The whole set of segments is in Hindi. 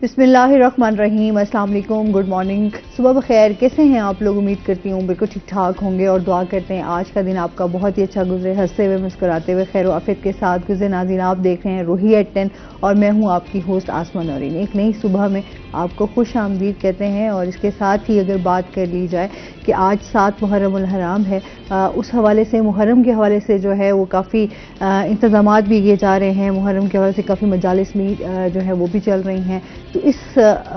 बिस्मिल्लाहिर्रहमानिर्रहीम, अस्सलाम वालेकुम, गुड मॉर्निंग, सुबह बखैर। कैसे हैं आप लोग? उम्मीद करती हूँ बिल्कुल ठीक ठाक होंगे और दुआ करते हैं आज का दिन आपका बहुत ही अच्छा गुजरे, हंसते हुए मुस्कुराते हुए खैर आफियत के साथ गुजरे। नाज़रीन, आप देख रहे हैं रूही एट 10 और मैं हूँ आपकी होस्ट आसमा नौरीन। एक नई सुबह में आपको खुश आमदीद कहते हैं। और इसके साथ ही अगर बात कर ली जाए कि आज 7 मुहर्रम उल हराम है, उस हवाले से मुहर्रम के हवाले से जो है वो काफ़ी इंतज़ामात भी किए जा रहे हैं। मुहर्रम के हवाले से काफ़ी मजालिस में जो है वो भी चल रही हैं। तो इस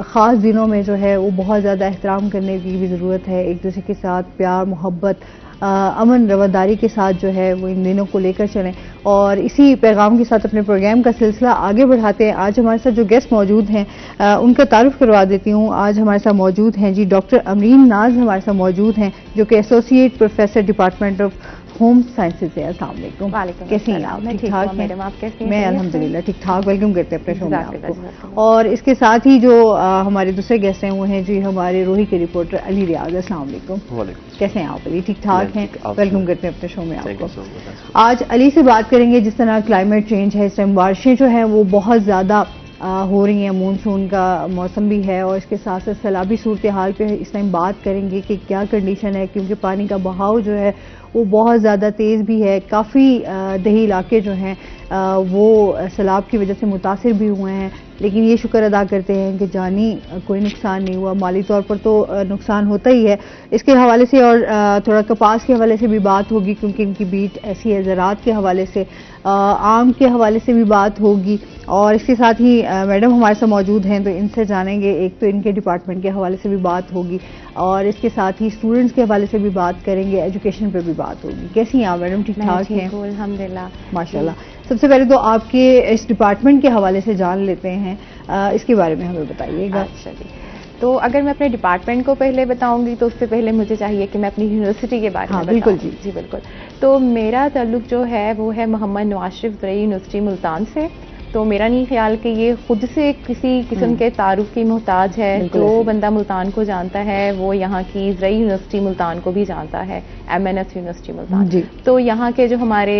ख़ास दिनों में जो है वो बहुत ज़्यादा एहतराम करने की भी ज़रूरत है। एक दूसरे के साथ प्यार मोहब्बत अमन रवादारी के साथ जो है वो इन दिनों को लेकर चलें। और इसी पैगाम के साथ अपने प्रोग्राम का सिलसिला आगे बढ़ाते हैं। आज हमारे साथ जो गेस्ट मौजूद हैं उनका तारुफ करवा देती हूँ। आज हमारे साथ मौजूद हैं जी डॉक्टर अमरीन नाज हमारे साथ मौजूद हैं, जो कि associate professor department of home sciences है। अस्सलाम वालेकुम, कैसी हैं आप? ठीक ठाक मैडम, आप कैसे हैं? मैं अल्हम्दुलिल्लाह ठीक ठाक। वेलकम करते हैं अपने शो में आपको। और इसके साथ ही जो हमारे दूसरे गेस्ट हैं वो हैं जी हमारे रूही के रिपोर्टर अली रियाज। अस्सलाम वालेकुम, कैसे हैं आप? अली ठीक ठाक हैं। वेलकम करते हैं अपने शो में आपको। आज अली से बात करेंगे। जिस तरह क्लाइमेट चेंज है, इस टाइम बारिशें जो हैं वो बहुत ज़्यादा हो रही हैं, मानसून का मौसम भी है और इसके साथ साथ सैलाबी सूरत हाल पे इस टाइम बात करेंगे कि क्या कंडीशन है, क्योंकि पानी का बहाव जो है वो बहुत ज़्यादा तेज़ भी है। काफ़ी दही इलाके जो हैं वो सैलाब की वजह से मुतासिर भी हुए हैं, लेकिन ये शुक्र अदा करते हैं कि जानी कोई नुकसान नहीं हुआ। माली तौर पर तो नुकसान होता ही है। इसके हवाले से और थोड़ा कपास के हवाले से भी बात होगी, क्योंकि इनकी बीट ऐसी है। ज़राअत के हवाले से, आम के हवाले से भी बात होगी। और इसके साथ ही मैडम हमारे साथ मौजूद हैं, तो इनसे जानेंगे। एक तो इनके डिपार्टमेंट के हवाले से भी बात होगी और इसके साथ ही स्टूडेंट्स के हवाले से भी बात करेंगे, एजुकेशन पर भी बात होगी। कैसी हैं आप मैडम? ठीक ठाक हैं? अल्हम्दुलिल्लाह, माशाल्लाह। सबसे पहले तो आपके इस डिपार्टमेंट के हवाले से जान लेते हैं, इसके बारे में हमें बताइएगा। अच्छा जी, तो अगर मैं अपने डिपार्टमेंट को पहले बताऊंगी तो उससे पहले मुझे चाहिए कि मैं अपनी यूनिवर्सिटी के बारे में बिल्कुल बताऊं। जी बिल्कुल। तो मेरा ताल्लुक जो है वो है मोहम्मद नवाज शरीफ ज़रई यूनिवर्सिटी मुल्तान से। तो मेरा नहीं ख्याल कि ये खुद से किसी किस्म के तारुफ की मोहताज है। जो बंदा मुल्तान को जानता है वो यहाँ की ज़रई यूनिवर्सिटी मुल्तान को भी जानता है, MNS यूनिवर्सिटी मुल्तान। तो यहाँ के जो हमारे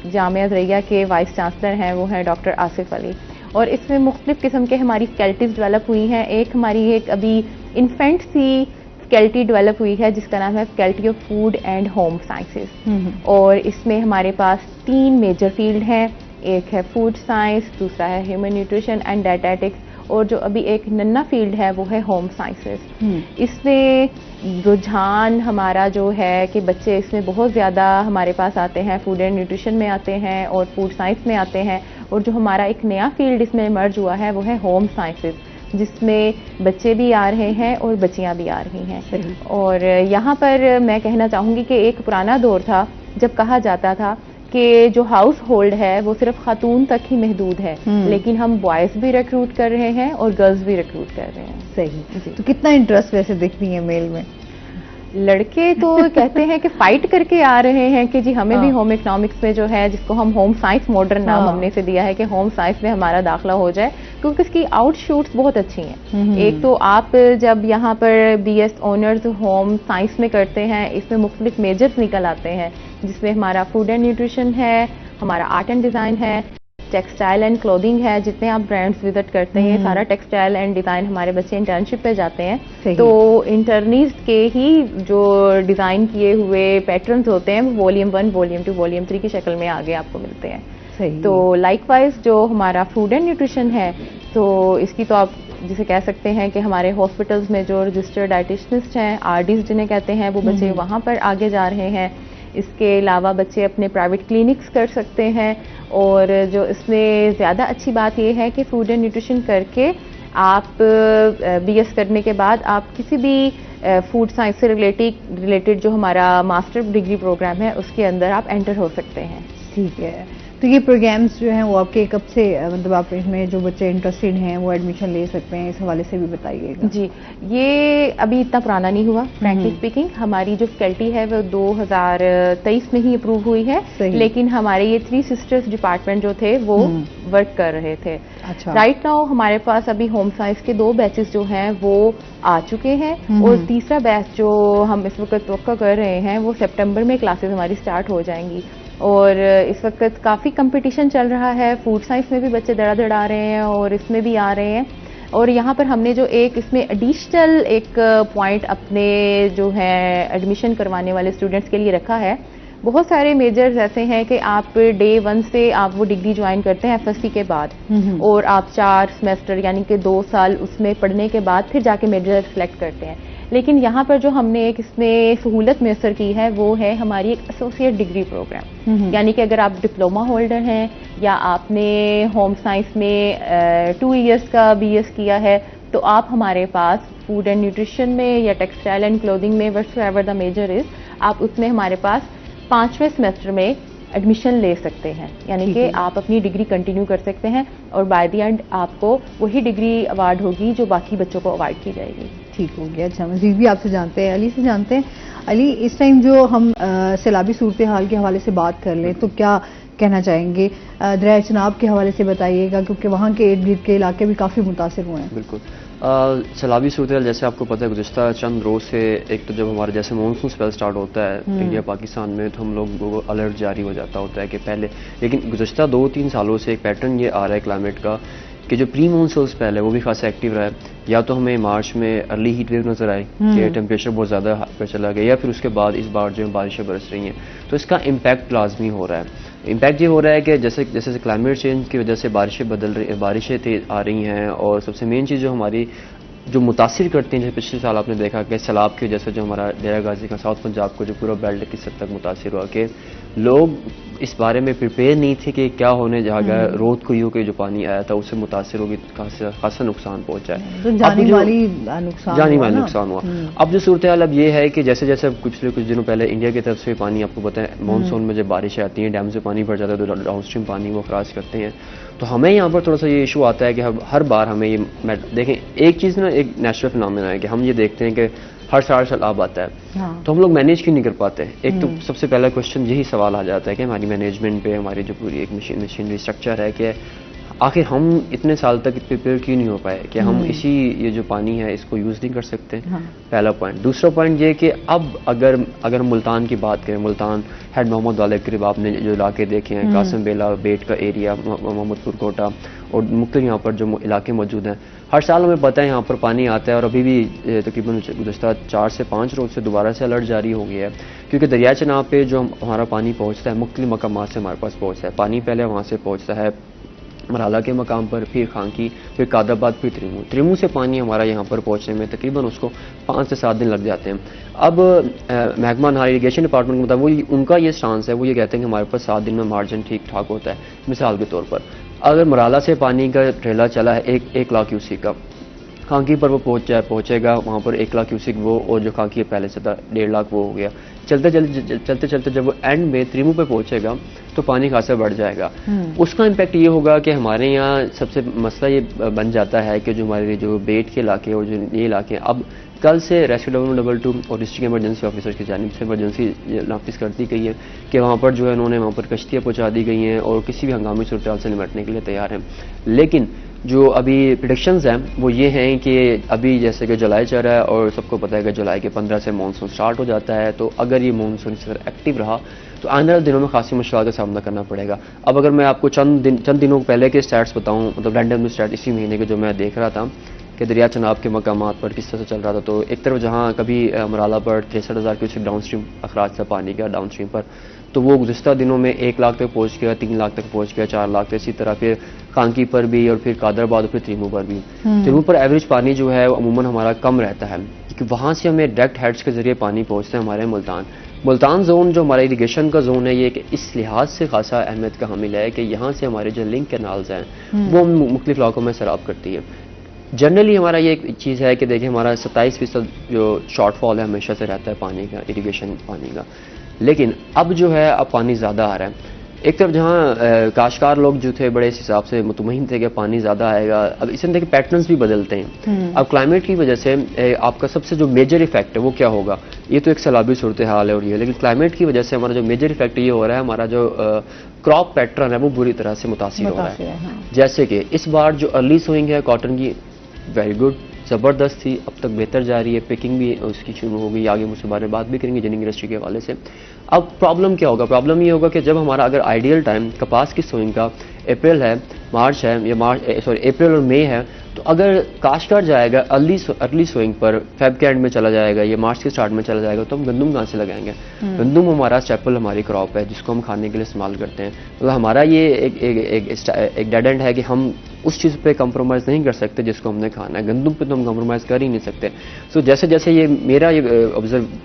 जामिया ज़रैया के वाइस चांसलर हैं वो हैं डॉक्टर आसिफ अली। और इसमें मुख्तलिफ किस्म के हमारी फैकल्टीज डेवलप हुई हैं। एक हमारी एक अभी इन्फेंट सी फैकल्टी डेवलप हुई है जिसका नाम है faculty of food and home sciences. और इसमें हमारे पास 3 मेजर फील्ड हैं। एक है फूड साइंस, दूसरा है ह्यूमन न्यूट्रिशन एंड डायटेटिक्स, और जो अभी एक नन्ना फील्ड है वो है होम साइंसेज। इसमें रुझान हमारा जो है कि बच्चे इसमें बहुत ज़्यादा हमारे पास आते हैं, फूड एंड न्यूट्रिशन में आते हैं और फूड साइंस में आते हैं। और जो हमारा एक नया फील्ड इसमें इमर्ज हुआ है वो है होम साइंसेज, जिसमें बच्चे भी आ रहे हैं और बच्चियां भी आ रही हैं। और यहाँ पर मैं कहना चाहूँगी कि एक पुराना दौर था जब कहा जाता था कि जो हाउस होल्ड है वो सिर्फ खातून तक ही महदूद है, लेकिन हम बॉयज़ भी रिक्रूट कर रहे हैं और गर्ल्स भी रिक्रूट कर रहे हैं। सही। तो कितना इंटरेस्ट वैसे दिखती है मेल में? लड़के तो कहते हैं कि फाइट करके आ रहे हैं कि जी हमें भी होम इकोनॉमिक्स में जो है, जिसको हम होम साइंस मॉडर्न नाम हमने से दिया है, कि होम साइंस में हमारा दाखिला हो जाए, क्योंकि इसकी आउटशूट्स बहुत अच्छी हैं। एक तो आप जब यहाँ पर BS ऑनर्स होम साइंस में करते हैं, इसमें मुख्तलिफ मेजर्स निकल आते हैं, जिसमें हमारा फूड एंड न्यूट्रिशन है, हमारा आर्ट एंड डिज़ाइन है, टेक्सटाइल एंड क्लोथिंग है। जितने आप ब्रांड्स विजिट करते हैं सारा टेक्सटाइल एंड डिज़ाइन, हमारे बच्चे इंटर्नशिप पे जाते हैं तो इंटर्नीज के ही जो डिज़ाइन किए हुए पैटर्न्स होते हैं वो वॉल्यूम 1, वॉल्यूम 2, वॉल्यूम 3 की शक्ल में आगे आपको मिलते हैं। तो लाइकवाइज जो हमारा फूड एंड न्यूट्रिशन है, तो इसकी तो आप जिसे कह सकते हैं कि हमारे हॉस्पिटल्स में जो रजिस्टर्ड डाइटिशियनिस्ट हैं, RDs जिन्हें कहते हैं, वो बच्चे वहाँ पर आगे जा रहे हैं। इसके अलावा बच्चे अपने प्राइवेट क्लिनिक्स कर सकते हैं। और जो इसमें ज़्यादा अच्छी बात यह है कि फूड एंड न्यूट्रिशन करके आप BS करने के बाद आप किसी भी फूड साइंस से रिलेटेड जो हमारा मास्टर डिग्री प्रोग्राम है उसके अंदर आप एंटर हो सकते हैं। ठीक है। तो ये प्रोग्राम्स जो हैं वो आपके कब से, मतलब आप इसमें जो बच्चे इंटरेस्टेड हैं वो एडमिशन ले सकते हैं, इस हवाले से भी बताइएगा। जी, ये अभी इतना पुराना नहीं हुआ फ्रैंकली स्पीकिंग। हमारी जो फैकल्टी है वो 2023 में ही अप्रूव हुई है, लेकिन हमारे ये 3 सिस्टर्स डिपार्टमेंट जो थे वो वर्क कर रहे थे। अच्छा। राइट नाउ हमारे पास अभी होम साइंस के 2 बैचेस जो हैं वो आ चुके हैं और तीसरा बैच जो हम इस वक्त तवक्को कर रहे हैं वो सितंबर में क्लासेस हमारी स्टार्ट हो जाएंगी। और इस वक्त काफ़ी कंपटीशन चल रहा है, फूड साइंस में भी बच्चे धड़ाधड़ आ रहे हैं और इसमें भी आ रहे हैं। और यहाँ पर हमने जो एक इसमें एडिशनल एक पॉइंट अपने जो है एडमिशन करवाने वाले स्टूडेंट्स के लिए रखा है। बहुत सारे मेजर्स ऐसे हैं कि आप डे 1 से आप वो डिग्री ज्वाइन करते हैं एफएससी के बाद, और आप 4 सेमेस्टर यानी कि 2 साल उसमें पढ़ने के बाद फिर जाके मेजर सेलेक्ट करते हैं। लेकिन यहाँ पर जो हमने एक इसमें सहूलत मैसर की है वो है हमारी एक एसोसिएट डिग्री प्रोग्राम, यानी कि अगर आप डिप्लोमा होल्डर हैं या आपने होम साइंस में 2 इयर्स का बीएस किया है, तो आप हमारे पास फूड एंड न्यूट्रिशन में या टेक्सटाइल एंड क्लोथिंग में व्हाटएवर द मेजर इज, आप उसमें हमारे पास 5वें सेमेस्टर में एडमिशन ले सकते हैं, यानी कि आप अपनी डिग्री कंटिन्यू कर सकते हैं और बाय द एंड आपको वही डिग्री अवार्ड होगी जो बाकी बच्चों को अवार्ड की जाएगी। ठीक हो गया। अच्छा, मजीद भी आपसे जानते हैं, अली से जानते हैं। अली, इस टाइम जो हम सैलाबी सूरत हाल के हवाले से बात कर लें तो क्या कहना चाहेंगे? दरिया चनाब के हवाले से बताइएगा, क्योंकि वहाँ के इर्द गिर्द के इलाके भी काफ़ी मुतासिर हुए हैं। बिल्कुल, सैलाबी सूरत जैसे आपको पता है गुज़िश्ता चंद रोज़ से, एक तो जब हमारे जैसे मानसून स्पेल स्टार्ट होता है इंडिया पाकिस्तान में, तो हम लोगों को अलर्ट जारी हो जाता होता है कि पहले, लेकिन गुज़िश्ता 2-3 सालों से एक पैटर्न ये आ रहा है क्लाइमेट का कि जो प्री मानसून स्पेल है वो भी खासा एक्टिव रहा है। या तो हमें मार्च में अर्ली हीट वेव नजर आई कि टेम्परेचर बहुत ज़्यादा पर चला गया, या फिर उसके बाद इस बार जो बारिशें बरस रही हैं, तो इसका इम्पैक्ट लाजमी हो रहा है। इम्पैक्ट ये हो रहा है कि जैसे जैसे क्लाइमेट चेंज की वजह से बारिशें आ रही हैं, और सबसे मेन चीज़ जो हमारी जो मुतासिर करती हैं, जैसे पिछले साल आपने देखा कि सैलाब की वजह से जो हमारा डेरा गाजी का साउथ पंजाब को जो पूरा बेल्ट किस हद तक मुतासिर हुआ कि लोग इस बारे में प्रिपेयर नहीं थे कि क्या होने जाएगा। रोड कुइयों के जो पानी आया था उससे मुतासिर होगी, खासा नुकसान पहुंचा है, तो जानी माली नुकसान हुआ। अब जो सूरत हाल अब ये है कि जैसे जैसे पिछले कुछ दिनों पहले इंडिया की तरफ से पानी, आपको पता है मानसून में जब बारिशें आती हैं डैम से पानी भर जाता है तो डाउन स्ट्रीम पानी वो खराज करते हैं, तो हमें यहाँ पर थोड़ा सा ये इशू आता है कि हर बार हमें ये देखें, एक चीज़ ना एक नेचुरल फिनोमेना है कि हम ये देखते हैं कि हर साल सैलाब आता है, तो हम लोग मैनेज क्यों नहीं कर पाते। एक तो सबसे पहला क्वेश्चन यही सवाल आ जाता है कि हमारी मैनेजमेंट पे, हमारी जो पूरी एक मशीनरी स्ट्रक्चर है कि आखिर हम इतने साल तक प्रिपेयर क्यों नहीं हो पाए कि हम ये जो पानी है इसको यूज़ नहीं कर सकते। पहला पॉइंट। दूसरा पॉइंट ये कि अब अगर हम मुल्तान की बात करें, मुल्तान हेड मोहम्मद वाले करीब आपने जो इलाके देखे हैं, कासम बेला, बेट का एरिया, मोहम्मदपुर कोटा और मुख्तलिफ यहाँ पर जो इलाके मौजूद हैं, हर साल हमें पता है यहाँ पर पानी आता है, और अभी भी तकरीबन गुज़श्ता 4 से 5 रोज़ से दोबारा से अलर्ट जारी हो गया है, क्योंकि दरिया चनाब पे जो हमारा पानी पहुँचता है मुख्तलिफ मकामात से हमारे पास पहुँचता है। पानी पहले वहाँ से पहुँचता है मराला के मकाम पर, फिर खांकी, फिर कादाबाद, फिर त्रिमू से पानी हमारा यहाँ पर पहुँचने में तकरीबन उसको 5 से 7 दिन लग जाते हैं। अब महकमा नहर इरीगेशन डिपार्टमेंट के मुताबिक उनका ये स्टांस है, वो ये कहते हैं कि हमारे पास 7 दिन में मार्जिन ठीक ठाक होता है। मिसाल के तौर पर अगर मराला से पानी का ट्रेला चला है 1 लाख क्यूसिक का, खांकी पर वो पहुँचेगा वहाँ पर 1 लाख क्यूसिक वो, और जो खांकी पहले से था 1.5 लाख वो हो गया। चलते चलते जब वो एंड में त्रिमू पे पहुँचेगा तो पानी खासा बढ़ जाएगा। उसका इम्पैक्ट ये होगा कि हमारे यहाँ सबसे मसला ये बन जाता है कि जो हमारे जो बेट के इलाके और जो ये इलाके, अब कल से रेस्क्यू 2 और डिस्ट्रिक्ट इमरजेंसी ऑफिसर की जानिब से इमरजेंसी नाफिज कर दी गई है कि वहाँ पर जो है उन्होंने वहाँ पर कश्तियाँ पहुँचा दी गई हैं और किसी भी हंगामी सूरत हाल से निपटने के लिए तैयार हैं। लेकिन जो अभी प्रेडिक्शंस हैं वो ये हैं कि अभी जैसे कि जुलाई चल रहा है और सबको पता है कि जुलाई के 15 से मानसून स्टार्ट हो जाता है, तो अगर ये मानसून इस तरह एक्टिव रहा तो आने वाले दिनों में खासी मुश्किल का सामना करना पड़ेगा। अब अगर मैं आपको चंद दिनों पहले के स्टैट्स बताऊं, मतलब रैंडम स्टैट इसी महीने के जो मैं देख रहा था कि दरिया चनाब के मकामात पर किस तरह से चल रहा था, तो एक तरफ जहाँ कभी मराला पर 63,000 क्यूसेक डाउन स्ट्रीम अखराज था पानी का डाउन स्ट्रीम पर, तो वो गुज़िश्ता दिनों में 1 लाख तक पहुँच गया, 3 लाख तक पहुँच गया, 4 लाख तक। इसी तरह फिर खांकी पर भी और फिर कादराबाद और फिर त्रिमू पर भी। त्रिमू पर एवरेज पानी जो है अमूमन हमारा कम रहता है, क्योंकि वहाँ से हमें डायरेक्ट हेड्स के जरिए पानी पहुँचता है हमारे मुल्तान जोन जो हमारा इरीगेशन का जोन है, ये कि इस लिहाज से खासा अहमियत का हामिल है कि यहाँ से हमारे जो लिंक कैनाल्स हैं वो मुख्तलिफ इलाकों में सैराब करती है। जनरली हमारा ये एक चीज़ है कि देखिए हमारा 27% जो शॉर्टफॉल है हमेशा से रहता है पानी का, इरीगेशन पानी का। लेकिन अब जो है अब पानी ज़्यादा आ रहा है। एक तरफ जहाँ काश्तकार लोग जो थे बड़े इस हिसाब से मुतमईन थे कि पानी ज़्यादा आएगा, अब इसमें देखिए पैटर्न्स भी बदलते हैं। अब क्लाइमेट की वजह से आपका सबसे जो मेजर इफेक्ट है वो क्या होगा, ये तो एक सैलाबी सूरत हाल है और ये, लेकिन क्लाइमेट की वजह से हमारा जो मेजर इफेक्ट ये हो रहा है, हमारा जो क्रॉप पैटर्न है वो बुरी तरह से मुतासिर हो रहा है। जैसे कि इस बार जो अर्ली सोइंग है कॉटन की वेरी गुड, ज़बरदस्त थी, अब तक बेहतर जा रही है, पिकिंग भी उसकी शुरू हो गई। आगे मुझसे बारे में बात भी करेंगे जिनिंग इंडस्ट्री के हवाले से। अब प्रॉब्लम क्या होगा, प्रॉब्लम ये होगा कि जब हमारा अगर आइडियल टाइम कपास की सोइंग का अप्रैल है, मार्च है या अप्रैल और मई है, तो अगर काश्तकार जाएगा अर्ली सोइंग पर फेब के एंड में चला जाएगा या मार्च के स्टार्ट में चला जाएगा, तो हम गंदम कहाँ से लगाएंगे? गंदम हमारा स्टेपल हमारी क्रॉप है जिसको हम खाने के लिए इस्तेमाल करते हैं। मतलब हमारा ये एक डेड एंड है कि हम उस चीज़ पे कंप्रोमाइज़ नहीं कर सकते जिसको हमने खाना है। गंदम पे तो हम कंप्रोमाइज़ कर ही नहीं सकते। सो जैसे जैसे ये मेरा ये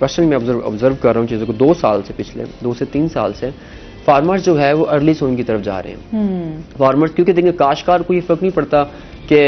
पर्सनली मैं ऑब्जर्व कर रहा हूँ चीज़ों को 2 साल से, पिछले 2 से 3 साल से फार्मर्स जो है वो अर्ली सोइंग की तरफ जा रहे हैं। फार्मर्स क्योंकि देखिए काश्तकार को ये फर्क नहीं पड़ता कि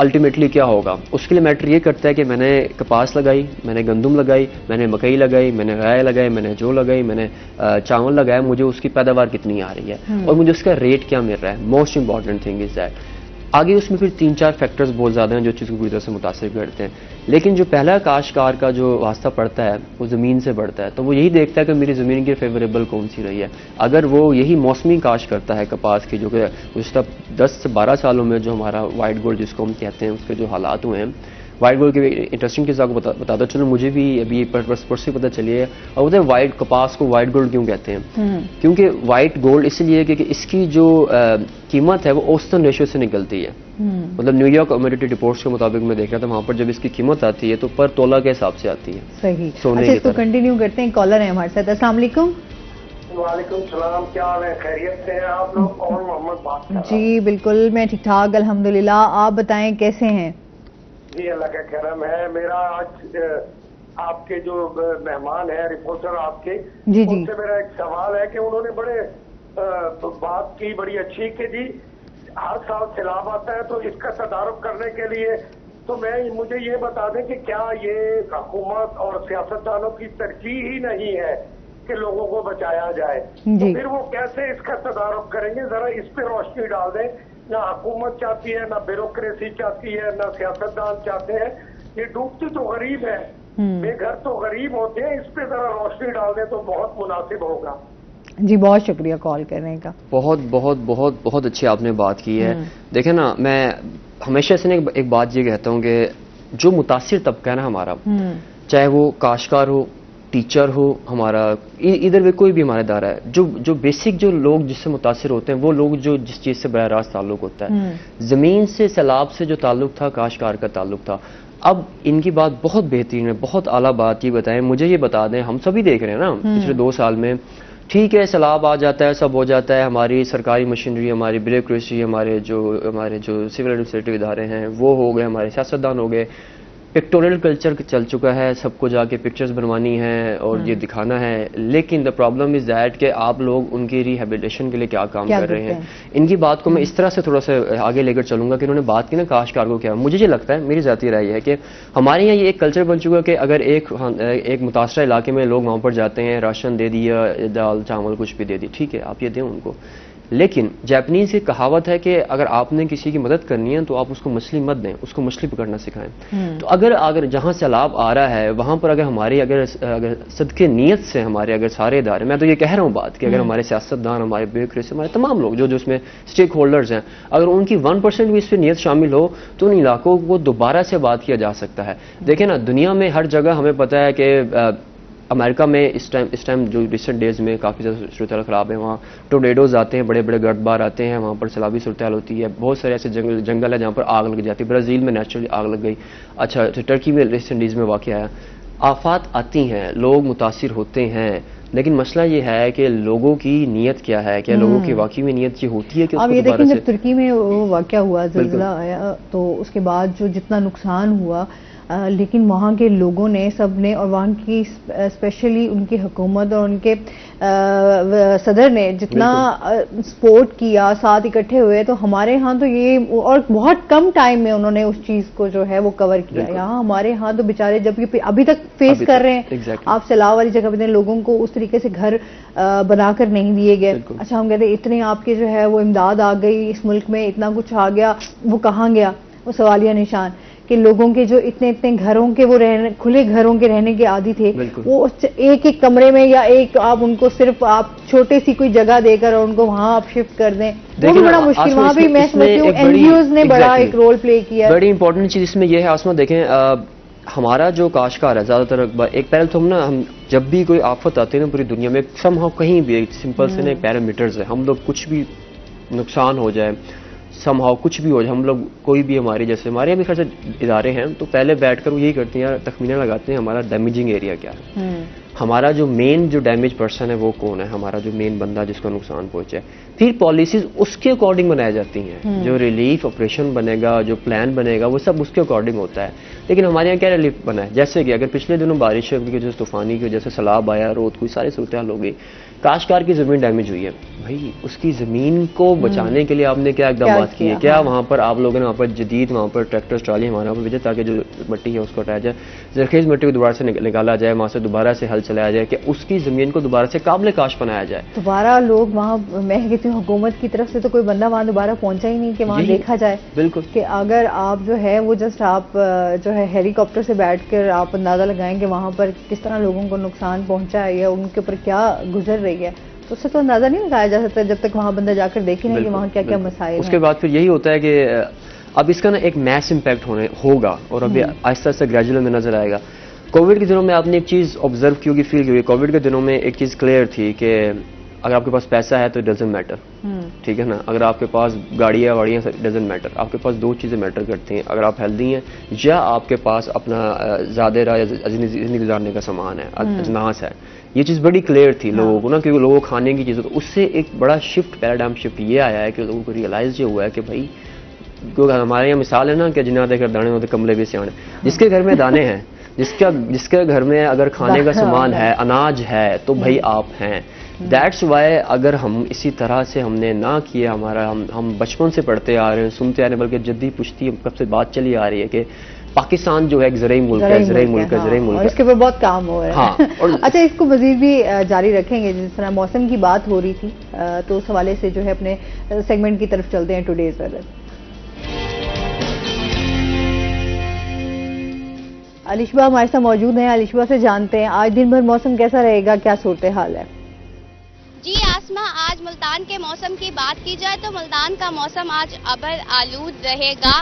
अल्टीमेटली क्या होगा, उसके लिए मैटर ये करता है कि मैंने कपास लगाई, मैंने गंदम लगाई, मैंने मकई लगाई, मैंने राय लगाई, मैंने जौ लगाई, मैंने चावल लगाया, मुझे उसकी पैदावार कितनी आ रही है और मुझे उसका रेट क्या मिल रहा है। Most important thing is that. आगे उसमें फिर 3-4 फैक्टर्स बहुत ज़्यादा हैं जो चीज़ को पूरी तरह से मुतासिर करते हैं, लेकिन जो पहला काश्तकार का जो वास्ता पड़ता है वो ज़मीन से बढ़ता है। तो वो यही देखता है कि मेरी ज़मीन की फेवरेबल कौन सी रही है। अगर वो यही मौसमी काश्त करता है कपास की, जो कि गुज़श्ता 10 से 12 सालों में जो हमारा वाइट गोल्ड जिसको हम कहते हैं उसके जो हालात हुए हैं, वाइट गोल्ड की इंटरेस्टिंग चीज़ आपको बताता चलो, मुझे भी अभी परसों पता चली है। और वो वाइट कपास को वाइट गोल्ड क्यों कहते हैं? क्योंकि वाइट गोल्ड इसलिए कि इसकी जो कीमत है वो औसतन रेशियो से निकलती है। मतलब न्यूयॉर्क कमोडिटी रिपोर्ट्स के मुताबिक मैं देख रहा था, वहां पर जब इसकी कीमत आती है तो पर तोला के हिसाब से आती है। सही। सोने अच्छा, की इसको तरह। कंटिन्यू करते हैं। कॉलर है हमारे साथ। अस्सलाम वालेकुम। वालेकुम सलाम, क्या हाल है? खैरियत से हैं आप लोग? और मोहम्मद बात कर रहा हूं। जी बिल्कुल, मैं ठीक ठाक अल्हम्दुलिल्लाह। आप बताएं कैसे हैं? जी अल्लाह का करम है। मेरा आज आपके जो मेहमान है रिपोर्टर आपके, जी जी। उनसे मेरा एक सवाल है कि उन्होंने बड़े बात की बड़ी अच्छी कि जी हर साल सैलाब आता है तो इसका तदारुक करने के लिए, तो मुझे ये बता दें कि क्या ये हुकूमत और सियासतदानों की तरजीह ही नहीं है कि लोगों को बचाया जाए? तो फिर वो कैसे इसका तदारुक करेंगे? जरा इस पे रोशनी डाल दें। ना हुकूमत चाहती है, ना ब्यूरोक्रेसी चाहती है, ना सियासतदान चाहते हैं। ये डूबती तो गरीब है, बेघर तो गरीब होते हैं। इस पे जरा रोशनी डाल दें तो बहुत मुनासिब होगा। जी बहुत शुक्रिया कॉल करने का। बहुत बहुत बहुत बहुत अच्छी आपने बात की है। देखें ना, मैं हमेशा से एक बात ये कहता हूँ कि जो मुतासिर तबका है ना हमारा, चाहे वो काश्तकार हो, टीचर हो, हमारा इधर वे कोई भी हमारा इदारा है, जो बेसिक जो लोग जिससे मुतासिर होते हैं वो लोग जो जिस चीज़ से बराह रास्त ताल्लुक होता है, ज़मीन से सैलाब से जो ताल्लुक था काश्तकार का ताल्लुक था, अब इनकी बात बहुत बेहतरीन है, बहुत आला बात। ये बताएं, मुझे ये बता दें, हम सभी देख रहे हैं ना पिछले 2 साल में, ठीक है सैलाब आ जाता है, सब हो जाता है, हमारी सरकारी मशीनरी, हमारी ब्यूरोक्रेसी, हमारे जो सिविल एडमिनिस्ट्रेटिव इदारे हैं वो हो गए, हमारे सियासतदान हो गए, पिक्टोरियल कल्चर चल चुका है, सबको जाके पिक्चर्स बनवानी है और ये दिखाना है। लेकिन द प्रॉब्लम इज दैट कि आप लोग उनकी रिहेबिलिटेशन के लिए क्या काम कर रहे हैं? इनकी बात को मैं इस तरह से थोड़ा सा आगे लेकर चलूंगा कि उन्होंने बात की ना काश्तकार को क्या, मुझे ये लगता है, मेरी ज़ाती राय है कि हमारे यहाँ ये एक कल्चर बन चुका है कि अगर एक मुतासरा इलाके में लोग वहाँ पर जाते हैं, राशन दे दिया, दाल चावल कुछ भी दे दी, ठीक है आप ये दें उनको, लेकिन जापानीज की कहावत है कि अगर आपने किसी की मदद करनी है तो आप उसको मछली मत दें, उसको मछली पकड़ना सिखाएं। तो अगर जहां सैलाब आ रहा है वहां पर अगर सदके नीयत से हमारे अगर सारे इदारे, मैं तो ये कह रहा हूं बात कि अगर हमारे सियासतदान, हमारे ब्यूरोक्रेसी, हमारे तमाम लोग जो उसमें स्टेक होल्डर्स हैं, अगर उनकी 1% भी इस पर नीयत शामिल हो तो उन इलाकों को दोबारा से बात किया जा सकता है। देखें ना, दुनिया में हर जगह हमें पता है कि अमेरिका में इस टाइम जो रिसेंट डेज में काफ़ी ज़्यादा सूरत हाल ख़राब है, वहाँ टोर्नेडोज आते हैं, बड़े बड़े गर्दबार आते हैं, वहाँ पर सैलाबी सूरत हाल होती है, बहुत सारे ऐसे जंगल है जहाँ पर आग लग जाती है। ब्राज़ील में नेचुरली आग लग गई। अच्छा, तो टर्की में रिसेंट डेज में वाक़या आया। आफात आती हैं, लोग मुतासिर होते हैं, लेकिन मसला ये है कि लोगों की नीयत क्या है, क्या लोगों की वाकई में नीयत ये होती है कि अब ये देखें, जब तुर्की में वो वाक़या हुआ, ज़िल्ज़ला आया, तो उसके बाद जो जितना नुकसान हुआ, लेकिन वहाँ के लोगों ने, सब ने, और वहाँ की स्पेशली उनकी हुकूमत और उनके सदर ने जितना सपोर्ट किया, साथ इकट्ठे हुए, तो हमारे यहाँ तो ये, और बहुत कम टाइम में उन्होंने उस चीज़ को जो है वो कवर किया। यहाँ हमारे यहाँ तो बेचारे जबकि अभी तक फेस कर रहे हैं। आप सैलाब वाली जगह पे लोगों को उस तरीके से घर बनाकर नहीं दिए गए। अच्छा, हम कहते इतने आपके जो है वो इमदाद आ गई, इस मुल्क में इतना कुछ आ गया, वो कहाँ गया? वो सवालिया निशान कि लोगों के जो इतने घरों के वो खुले घरों के रहने के आदी थे, वो एक एक कमरे में या एक आप उनको सिर्फ आप छोटी सी कोई जगह देकर और उनको वहां आप शिफ्ट कर दें, वो भी बड़ा मुश्किल। वहां भी मैं समझती हूँ एनजीओज ने बड़ा एक रोल प्ले किया है। बड़ी इंपॉर्टेंट चीज इसमें यह है आसमा, देखें हमारा जो काश्तकार है ज्यादातर, एक पहले तो हम जब भी कोई आफत आती है ना पूरी दुनिया में, समहाउ कहीं भी सिंपल से ना पैरामीटर्स है, हम लोग कुछ भी नुकसान हो जाए समहाउ कुछ भी हो जाए, हम लोग कोई भी हमारे जैसे हमारे यहाँ भी खैर इदारे हैं, तो पहले बैठकर वो यही करते हैं, तखमीना लगाते हैं हमारा डैमेजिंग एरिया क्या है, हमारा जो मेन जो डैमेज पर्सन है वो कौन है, हमारा जो मेन बंदा जिसको नुकसान पहुंचे, फिर पॉलिसीज उसके अकॉर्डिंग बनाई जाती हैं। जो रिलीफ ऑपरेशन बनेगा, जो प्लान बनेगा, वो सब उसके अकॉर्डिंग होता है। लेकिन हमारे यहाँ क्या रिलीफ बना है, जैसे कि अगर पिछले दिनों बारिश की वजह से, तूफानी की वजह से सैलाब आया, रोड कोई सारी सूरत हाल हो गई, काश्तकार की जमीन डैमेज हुई है, भाई उसकी जमीन को बचाने के लिए आपने क्या इकदाम किए, क्या वहाँ पर आप लोगों ने वहाँ पर जदीद वहाँ पर ट्रैक्टर ट्राली हमारे वहाँ पर भेजे ताकि जो मिट्टी है उसको हटाया जाए, जरखेज मिट्टी को दोबारा से निकाला जाए, वहाँ से दोबारा से हल चलाया जाए कि उसकी जमीन को दोबारा से काबिल काश बनाया जाए। दोबारा लोग वहाँ, मैं कहती हूँ हुकूमत की तरफ से तो कोई बंदा वहाँ दोबारा पहुंचा ही नहीं कि वहाँ देखा जाए। बिल्कुल कि अगर आप जो है वो जस्ट आप जो है हेलीकॉप्टर से बैठकर आप अंदाजा लगाएं कि वहाँ पर किस तरह लोगों को नुकसान पहुंचा है या उनके ऊपर क्या गुजर रही है, तो उससे तो अंदाजा नहीं लगाया जा सकता जब तक वहाँ बंदा जाकर देखे नहीं कि वहाँ क्या क्या मसाइल। उसके बाद फिर यही होता है कि अब इसका ना एक मैस इम्पैक्ट होगा और अभी आहिस्ता आहिस्ता ग्रेजुअल में नजर आएगा। कोविड के दिनों में आपने एक चीज ऑब्जर्व की होगी, फील की होगी, कोविड के दिनों में एक चीज क्लियर थी कि अगर आपके पास पैसा है तो इट डजंट मैटर, ठीक है ना, अगर आपके पास गाड़ियाँ वाड़ियाँ डजंट मैटर, आपके पास दो चीज़ें मैटर करती हैं, अगर आप हेल्दी हैं या आपके पास अपना ज़्यादा राह जिंदगी गुजारने का सामान है, अजनास है। ये चीज़ बड़ी क्लियर थी लोगों को ना, क्योंकि लोगों को खाने की चीज़, तो उससे एक बड़ा शिफ्ट, पैराडाइम शिफ्ट ये आया है कि लोगों को रियलाइज ये हुआ है कि भाई, क्योंकि हमारे यहाँ मिसाल है ना कि जिन्हें देखकर दाने होते कमले भी सियाने, जिसके घर में दाने हैं, जिसके घर में अगर खाने का सामान है, अनाज है, तो भाई आप हैं। दैट्स वाई अगर हम इसी तरह से हमने ना किया, हमारा हम बचपन से पढ़ते आ रहे हैं, सुनते आ रहे हैं, बल्कि जद्दी पुश्ती कब से बात चली आ रही है कि पाकिस्तान जो है एक ज़राई मुल्क है, ज़राई मुल्क है, ज़राई मुल्क है, इसके ऊपर बहुत काम हो रहा है। और अच्छा, इसको मजीद भी जारी रखेंगे, जिस तरह मौसम की बात हो रही थी, तो उस हवाले से जो है अपने सेगमेंट की तरफ चलते हैं, टुडेज वेदर। अलिशबा हमारे साथ मौजूद हैं, अलिशबा से जानते हैं आज दिन भर मौसम कैसा रहेगा, क्या सूरत हाल है? जी आसमा, आज मुल्तान के मौसम की बात की जाए तो मुल्तान का मौसम आज अबर आलूद रहेगा।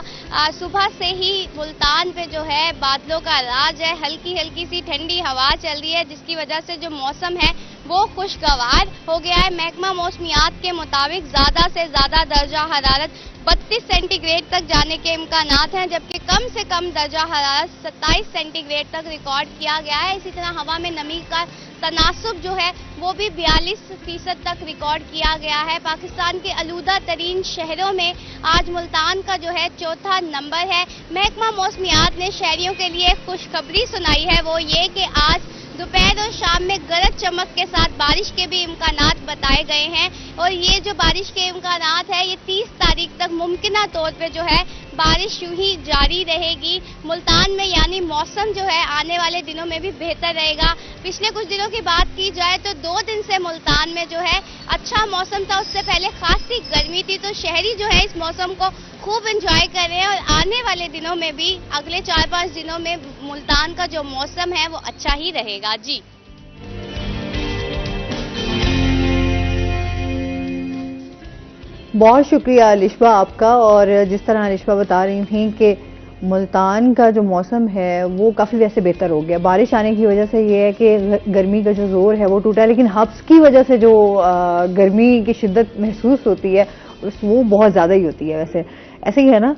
सुबह से ही मुल्तान पे जो है बादलों का राज है, हल्की हल्की सी ठंडी हवा चल रही है, जिसकी वजह से जो मौसम है वो खुशगवार हो गया है। महकमा मौसमियात के मुताबिक ज्यादा से ज्यादा दर्जा हरारत 32 सेंटीग्रेड तक जाने के इम्कानात हैं, जबकि कम से कम दर्जा हरारत 27 सेंटीग्रेड तक रिकॉर्ड किया गया है। इसी तरह हवा में नमी का तनासुब जो है वो भी 42% तक रिकॉर्ड किया गया है। पाकिस्तान के आलूदा तरीन शहरों में आज मुल्तान का जो है चौथा नंबर है। महकमा मौसमियात ने शहरियों के लिए खुशखबरी सुनाई है, वो ये कि आज दोपहर और शाम में गरज चमक के साथ बारिश के भी इम्कानात बताए गए हैं, और ये जो बारिश के इम्कानात है ये 30 तारीख तक मुमकिना तौर पे जो है बारिश यूं ही जारी रहेगी मुल्तान में, यानी मौसम जो है आने वाले दिनों में भी बेहतर रहेगा। पिछले कुछ दिनों की बात की जाए तो 2 दिन से मुल्तान में जो है अच्छा मौसम था, उससे पहले खासी गर्मी थी, तो शहरी जो है इस मौसम को खूब एंजॉय कर रहे हैं, और आने वाले दिनों में भी अगले 4-5 दिनों में मुल्तान का जो मौसम है वो अच्छा ही रहेगा। जी बहुत शुक्रिया अलिशबा आपका। और जिस तरह अलिशबा बता रही थी कि मुल्तान का जो मौसम है वो काफ़ी वैसे बेहतर हो गया, बारिश आने की वजह से ये है कि गर्मी का जो जोर है वो टूटा है, लेकिन हब्स की वजह से जो गर्मी की शिद्दत महसूस होती है वो बहुत ज़्यादा ही होती है। वैसे ऐसे ही है ना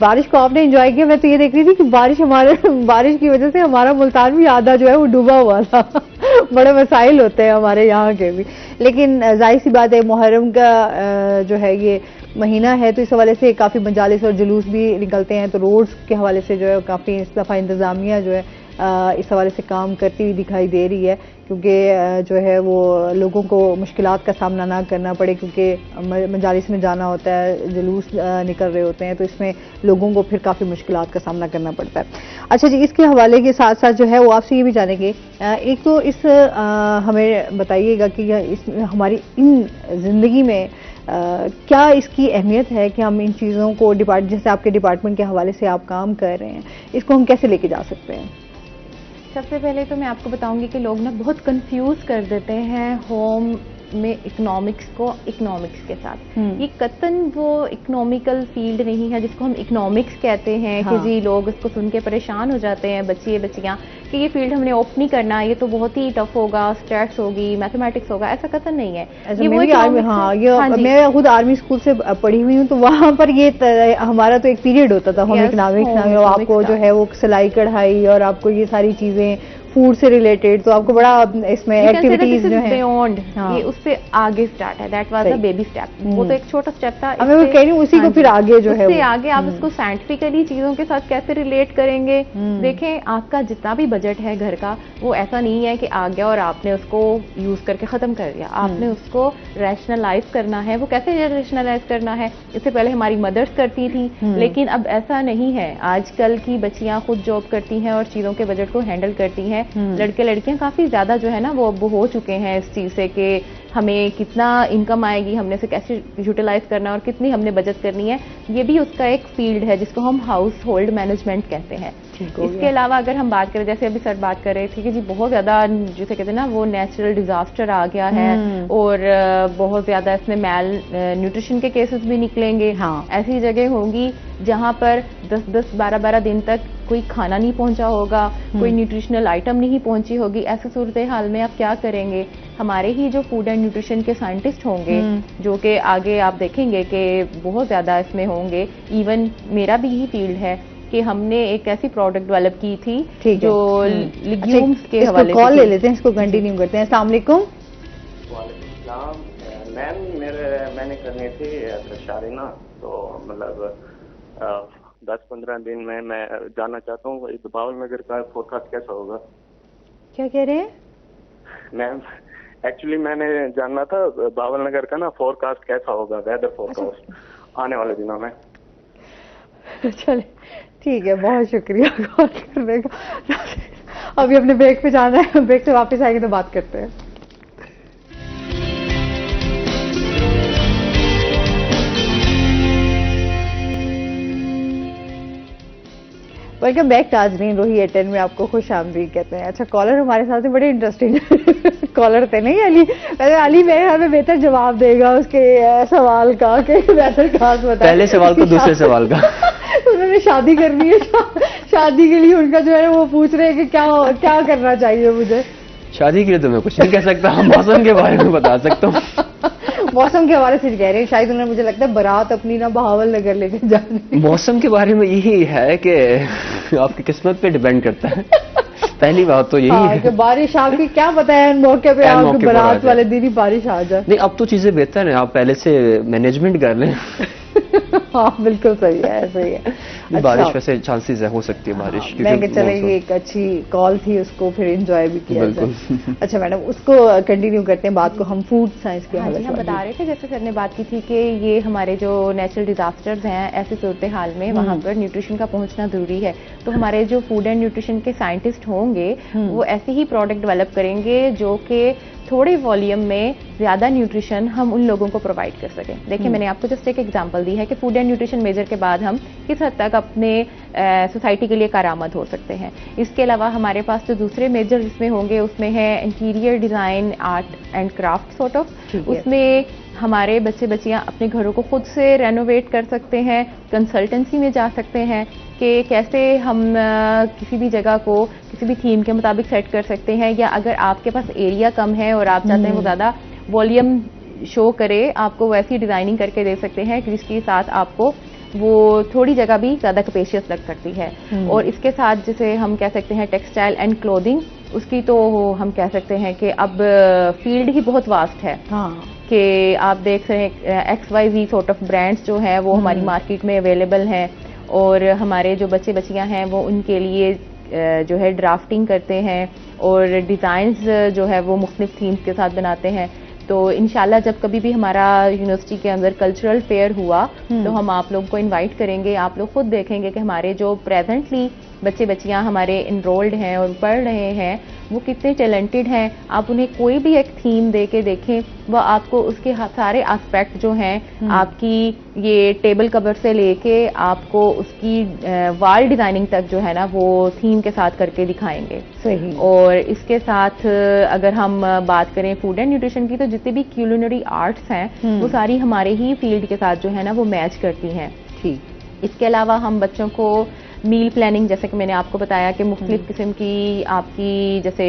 बारिश को आपने एंजॉय किया, मैं तो ये देख रही थी कि बारिश की वजह से हमारा मुल्तान भी आधा जो है वो डूबा हुआ था बड़े मसाइल होते हैं हमारे यहाँ के भी, लेकिन जाहिर सी बात है मुहर्रम का जो है ये महीना है, तो इस हवाले से काफ़ी मजालिस और जुलूस भी निकलते हैं, तो रोड्स के हवाले से जो है काफ़ी इस दफ़ा इंतज़ामिया जो है इस हवाले से काम करती हुई दिखाई दे रही है, क्योंकि जो है वो लोगों को मुश्किलात का सामना ना करना पड़े, क्योंकि मजालिस में जाना होता है, जुलूस निकल रहे होते हैं, तो इसमें लोगों को फिर काफ़ी मुश्किलात का सामना करना पड़ता है। अच्छा जी, इसके हवाले के साथ साथ जो है वो आपसे ये भी जानेंगे, एक तो इस हमें बताइएगा कि हमारी इन ज़िंदगी में क्या इसकी अहमियत है कि हम इन चीज़ों को जैसे आपके डिपार्टमेंट के हवाले से आप काम कर रहे हैं, इसको हम कैसे लेके जा सकते हैं? सबसे पहले तो मैं आपको बताऊंगी कि लोग ना बहुत कंफ्यूज कर देते हैं होम में इकोनॉमिक्स के साथ। ये कतन वो इकोनॉमिकल फील्ड नहीं है जिसको हम इकोनॉमिक्स कहते हैं। कि जी लोग इसको सुन के परेशान हो जाते हैं बच्चियां कि ये फील्ड हमने ऑप्ट नहीं करना, ये तो बहुत ही टफ होगा, स्टैट्स होगी, मैथमेटिक्स होगा। ऐसा कतन नहीं है। ये मैं खुद आर्मी स्कूल से पढ़ी हुई हूँ, तो वहाँ पर ये हमारा तो एक पीरियड होता था होम इकोनॉमिक्स, आपको जो है वो सिलाई कढ़ाई और आपको ये सारी चीजें फूड से रिलेटेड, तो आपको बड़ा इसमें एक्टिविटीज जो है बियॉन्ड, ये उससे आगे स्टार्ट है। That was a baby step. वो तो एक छोटा स्टेप था। मैं वो कह रही हूँ उसी को फिर आगे जो है उससे आगे आप उसको साइंटिफिकली चीजों के साथ कैसे रिलेट करेंगे। देखें, आपका जितना भी बजट है घर का, वो ऐसा नहीं है कि आ गया और आपने उसको यूज करके खत्म कर दिया। आपने उसको रैशनलाइज करना है। वो कैसे रैशनलाइज करना है, इससे पहले हमारी मदर्स करती थी, लेकिन अब ऐसा नहीं है। आजकल की बच्चियां खुद जॉब करती हैं और चीजों के बजट को हैंडल करती हैं। लड़के लड़कियां काफी ज्यादा जो है ना वो अब हो चुके हैं इस चीज से कि हमें कितना इनकम आएगी, हमने से कैसे यूटिलाइज करना और कितनी हमने बचत करनी है। ये भी उसका एक फील्ड है जिसको हम हाउस होल्ड मैनेजमेंट कहते हैं। इसके अलावा अगर हम बात करें, जैसे अभी सर बात कर रहे थे कि जी बहुत ज्यादा जिसे कहते हैं ना वो नेचुरल डिजास्टर आ गया है और बहुत ज्यादा इसमें मैल न्यूट्रिशन के केसेस भी निकलेंगे। ऐसी जगह होंगी जहां पर 10-10, 12-12 दिन तक कोई खाना नहीं पहुंचा होगा, कोई न्यूट्रिशनल आइटम नहीं पहुंची होगी। ऐसे सूरत हाल में आप क्या करेंगे? हमारे ही जो फूड एंड न्यूट्रिशन के साइंटिस्ट होंगे, जो कि आगे आप देखेंगे कि बहुत ज्यादा इसमें होंगे। इवन मेरा भी ही फील्ड है कि हमने एक ऐसी प्रोडक्ट डेवलप की थी जो लिग्यूम्स के हवाले से। कॉल ले लेते हैं, इसको कंटिन्यू करते हैं। अस्सलाम वालेकुम। मैम मैंने करनी थी शादी ना, तो मतलब 10-15 दिन में मैं जाना चाहता हूँ। बावल नगर का फोरकास्ट कैसा होगा? क्या कह रहे हैं मैम? एक्चुअली मैंने जानना था बावल नगर का ना फोरकास्ट कैसा होगा, वेदर फोरकास्ट आने वाले दिनों में। चले ठीक है, बहुत शुक्रिया कॉल करने का। अभी अपने ब्रेक पे जाना है, ब्रेक से वापस आएंगे तो बात करते हैं। वेलकम बैक नाज़रीन, रोही एटेन में आपको खुश आमदीद कहते हैं। अच्छा, कॉलर हमारे साथ है, बड़े इंटरेस्टिंग कॉलर थे नहीं अली? अली मेरे ख्याल में बेहतर जवाब देगा उसके सवाल का कि बेहतर खास बता। पहले सवाल को दूसरे सवाल का। उन्होंने शादी करनी है, शादी के लिए उनका जो है वो पूछ रहे हैं कि क्या करना चाहिए मुझे। शादी के लिए तो मैं कुछ नहीं कह सकता, हम मौसम के बारे में बता सकता हूँ। मौसम के बारे से कह रहे हैं, शायद उन्होंने मुझे लगता है बारात अपनी ना बहावल नगर लेके जानी। मौसम के बारे में यही है कि आपकी किस्मत पे डिपेंड करता है। पहली बात तो यही है कि बारिश आपकी क्या पता है मौके पे आपकी बारात वाले दिन ही बारिश आ जाए। नहीं, अब तो चीजें बेहतर हैं, आप पहले से मैनेजमेंट कर लें। हाँ बिल्कुल सही है, सही है। अच्छा, बारिश वैसे चांसेस है, हो सकती है बारिश। मैं चलेंगे, एक अच्छी कॉल थी, उसको फिर एंजॉय भी किया जाए। अच्छा मैडम, उसको कंटिन्यू करते हैं बात को हम फूड साइंस के हवाले से। हम बता रहे थे, जैसे सर ने बात की थी कि ये हमारे जो नेचुरल डिजास्टर्स हैं, ऐसी सूरत हाल में वहाँ पर न्यूट्रिशन का पहुँचना जरूरी है। तो हमारे जो फूड एंड न्यूट्रिशन के साइंटिस्ट होंगे वो ऐसे ही प्रोडक्ट डेवलप करेंगे जो कि थोड़े वॉल्यूम में ज्यादा न्यूट्रिशन हम उन लोगों को प्रोवाइड कर सकें। देखिए, मैंने आपको जस्ट एक एग्जांपल दी है कि फूड एंड न्यूट्रिशन मेजर के बाद हम किस हद तक अपने सोसाइटी के लिए कारआमद हो सकते हैं। इसके अलावा हमारे पास जो दूसरे मेजर जिसमें होंगे उसमें है interior design, art and craft sort of. उसमें हमारे बच्चे बच्चियां अपने घरों को खुद से रेनोवेट कर सकते हैं, कंसल्टेंसी में जा सकते हैं कि कैसे हम किसी भी जगह को किसी भी थीम के मुताबिक सेट कर सकते हैं, या अगर आपके पास एरिया कम है और आप चाहते हैं वो ज़्यादा वॉल्यूम शो करे, आपको वैसी डिज़ाइनिंग करके दे सकते हैं जिसके साथ आपको वो थोड़ी जगह भी ज़्यादा कैपेशियस लग सकती है। और इसके साथ जैसे हम कह सकते हैं टेक्सटाइल एंड क्लोथिंग, उसकी तो हम कह सकते हैं कि अब फील्ड ही बहुत वास्ट है। कि आप देख रहे हैं XYZ सॉर्ट ऑफ ब्रांड्स जो हैं वो हमारी मार्केट में अवेलेबल हैं, और हमारे जो बच्चे बच्चियां हैं वो उनके लिए जो है ड्राफ्टिंग करते हैं और डिज़ाइंस जो है वो मुख्तलिफ थीम्स के साथ बनाते हैं। तो इंशाल्लाह जब कभी भी हमारा यूनिवर्सिटी के अंदर कल्चरल फेयर हुआ तो हम आप लोग को इनवाइट करेंगे। आप लोग खुद देखेंगे कि हमारे जो प्रेजेंटली बच्चे बच्चियां हमारे इनरोल्ड हैं और पढ़ रहे हैं वो कितने टैलेंटेड हैं। आप उन्हें कोई भी एक थीम दे के देखें, वह आपको उसके सारे एस्पेक्ट जो हैं, आपकी ये टेबल कवर से लेके आपको उसकी वॉल डिजाइनिंग तक जो है ना वो थीम के साथ करके दिखाएंगे। सही। और इसके साथ अगर हम बात करें फूड एंड न्यूट्रिशन की, तो जितने भी क्यूलिनरी आर्ट्स हैं वो सारी हमारे ही फील्ड के साथ जो है ना वो मैच करती हैं। ठीक। इसके अलावा हम बच्चों को मील प्लानिंग, जैसे कि मैंने आपको बताया कि मुख्तलिफ किस्म की आपकी जैसे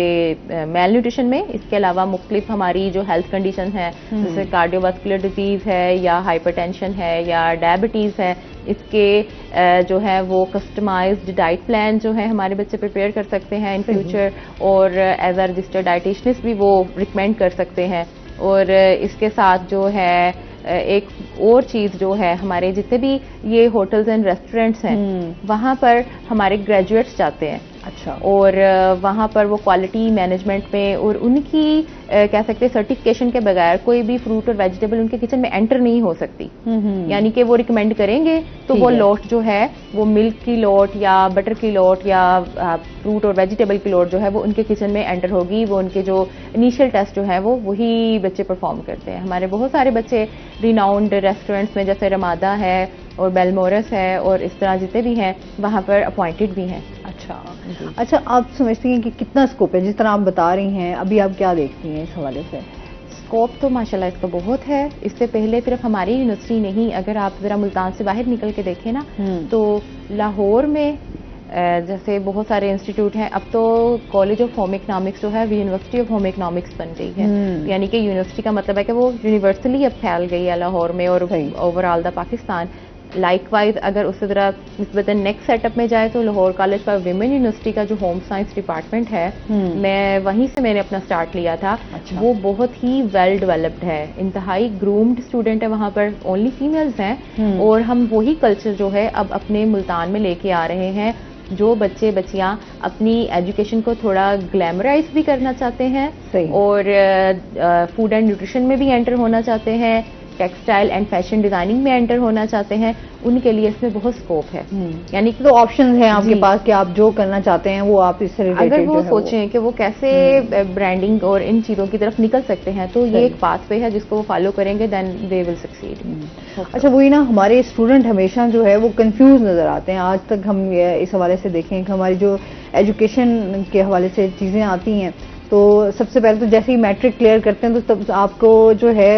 मेल न्यूट्रिशन में, इसके अलावा मुख्तलिफ हमारी जो हेल्थ कंडीशन है जैसे कार्डियोवास्कुलर डिजीज है या हाइपरटेंशन है या डायबिटीज है, इसके जो है वो कस्टमाइज्ड डाइट प्लान जो है हमारे बच्चे प्रिपेयर कर सकते हैं इन फ्यूचर, और एज अ रजिस्टर्ड डाइटिशियनिस्ट भी वो रिकमेंड कर सकते हैं। और इसके साथ जो है एक और चीज जो है, हमारे जितने भी ये होटल्स एंड रेस्टोरेंट्स हैं वहां पर हमारे ग्रेजुएट्स जाते हैं। अच्छा। और वहां पर वो क्वालिटी मैनेजमेंट में और उनकी कह सकते हैं सर्टिफिकेशन के बगैर कोई भी फ्रूट और वेजिटेबल उनके किचन में एंटर नहीं हो सकती। यानी कि वो रिकमेंड करेंगे तो वो लोट जो है वो मिल्क की लोट या बटर की लोट या फ्रूट और वेजिटेबल की लोट जो है वो उनके किचन में एंटर होगी। वो उनके जो इनिशियल टेस्ट जो है वो वही बच्चे परफॉर्म करते हैं। हमारे बहुत सारे बच्चे रिनाउंड रेस्टोरेंट्स में जैसे रमादा है और बेलमोरस है और इस तरह जितने भी हैं वहाँ पर अपॉइंटेड भी हैं। अच्छा, आप समझती हैं कि कितना स्कोप है? जिस तरह आप बता रही हैं अभी, आप क्या देखती हैं इस हवाले से? स्कोप तो माशाल्लाह इसका बहुत है। इससे पहले सिर्फ हमारी यूनिवर्सिटी नहीं, अगर आप जरा मुल्तान से बाहर निकल के देखें ना तो लाहौर में जैसे बहुत सारे इंस्टीट्यूट हैं। अब तो कॉलेज ऑफ होम इकनॉमिक्स जो है वो यूनिवर्सिटी ऑफ होम इकनॉमिक्स बन गई है। यानी कि यूनिवर्सिटी का मतलब है कि वो यूनिवर्सली अब फैल गई है लाहौर में और ओवरऑल द पाकिस्तान। लाइकवाइज अगर उससे जरा निस्बतन नेक्स्ट सेटअप में जाए तो Lahore college for women university का जो होम साइंस डिपार्टमेंट है, मैं वहीं से मैंने अपना स्टार्ट लिया था। अच्छा। वो बहुत ही वेल डेवलप्ड है, इंतहाई ग्रूम्ड स्टूडेंट है वहाँ पर, ओनली फीमेल्स हैं। और हम वही कल्चर जो है अब अपने मुल्तान में लेके आ रहे हैं। जो बच्चे बच्चियां अपनी एजुकेशन को थोड़ा ग्लैमराइज भी करना चाहते हैं और फूड एंड न्यूट्रिशन में भी एंटर होना चाहते हैं, टेक्सटाइल एंड फैशन डिजाइनिंग में एंटर होना चाहते हैं, उनके लिए इसमें बहुत स्कोप है। यानी कि तो ऑप्शंस हैं आपके पास कि आप जो करना चाहते हैं वो आप इससे रिलेटेड अगर वो सोचें कि वो कैसे ब्रांडिंग और इन चीजों की तरफ निकल सकते हैं तो ये एक पाथवे है जिसको वो फॉलो करेंगे, देन दे विल सक्सीड। अच्छा, वही ना, हमारे स्टूडेंट हमेशा जो है वो कंफ्यूज नजर आते हैं। आज तक हम इस हवाले से देखें कि हमारी जो एजुकेशन के हवाले से चीजें आती हैं तो सबसे पहले तो जैसे ही मैट्रिक क्लियर करते हैं तो तब आपको जो है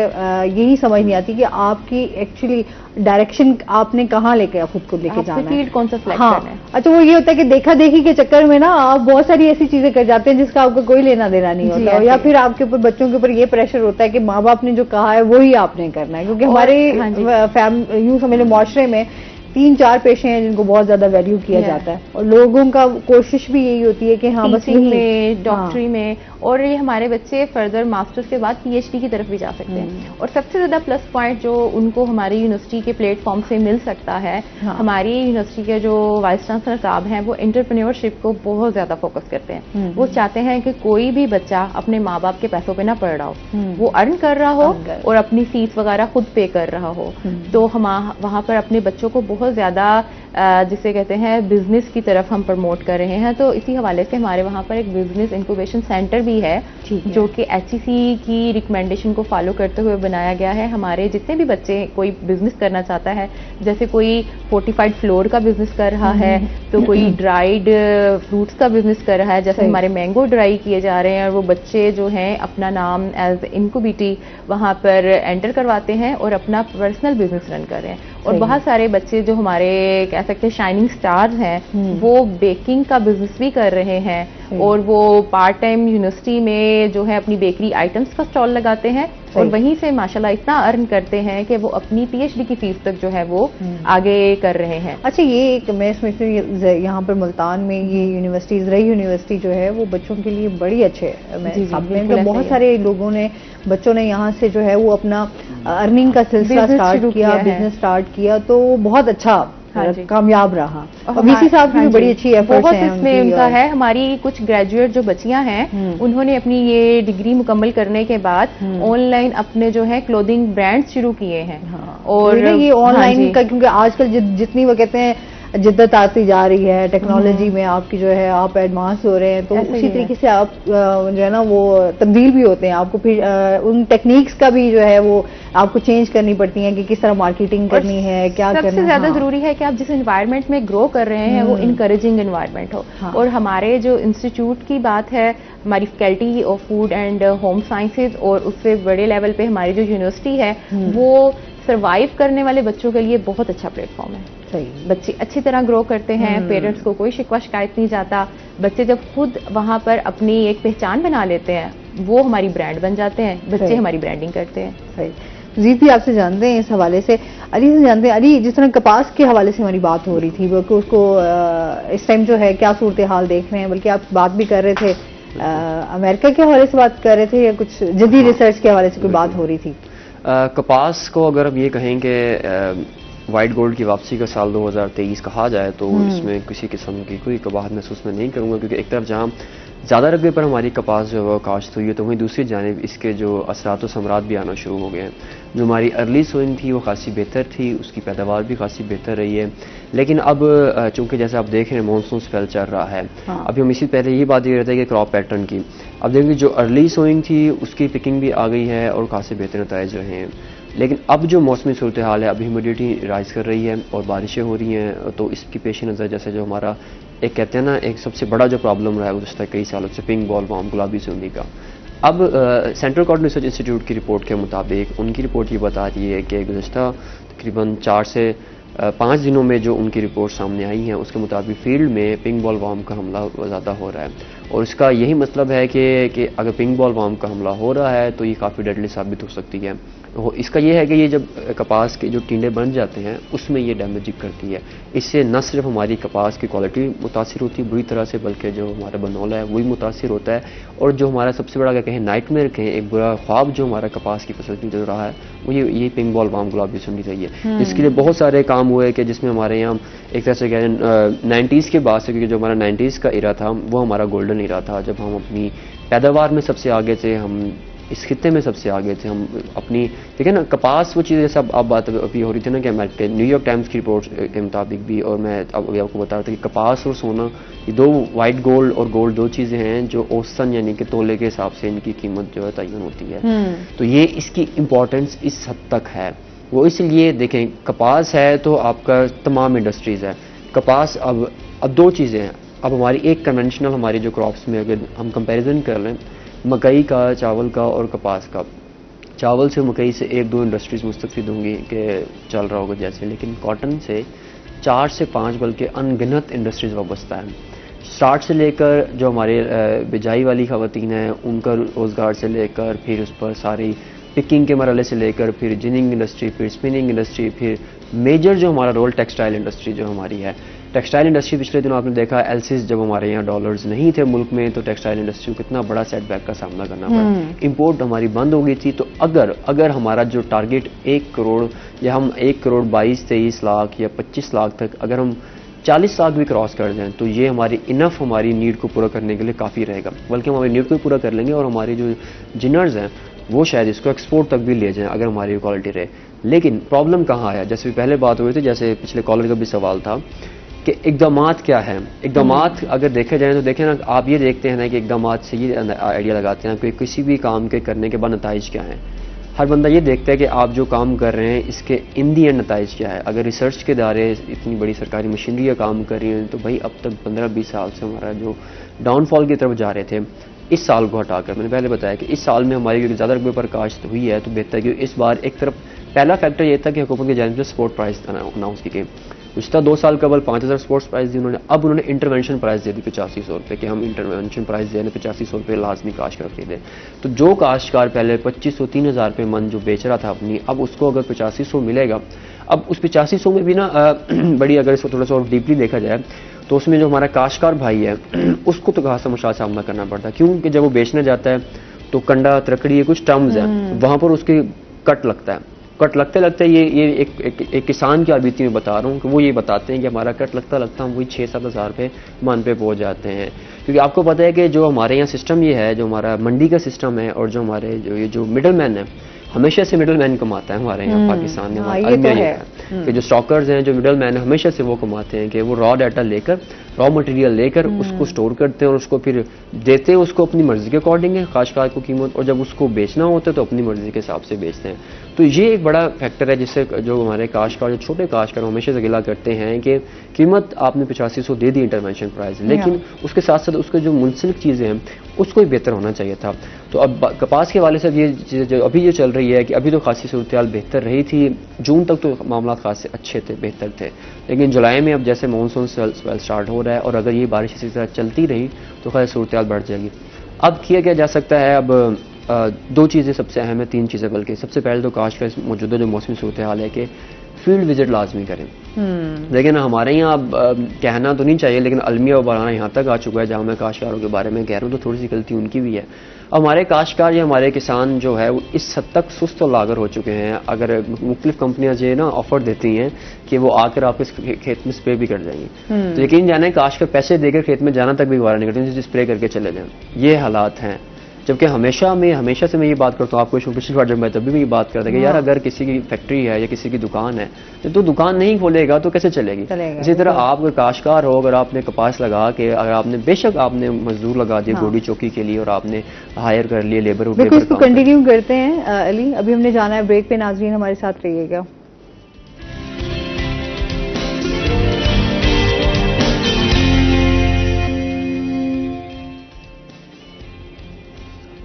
यही समझ नहीं आती कि आपकी एक्चुअली डायरेक्शन आपने कहाँ लेके खुद को लेके जाना है, फील्ड कौन सा सिलेक्ट करना है। अच्छा, वो ये होता है कि देखा देखी के चक्कर में ना आप बहुत सारी ऐसी चीजें कर जाते हैं जिसका आपको कोई लेना देना नहीं होता, या फिर आपके ऊपर बच्चों के ऊपर ये प्रेशर होता है कि माँ बाप ने जो कहा है वही आपने करना है। क्योंकि हमारे यूं समझ लो मुआशरे में 3-4 पेशे हैं जिनको बहुत ज्यादा वैल्यू किया जाता है और लोगों का कोशिश भी यही होती है कि हाँ बस में, डॉक्टरी में, और ये हमारे बच्चे फर्दर मास्टर्स के बाद पीएचडी की तरफ भी जा सकते हैं। और सबसे ज्यादा प्लस पॉइंट जो उनको हमारी यूनिवर्सिटी के प्लेटफॉर्म से मिल सकता है, हमारी यूनिवर्सिटी के जो वाइस चांसलर साहब हैं वो एंटरप्रेन्योरशिप को बहुत ज्यादा फोकस करते हैं। वो चाहते हैं कि कोई भी बच्चा अपने माँ बाप के पैसों पे ना पड़ रहा हो, वो अर्न कर रहा हो और अपनी फीस वगैरह खुद पे कर रहा हो। तो हम वहाँ पर अपने बच्चों को बहुत ज्यादा जिसे कहते हैं बिजनेस की तरफ हम प्रमोट कर रहे हैं। तो इसी हवाले से हमारे वहाँ पर एक बिजनेस इंक्यूबेशन सेंटर भी है जो कि HEC की रिकमेंडेशन को फॉलो करते हुए बनाया गया है। हमारे जितने भी बच्चे कोई बिजनेस करना चाहता है, जैसे कोई फोर्टिफाइड फ्लोर का बिजनेस कर रहा है तो कोई ड्राइड फ्रूट्स का बिजनेस कर रहा है, जैसे हमारे मैंगो ड्राई किए जा रहे हैं, और वो बच्चे जो हैं अपना नाम एज इनक्यूबिटी वहाँ पर एंटर करवाते हैं और अपना पर्सनल बिजनेस रन कर रहे हैं। और बहुत सारे बच्चे जो हमारे कह सकते हैं शाइनिंग स्टार्स हैं वो बेकिंग का बिजनेस भी कर रहे हैं और वो पार्ट टाइम यूनिवर्सिटी में जो है अपनी बेकरी आइटम्स का स्टॉल लगाते हैं और वहीं से माशाल्लाह इतना अर्न करते हैं कि वो अपनी पीएचडी की फीस तक जो है वो आगे कर रहे हैं। अच्छा, ये एक मैं समझती हूँ यहाँ पर मुल्तान में ये यूनिवर्सिटी ज़रई यूनिवर्सिटी जो है वो बच्चों के लिए बड़ी अच्छे है। बहुत सारे लोगों ने बच्चों ने यहाँ से जो है वो अपना अर्निंग का सिलसिला स्टार्ट किया, बिजनेस स्टार्ट किया, तो बहुत अच्छा कामयाब रहा। और वीसी साहब की भी बड़ी अच्छी एफर्ट्स हैं इसमें उनका है। हमारी कुछ ग्रेजुएट जो बच्चियां हैं उन्होंने अपनी ये डिग्री मुकम्मल करने के बाद ऑनलाइन अपने जो है क्लोथिंग ब्रांड्स शुरू किए हैं। और ये ऑनलाइन का, क्योंकि आजकल जितनी वो कहते हैं जिद्दत आती जा रही है, टेक्नोलॉजी में आपकी जो है आप एडवांस हो रहे हैं, तो उसी तरीके से आप जो है ना वो तब्दील भी होते हैं। आपको फिर उन टेक्निक्स का भी जो है वो आपको चेंज करनी पड़ती है कि किस तरह मार्केटिंग करनी है, क्या करना है। सबसे ज्यादा जरूरी है कि आप जिस एनवायरनमेंट में ग्रो कर रहे हैं वो इनकरेजिंग एनवायरनमेंट हो। और हमारे जो इंस्टीट्यूट की बात है, हमारी faculty of food and home sciences और उससे बड़े लेवल पे हमारी जो यूनिवर्सिटी है वो सरवाइव करने वाले बच्चों के लिए बहुत अच्छा प्लेटफॉर्म है। सही, बच्चे अच्छी तरह ग्रो करते हैं, पेरेंट्स को कोई शिकवा शिकायत नहीं जाता। बच्चे जब खुद वहां पर अपनी एक पहचान बना लेते हैं, वो हमारी ब्रांड बन जाते हैं, बच्चे हमारी ब्रांडिंग करते हैं। सही। जीत भी आपसे जानते हैं इस हवाले से, अली से जानते हैं। अली, जिस तरह कपास के हवाले से हमारी बात हो रही थी, बल्कि उसको इस टाइम जो है क्या सूरत हाल देख रहे हैं, बल्कि आप बात भी कर रहे थे अमेरिका के हवाले से बात कर रहे थे या कुछ जदीद रिसर्च के हवाले से कोई बात हो रही थी? कपास को अगर हम ये कहें कि वाइट गोल्ड की वापसी का साल 2023 कहा जाए तो इसमें किसी किस्म की कोई कबाहत महसूस मैं नहीं करूँगा, क्योंकि एक तरफ जहाँ ज़्यादा रकबे पर हमारी कपास जो है वो काश्त हुई है, तो वहीं दूसरी जानिब इसके जो असरात व समरात भी आना शुरू हो गए हैं। जो हमारी अर्ली सोइंग थी वो खासी बेहतर थी, उसकी पैदावार भी खासी बेहतर रही है, लेकिन अब चूंकि जैसे आप देख रहे हैं मानसून स्पेल चल रहा है। अभी हम इसी पहले यही बात ये रहता है कि क्रॉप पैटर्न की, अब देखिए जो अर्ली सोइंग थी उसकी पिकिंग भी आ गई है और खासे बेहतर नताइज रहे हैं। लेकिन अब जो मौसमी सूरत हाल है, अभी ह्यूमिडिटी राइज कर रही है और बारिशें हो रही हैं, तो इसकी पेश नज़र जैसे जो हमारा एक कहते हैं ना एक सबसे बड़ा जो प्रॉब्लम रहा है गुज़श्ता कई सालों से, पिंक बॉल वार्म गुलाबी सूंदी का, अब सेंट्रल कॉटन रिसर्च इंस्टीट्यूट की रिपोर्ट के मुताबिक उनकी रिपोर्ट ये बता रही है कि गुज़श्ता तकरीबन 4 से 5 दिनों में जो उनकी रिपोर्ट सामने आई है उसके मुताबिक फील्ड में पिंक बॉल वार्म का हमला ज़्यादा हो रहा है। और इसका यही मतलब है कि अगर पिंक बॉल वार्म का हमला हो रहा है तो ये काफ़ी डेडली साबित हो सकती है। इसका ये है कि ये जब कपास के जो टींडे बन जाते हैं उसमें ये डैमेजिंग करती है। इससे न सिर्फ हमारी कपास की क्वालिटी मुतासिर होती है बुरी तरह से, बल्कि जो हमारा बनौला है वही मुतासिर होता है। और जो हमारा सबसे बड़ा क्या कहें नाइटमेयर कहें, एक बुरा ख्वाब जो हमारा कपास की फसल की जो रहा है वो ये पिंक बॉल वार्म गुलाबी सुंडी रही है। इसके लिए बहुत सारे काम हुए कि जिसमें हमारे यहाँ एक तरह से कहें 90s के बाद से, क्योंकि जो हमारा 90s का इरा था वो हमारा गोल्डन इरा था, जब हम अपनी पैदावार में सबसे आगे थे, हम इस खित्ते में सबसे आगे थे। हम अपनी देखिए ना कपास वो चीज़ जैसे आप बात अभी हो रही थी ना कि न्यूयॉर्क टाइम्स की रिपोर्ट के मुताबिक भी, और मैं अभी आपको बता रहा था कि कपास और सोना ये दो, वाइट गोल्ड और गोल्ड दो चीज़ें हैं जो औसतन यानी कि तोले के हिसाब से इनकी कीमत जो है तयन होती है। तो ये इसकी इम्पोर्टेंस इस हद तक है। वो इसलिए देखें कपास है तो आपका तमाम इंडस्ट्रीज़ है। कपास अब दो चीज़ें हैं। अब हमारी एक कन्वेंशनल हमारी जो क्रॉप्स में अगर हम कंपैरिजन कर लें मकई का, चावल का और कपास का, चावल से मकई से 1-2 इंडस्ट्रीज़ मुस्तफ़ीद होंगी कि चल रहा होगा जैसे, लेकिन कॉटन से 4 से 5 बल्कि अनगिनत इंडस्ट्रीज़ वाबस्ता है। स्टार्ट से लेकर जो हमारे बिजाई वाली ख़वातीन हैं उनका रोज़गार से लेकर, फिर उस पर सारी पिकिंग के मरहले से लेकर, फिर जिनिंग इंडस्ट्री, फिर स्पिनिंग इंडस्ट्री, फिर मेजर जो हमारा रोल टेक्सटाइल इंडस्ट्री जो हमारी है। टेक्सटाइल इंडस्ट्री पिछले दिनों आपने देखा एलसीज जब हमारे यहाँ डॉलर्स नहीं थे मुल्क में, तो टेक्सटाइल इंडस्ट्री को कितना बड़ा सेटबैक का सामना करना पड़ा। इंपोर्ट हमारी बंद हो गई थी। तो अगर हमारा जो टारगेट 1 करोड़ या हम 1 करोड़ 22-23 लाख या 25 लाख तक अगर हम 40 लाख भी क्रॉस कर जाएं तो ये हमारी इनफ हमारी नीड को पूरा करने के लिए काफ़ी रहेगा, बल्कि हम हमारी नीड को पूरा कर लेंगे और हमारी जो जिनर्स हैं वो शायद इसको एक्सपोर्ट तक भी ले जाएं अगर हमारी क्वालिटी रहे। लेकिन प्रॉब्लम कहाँ है, जैसे पहले बात हुई थी, जैसे पिछले कॉलर का भी सवाल था कि इक़दामात क्या है। इक़दामात अगर देखे जाए तो देखें ना, आप ये देखते हैं ना कि इक़दामात से ये आइडिया लगाते हैं कि किसी भी काम के करने के बाद नताइज क्या हैं। हर बंदा ये देखता है कि आप जो काम कर रहे हैं इसके इन दी एंड नताइज क्या है। अगर रिसर्च के दायरे इतनी बड़ी सरकारी मशीनरी का काम कर रही हैं तो भाई अब तक 15-20 साल से हमारा जो डाउनफॉल की तरफ जा रहे थे, इस साल को हटाकर मैंने पहले बताया कि इस साल में हमारी क्योंकि ज़्यादा रकबे पर काश्त हुई है तो बेहतर कि इस बार एक तरफ पहला फैक्टर ये था कि हुकूमत की जानिब से सपोर्ट प्राइस अनाउंस की गई। पिछला 2 साल कबल 5000 सपोर्ट्स प्राइस दी उन्होंने, अब उन्होंने इंटरवेंशन प्राइस दे दी 8500 रुपये कि हम इंटरवेंशन प्राइस दे रहे 8500 रुपये लाजमी काश्तकार खरीदे। तो जो काश्तकार पहले 2500-3000 रुपये मन जो बेच रहा था अपनी, अब उसको अगर 8500 मिलेगा, अब उस 8500 में भी ना बड़ी अगर इसको थोड़ा सा और डीपली देखा जाए तो उसमें जो हमारा काश्तकार भाई है उसको तो खासा मुश्किल सामना करना पड़ता है। क्योंकि जब वो बेचने जाता है तो कंडा त्रकड़ी ये कुछ टर्म्स हैं, वहाँ पर उसकी कट लगता है। कट लगते ये एक किसान की आबिती में बता रहा हूँ कि वो ये बताते हैं कि हमारा कट लगता हम वही 6-7 हज़ार रुपये मन पे पहुँच जाते हैं। क्योंकि आपको पता है कि जो हमारे यहाँ सिस्टम ये है, जो हमारा मंडी का सिस्टम है और जो हमारे जो मिडल मैन है हमेशा से मिडल मैन कमाता है हमारे यहाँ पाकिस्तान में, हमारा अलमिया ये है कि जो स्टॉकर्स हैं, जो मिडल मैन है, हमेशा से वो कमाते हैं कि वो रॉ डाटा लेकर, रॉ मटेरियल लेकर उसको स्टोर करते हैं और उसको फिर देते हैं उसको अपनी मर्जी के अकॉर्डिंग है काश्तकार को कीमत, और जब उसको बेचना होता है तो अपनी मर्जी के हिसाब से बेचते हैं। तो ये एक बड़ा फैक्टर है जिससे जो हमारे काश्तकार, जो छोटे काश्तकार हमेशा से गिला करते हैं कि कीमत आपने 8500 दे दी इंटरवेंशन प्राइस, लेकिन उसके साथ साथ उसके जो मुंसलिक चीज़ें हैं उसको भी बेहतर होना चाहिए था। तो अब कपास के वाले से ये चीज़ जो अभी ये चल रही है कि अभी तो खासी सूरत हाल बेहतर रही थी, जून तक तो मामला खासे अच्छे थे, बेहतर थे, लेकिन जुलाई में अब जैसे मानसून स्पेल स्टार्ट हो रहा है और अगर ये बारिश इसी तरह चलती रही तो खासी सूरत हाल बढ़ जाएगी। अब किया जा सकता है, अब दो चीज़ें सबसे अहम है, तीन चीज़ें बल्कि। सबसे पहले तो काश्तकार मौजूदा जो मौसमी सूरत हाल है कि फील्ड विजिट लाजमी करें। लेकिन हमारे यहाँ कहना तो नहीं चाहिए, लेकिन अलमिया उबाराना यहाँ तक आ चुका है जहाँ मैं काश्तकारों के बारे में कह रहा हूँ, तो थोड़ी सी गलती उनकी भी है। हमारे काश्तकार या हमारे किसान जो है वो इस हद तक सुस्त और लागर हो चुके हैं, अगर मुख्तलिफ कंपनियां जो है ना ऑफर देती हैं कि वो आकर आपके खेत में स्प्रे भी कर जाएंगी, तो यकीन जाने काश्तकार पैसे देकर खेत में जाना तक भी गवारा नहीं करते, स्प्रे करके चले जाएं। ये हालात हैं। जबकि हमेशा से मैं ये बात करता हूँ, आपको पिछली बार जब मैं तभी भी ये बात करता कि यार अगर किसी की फैक्ट्री है या किसी की दुकान है तो दुकान नहीं खोलेगा तो कैसे चलेगी। इसी तरह आप अगर काश्तकार हो, अगर आपने कपास लगा के, अगर आपने बेशक आपने मजदूर लगा दिए गोडी चौकी के लिए और आपने हायर कर लिए लेबर, इसको कंटिन्यू करते हैं अली। अभी हमने जाना है ब्रेक पे, नाज़रीन हमारे साथ रहिएगा।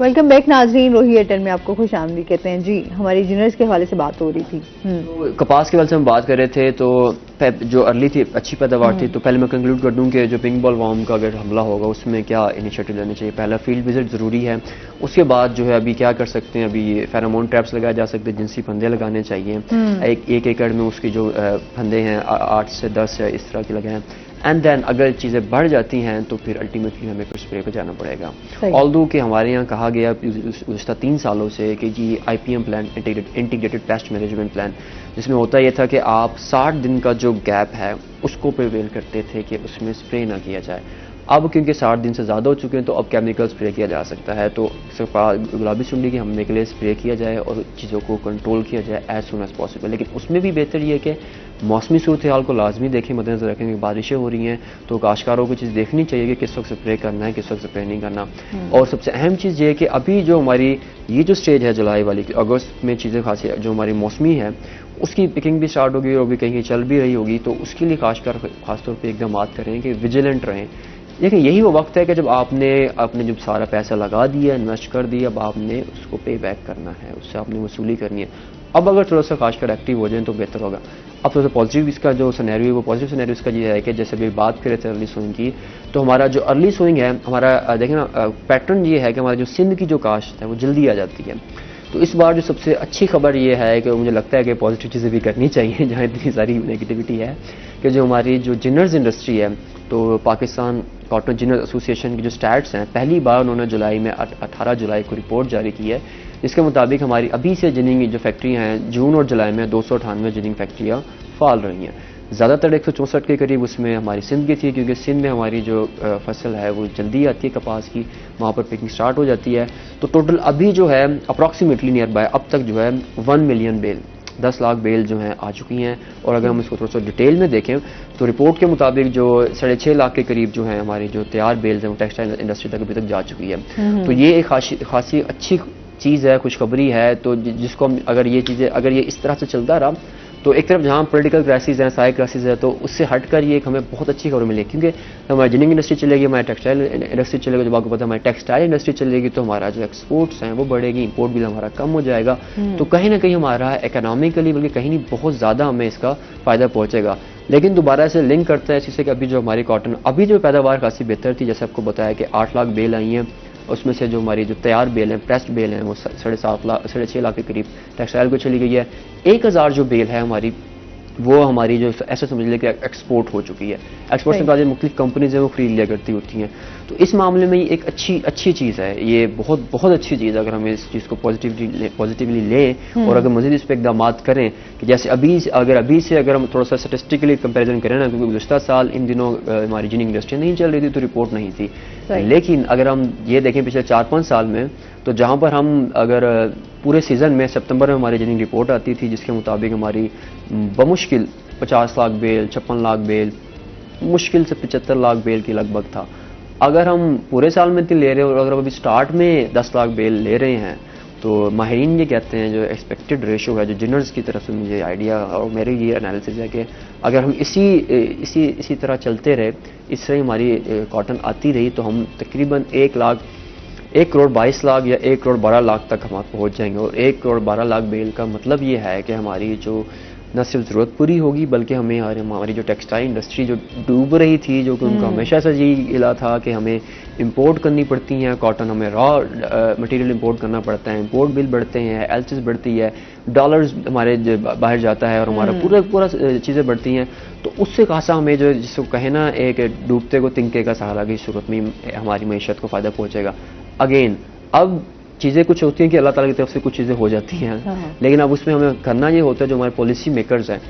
वेलकम बैक नाजरीन, रोही एयरटेल में आपको खुश आमदीद कहते हैं। जी, हमारी इंजीनियर्स के हवाले से बात हो रही थी। तो कपास के हवाले से हम बात कर रहे थे, तो जो अर्ली थी अच्छी पैदावार थी, तो पहले मैं कंक्लूड कर दूं कि जो पिंक बॉल वार्म का अगर हमला होगा उसमें क्या इनिशिएटिव लेने चाहिए। पहला फील्ड विजिट ज़रूरी है, उसके बाद जो है अभी क्या कर सकते हैं, अभी फेरोमोन ट्रैप्स लगाए जा सकते हैं, जिनसी फंदे लगाने चाहिए। एक एकड़ में उसकी जो फंदे हैं 8 से 10 या इस तरह के लगाएं। एंड देन अगर चीज़ें बढ़ जाती हैं तो फिर अल्टीमेटली हमें कुछ स्प्रे पर जाना पड़ेगा। ऑल्दो कि हमारे यहाँ कहा गया पिछले 3 सालों से कि जी IPM plan, integrated pest management plan, जिसमें होता यह था कि आप 60 दिन का जो गैप है उसको प्रिवेल करते थे कि उसमें स्प्रे ना किया जाए। अब क्योंकि 60 दिन से ज़्यादा हो चुके हैं तो अब केमिकल स्प्रे किया जा सकता है, तो गुलाबी सुंडी की हमले के लिए स्प्रे किया जाए और चीज़ों को कंट्रोल किया जाए एज सुन एज पॉसिबल। लेकिन उसमें भी बेहतर ये है कि मौसमी सूरत हाल को लाजमी देखें, मद्देनजर रखें कि बारिशें हो रही हैं तो काश्तकारों को चीज़ देखनी चाहिए कि किस वक्त स्प्रे करना है, किस वक्त स्प्रे नहीं करना। और सबसे अहम चीज़ ये है कि अभी जो हमारी ये जो स्टेज है जुलाई वाली, अगस्त में चीज़ें खासी जो हमारी मौसमी है उसकी पिकिंग भी स्टार्ट होगी और अभी कहीं चल भी रही होगी, तो उसके लिए काश्तकार खासतौर पर इकदाम करें कि विजिलेंट रहें। देखिए यही वो वक्त है कि जब आपने जब सारा पैसा लगा दिया, इन्वेस्ट कर दिया, अब आपने उसको पे बैक करना है, उससे आपने वसूली करनी है। अब अगर थोड़ा सा काश्तकार एक्टिव हो जाए तो बेहतर होगा। अब थोड़ा सा पॉजिटिव इसका जो सिनेरियो है वो पॉजिटिव सिनेरियो इसका ये है कि जैसे अभी बात कर रहे थे अर्ली सोइंग की, तो हमारा जो अर्ली सोइंग है हमारा देखें ना पैटर्न ये है कि हमारा जो सिंध की जो काश्त है वो जल्दी आ जाती है। तो इस बार जो सबसे अच्छी खबर ये है कि मुझे लगता है कि पॉजिटिव चीज़ें भी करनी चाहिए जहाँ इतनी सारी नेगेटिविटी है, कि जो हमारी जो जिनर्स इंडस्ट्री है, तो पाकिस्तान कॉटन जिनर्स एसोसिएशन की जो स्टैट्स हैं, पहली बार उन्होंने जुलाई में 18 जुलाई को रिपोर्ट जारी की है, जिसके मुताबिक हमारी अभी से जिनिंग जो फैक्ट्रियाँ हैं जून और जुलाई में 298 जिनिंग फैक्ट्रियाँ फाल रही हैं। ज़्यादातर 164 के करीब उसमें हमारी सिंध की थी, क्योंकि सिंध में हमारी जो फसल है वो जल्दी आती है कपास की, वहाँ पर पिकिंग स्टार्ट हो जाती है। तो टोटल अभी जो है अप्रॉक्सीमेटली नियर बाय अब तक जो है 1 मिलियन बेल, 10 लाख बेल जो हैं आ चुकी हैं। और अगर हम इसको थोड़ा सा डिटेल में देखें तो रिपोर्ट के मुताबिक जो 6.5 लाख के करीब जो है हमारी जो तैयार बेल्स हैं वो टेक्सटाइल इंडस्ट्री तक अभी तक जा चुकी है। तो ये एक खासी अच्छी चीज़ है, खुशखबरी है। तो जिसको हम अगर ये इस तरह से चलता रहा तो एक तरफ जहाँ पॉलिटिकल क्राइसिस है, साइड क्राइसिस है, तो उससे हटकर ये एक हमें बहुत अच्छी खबर मिलेगी, क्योंकि हमारी जिनिंग इंडस्ट्री चलेगी, हमारी टेक्सटाइल इंडस्ट्री चलेगी, जब आपको पता है हमारी टेक्सटाइल इंडस्ट्री चलेगी तो हमारा जो एक्सपोर्ट्स हैं वो बढ़ेगी, इंपोर्ट बिल हमारा कम हो जाएगा। तो कहीं ना कहीं हमारा इकोनॉमिकली बल्कि कहीं नहीं बहुत ज़्यादा हमें इसका फ़ायदा पहुँचेगा। लेकिन दोबारा से लिंक करता है इसी से कि अभी जो हमारी कॉटन अभी जो पैदावार खासी बेहतर थी, जैसे आपको बताया कि 8 लाख बेल आई हैं, उसमें से जो हमारी जो तैयार बेल हैं, प्रेस्ड बेल हैं, वो 6.5 लाख के करीब टेक्सटाइल को चली गई है। 1000 जो बेल है हमारी वो हमारी जो ऐसे समझ लें कि एक्सपोर्ट हो चुकी है। एक्सपोर्ट से बाद मुख्तलिफ कंपनीज हैं वो खरीद लिया करती होती हैं। तो इस मामले में ये एक अच्छी चीज़ है, ये बहुत अच्छी चीज़ है अगर हम इस चीज़ को पॉजिटिवली लें और अगर मज़ीद इस पर इकदाम करें कि जैसे अभी से अगर हम थोड़ा सा स्टेटिस्टिकली कंपेरिजन करें ना, क्योंकि गुज़श्ता साल इन दिनों हमारी जिनिंग इंडस्ट्री नहीं चल रही थी तो रिपोर्ट नहीं थी, लेकिन अगर हम ये देखें पिछले 4-5 साल में, तो जहाँ पर हम अगर पूरे सीज़न में सितंबर में हमारी जिनिंग रिपोर्ट आती थी जिसके मुताबिक हमारी बमुश्किल 50 लाख बेल, 56 लाख बेल, मुश्किल से 75 लाख बेल की लगभग था। अगर हम पूरे साल में ले रहे हैं और अगर अभी स्टार्ट में 10 लाख बेल ले रहे हैं, तो माहिरीन ये कहते हैं जो एक्सपेक्टेड रेशो है, जो जिनर्स की तरफ से मुझे आइडिया और मेरे ये एनालिसिस है कि अगर हम इसी तरह चलते रहे, इस तरह हमारी कॉटन आती रही, तो हम तकरीबन 1 करोड़ 22 लाख या 1 करोड़ 12 लाख तक हम पहुँच जाएंगे। और 1 करोड़ 12 लाख बेल का मतलब ये है कि हमारी जो न सिर्फ ज़रूरत पूरी होगी बल्कि हमें हमारी जो टेक्सटाइल इंडस्ट्री जो डूब रही थी, जो कि उनका हमेशा से यही गिला था कि हमें इंपोर्ट करनी पड़ती हैं कॉटन, हमें रॉ मटेरियल इंपोर्ट करना पड़ता है, इंपोर्ट बिल बढ़ते हैं, एलसीज बढ़ती है, डॉलर्स हमारे बाहर जाता है और हमारा पूरा चीज़ें बढ़ती हैं। तो उससे खासा हमें जो जिसको कहे ना एक डूबते को तिनके का सहारा की सूरत में हमारी मईशत को फ़ायदा पहुँचेगा। अगेन अब चीज़ें कुछ होती हैं कि अल्लाह ताला की तरफ से कुछ चीज़ें हो जाती हैं, लेकिन अब उसमें हमें करना ये होता है जो हमारे पॉलिसी मेकर्स हैं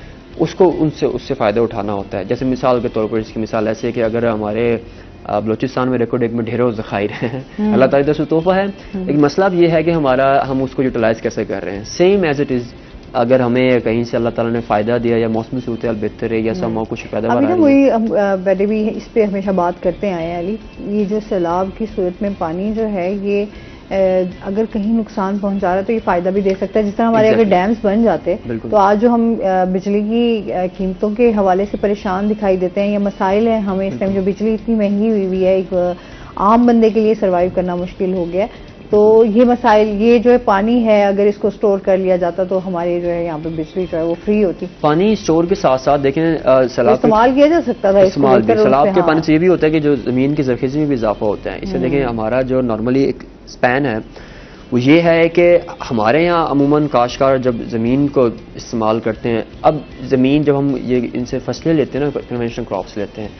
उसको उससे फ़ायदा उठाना होता है। जैसे मिसाल के तौर पर इसकी मिसाल ऐसे है कि अगर हमारे बलूचिस्तान में रेकॉर्ड एक में ढेरों ज़खायर हैं, अल्लाह ताला की तरफ से तोहफा है, लेकिन मसला अब ये है कि हम उसको यूटिलाइज़ कैसे कर रहे हैं। सेम एज इट इज़ अगर हमें कहीं से अल्लाह ताला ने फ़ायदा दिया या मौसमी सूरत बेहतर है या सब कुछ पैदावार अभी ना वही हम पहले भी इस पे हमेशा बात करते आए हैं अली, ये जो सैलाब की सूरत में पानी जो है ये अगर कहीं नुकसान पहुंचा रहा है तो ये फायदा भी दे सकता है। जिस तरह हमारे अगर डैम्स बन जाते तो आज जो हम बिजली की कीमतों के हवाले से परेशान दिखाई देते हैं या मसाइल है, हमें इस टाइम जो बिजली इतनी महंगी हुई है, एक आम बंदे के लिए सर्वाइव करना मुश्किल हो गया, तो ये मसाइल, ये जो है पानी है अगर इसको स्टोर कर लिया जाता तो हमारे जो है यहाँ पे बिजली जो है वो फ्री होती। पानी स्टोर के साथ साथ देखें सैलाब इस्तेमाल किया जा सकता था। सैलाब के पानी से ये भी होता है कि जो जमीन की ज़रख़ीज़ी में भी इजाफा होता है। इससे देखें हमारा जो नॉर्मली एक स्पैन है वो ये है कि हमारे यहाँ अमूमन काश्तकार जब ज़मीन को इस्तेमाल करते हैं, अब ज़मीन जब हम ये इनसे फसलें लेते हैं ना, कन्वेंशनल क्रॉप्स लेते हैं,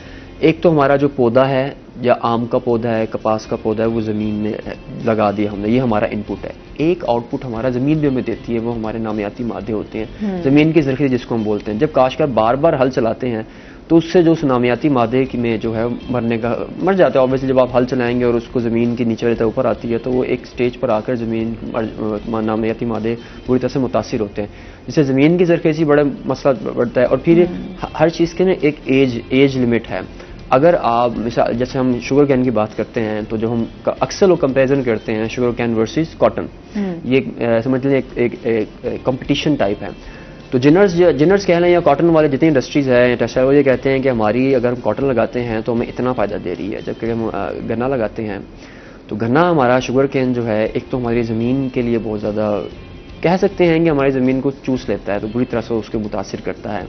एक तो हमारा जो पौधा है या आम का पौधा है, कपास का पौधा है, वो ज़मीन में लगा दिया हमने, ये हमारा इनपुट है। एक आउटपुट हमारा ज़मीन भी हमें देती है, वो हमारे नामियाती मादे होते हैं, ज़मीन की ज़रख़ीज़ी जिसको हम बोलते हैं। जब काश्तकार बार बार हल चलाते हैं तो उससे जो नामियाती मादे में जो है मर जाता है। ऑब्वियसली जब आप हल चलाएंगे और उसको ज़मीन के नीचे वाली ऊपर आती है तो वो एक स्टेज पर आकर ज़मीन नामियाती मादे पूरी तरह से मुतासिर होते हैं, जिससे ज़मीन की ज़रख़ीज़ी बड़ा मसला बढ़ता है। और फिर हर चीज़ के ना एक एज लिमिट है। अगर आप मिसाल जैसे हम शुगर कैन की बात करते हैं तो जो हम अक्सर लोग कंपेरिजन करते हैं शुगर कैन वर्सेस कॉटन, ये समझ लें एक कंपटीशन टाइप है। तो जिनर्स कह लें या कॉटन वाले जितनी इंडस्ट्रीज़ है टेक्सटाइल, वो ये कहते हैं कि हमारी अगर हम कॉटन लगाते हैं तो हमें इतना फ़ायदा दे रही है, जबकि हम गन्ना लगाते हैं तो गन्ना हमारा शुगर कैन जो है एक तो हमारी ज़मीन के लिए बहुत ज़्यादा कह सकते हैं कि हमारी ज़मीन को चूस लेता है, तो बुरी तरह से उसके मुतासिर करता है।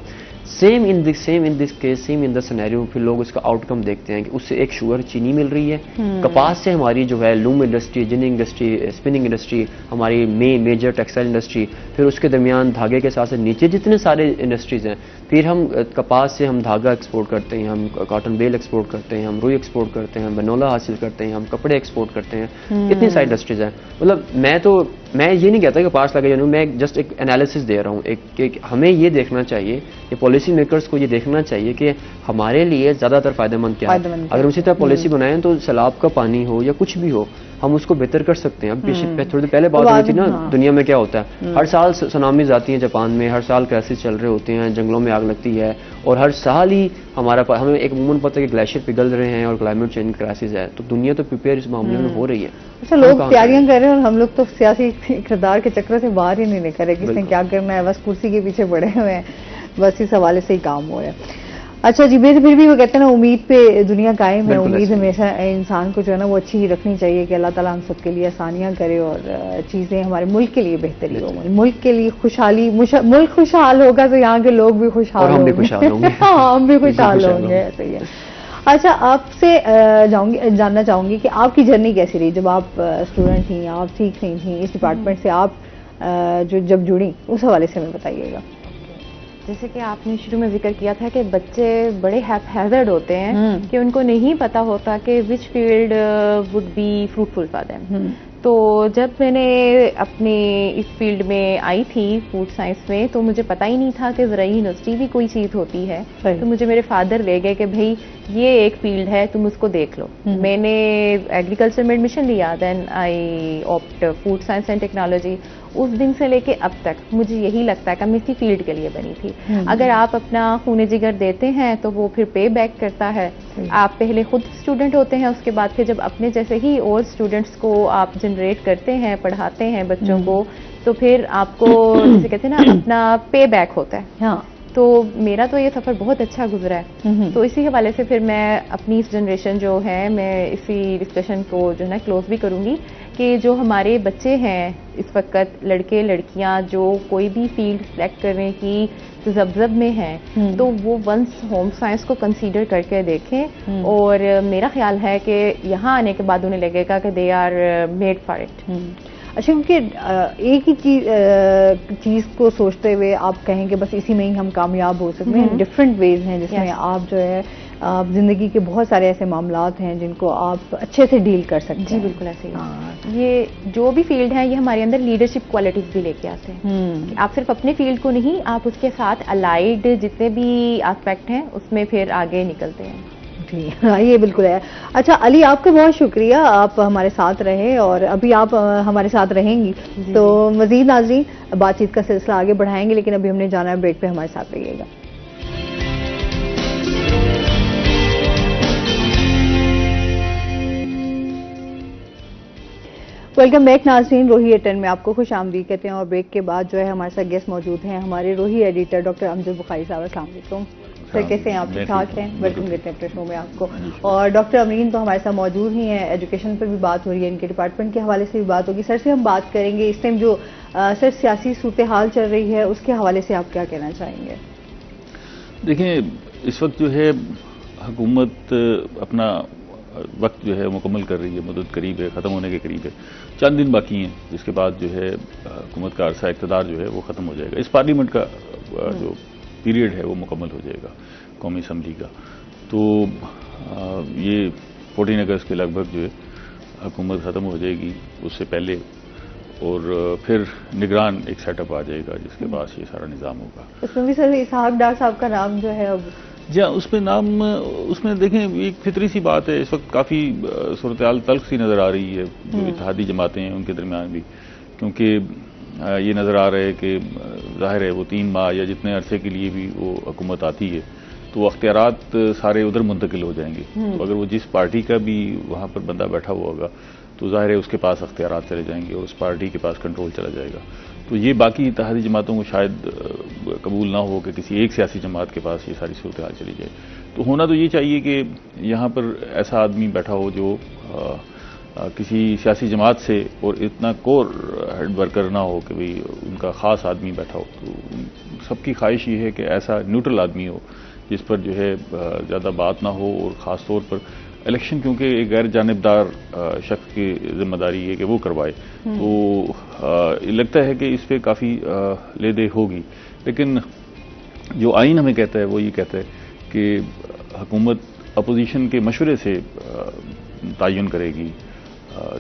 Same in this case same in the scenario, फिर लोग उसका आउटकम देखते हैं कि उससे एक शुगर चीनी मिल रही है, कपास से हमारी जो है loom industry, ginning industry, spinning industry, हमारी मेजर टेक्सटाइल इंडस्ट्री, फिर उसके दरमियान धागे के साथ से नीचे जितने सारे इंडस्ट्रीज़ हैं, फिर हम कपास से हम धागा एक्सपोर्ट करते हैं, हम कॉटन बेल एक्सपोर्ट करते हैं, हम रुई एक्सपोर्ट करते हैं, बनोला हासिल करते हैं, हम कपड़े एक्सपोर्ट करते हैं, इतनी सारी इंडस्ट्रीज़ हैं। मतलब मैं ये नहीं कहता कि पास लगे जानूँ, मैं जस्ट एक एनालिसिस दे रहा हूँ एक हमें ये देखना चाहिए, ये पॉलिसी मेकर्स को ये देखना चाहिए कि हमारे लिए ज़्यादातर फ़ायदेमंद क्या है। अगर उसी तरह पॉलिसी बनाएं तो सैलाब का पानी हो या कुछ भी हो, हम उसको बेहतर कर सकते हैं। अब थोड़ी देर पहले बात हुई थी ना, दुनिया में क्या होता है, हर साल सुनामीज आती हैं जापान में, हर साल क्राइसिस चल रहे होते हैं, जंगलों में आग लगती है, और हर साल ही हमें एक अमूमन पता है कि ग्लेशियर पिघल रहे हैं और क्लाइमेट चेंज क्राइसिस है, तो दुनिया तो प्रिपेयर इस मामले में हो रही है। अच्छा, लोग तैयारियां कर रहे हैं और हम लोग तो सियासी किरदार के चक्कर से बाहर ही नहीं निकल रहे, किसने क्या करना है, बस कुर्सी के पीछे पड़े हुए हैं, बस इस हवाले से ही काम हो रहा है। अच्छा जी, फिर भी वो कहते हैं ना, उम्मीद पे दुनिया कायम है। उम्मीद हमेशा इंसान को जो है ना वो अच्छी ही रखनी चाहिए कि अल्लाह ताला हम सबके लिए आसानियां करे और चीज़ें हमारे मुल्क के लिए बेहतरी हो, मुल्क के लिए खुशहाली, मुल्क खुशहाल होगा तो यहाँ के लोग भी खुशहाल होंगे, हम भी खुशहाल होंगे। सही है। अच्छा, आपसे जानना चाहूँगी कि आपकी जर्नी कैसी रही जब आप स्टूडेंट थी, आप सीख रही थी इस डिपार्टमेंट से, आप जब जुड़ी उस हवाले से हमें बताइएगा। जैसे कि आपने शुरू में जिक्र किया था कि बच्चे बड़े हैज़र्ड होते हैं कि उनको नहीं पता होता कि which field would be fruitful for them. तो जब मैंने अपने इस फील्ड में आई थी फूड साइंस में, तो मुझे पता ही नहीं था कि ज़राई यूनिवर्सिटी भी कोई चीज़ होती है। तो मुझे मेरे फादर ले गए कि भाई ये एक फील्ड है, तुम उसको देख लो। मैंने एग्रीकल्चर में एडमिशन लिया, then I opt food science and technology. उस दिन से लेके अब तक मुझे यही लगता है कि मैं इसी फील्ड के लिए बनी थी। अगर आप अपना खून जिगर देते हैं तो वो फिर पे बैक करता है। आप पहले खुद स्टूडेंट होते हैं, उसके बाद फिर जब अपने जैसे ही और स्टूडेंट्स को आप जनरेट करते हैं, पढ़ाते हैं बच्चों को, तो फिर आपको जैसे कहते हैं ना अपना पे बैक होता है। हाँ, तो मेरा तो ये सफ़र बहुत अच्छा गुजरा है। तो इसी हवाले से फिर मैं अपनी इस जनरेशन जो है, मैं इसी डिस्कशन को जो है ना क्लोज भी करूँगी कि जो हमारे बच्चे हैं इस वक्त, लड़के लड़कियां जो कोई भी फील्ड सेलेक्ट करने की जब में हैं, तो वो वंस होम साइंस को कंसीडर करके देखें। और मेरा ख्याल है कि यहाँ आने के बाद उन्हें लगेगा कि they are made for it. अच्छा, क्योंकि एक ही चीज़ को सोचते हुए आप कहेंगे बस इसी में ही हम कामयाब हो सकते हैं। डिफरेंट वेज हैं जिसमें आप जो है आप जिंदगी के बहुत सारे ऐसे मामलात हैं जिनको आप अच्छे से डील कर सकते हैं। जी बिल्कुल ऐसे ही। ये जो भी फील्ड है ये हमारे अंदर लीडरशिप क्वालिटीज भी लेके आते हैं। आप सिर्फ अपने फील्ड को नहीं, आप उसके साथ अलाइड जितने भी एस्पेक्ट हैं उसमें फिर आगे निकलते हैं। जी हाँ, ये बिल्कुल है। अच्छा अली, आपका बहुत शुक्रिया, आप हमारे साथ रहे और अभी आप हमारे साथ रहेंगी तो मजीद नाज़रीन बातचीत का सिलसिला आगे बढ़ाएंगे, लेकिन अभी हमने जाना है ब्रेक पे, हमारे साथ रहिएगा। वेलकम बैक नाज़रीन, रोही एटन में आपको खुश आमदीद कहते हैं। और ब्रेक के बाद जो है हमारे साथ गेस्ट मौजूद हैं, हमारे रोही एडिटर डॉक्टर अमजद बुखारी साहब। अस्सलाम वालेकुम सर, कैसे हैं आप? ठीक ठाक हैं? वेलकम करते हैं अपने शो में आपको। और डॉक्टर अमीन तो हमारे साथ मौजूद ही हैं, एजुकेशन पर भी बात हो रही है, इनके डिपार्टमेंट के हवाले से भी बात होगी। सर से हम बात करेंगे इस टाइम जो सर सियासी सूरत हाल चल रही है उसके हवाले से आप क्या कहना चाहेंगे? देखिए, इस वक्त जो है हुकूमत अपना वक्त जो है मुकम्मल कर रही है, मुद्दत करीब है, ख़त्म होने के करीब है, चंद दिन बाकी हैं, जिसके बाद जो है हुकूमत का अरसा इक़्तिदार जो है वो ख़त्म हो जाएगा। इस पार्लियामेंट का जो पीरियड है वो मुकम्मल हो जाएगा कौमी असम्बली का। तो ये 14 अगस्त के लगभग जो है हुकूमत ख़त्म हो जाएगी, उससे पहले और फिर निगरान एक सेटअप आ जाएगा जिसके पास ये सारा निज़ाम होगा। उसमें भी सर इसहाक डार साहब का नाम जो है अब जी हाँ, उसमें नाम, उसमें देखें एक फितरी सी बात है, इस वक्त काफ़ी सूरत हाल तल्ख सी नज़र आ रही है जो इत्तेहादी जमातें हैं उनके दरमियान भी, क्योंकि ये नज़र आ रहा है कि ज़ाहिर है वो 3 माह या जितने अरसे के लिए भी वो हुकूमत आती है तो अख्तियारात सारे उधर मुंतकिल हो जाएंगे। तो अगर वो जिस पार्टी का भी वहाँ पर बंदा बैठा हुआ होगा तो ज़ाहिर है उसके पास अख्तियारात चले जाएंगे और उस पार्टी के पास कंट्रोल चला जाएगा। तो ये बाकी इत्तेहादी जमातों को शायद कबूल ना हो कि किसी एक सियासी जमात के पास ये सारी सूरत हाल चली जाए। तो होना तो ये चाहिए कि यहाँ पर ऐसा आदमी बैठा हो जो किसी सियासी जमात से और इतना कोर हेड वर्कर ना हो कि भाई उनका ख़ास आदमी बैठा हो। तो सबकी ख्वाहिश ये है कि ऐसा न्यूट्रल आदमी हो जिस पर जो है ज़्यादा बात ना हो, और ख़ास तौर पर इलेक्शन क्योंकि एक गैर जानिबदार शख्स की जिम्मेदारी है कि वो करवाए, तो लगता है कि इस पर काफ़ी ले-दे होगी। लेकिन जो आइन हमें कहता है वो ये कहता है कि हुकूमत अपोजिशन के मशवरे से तयन करेगी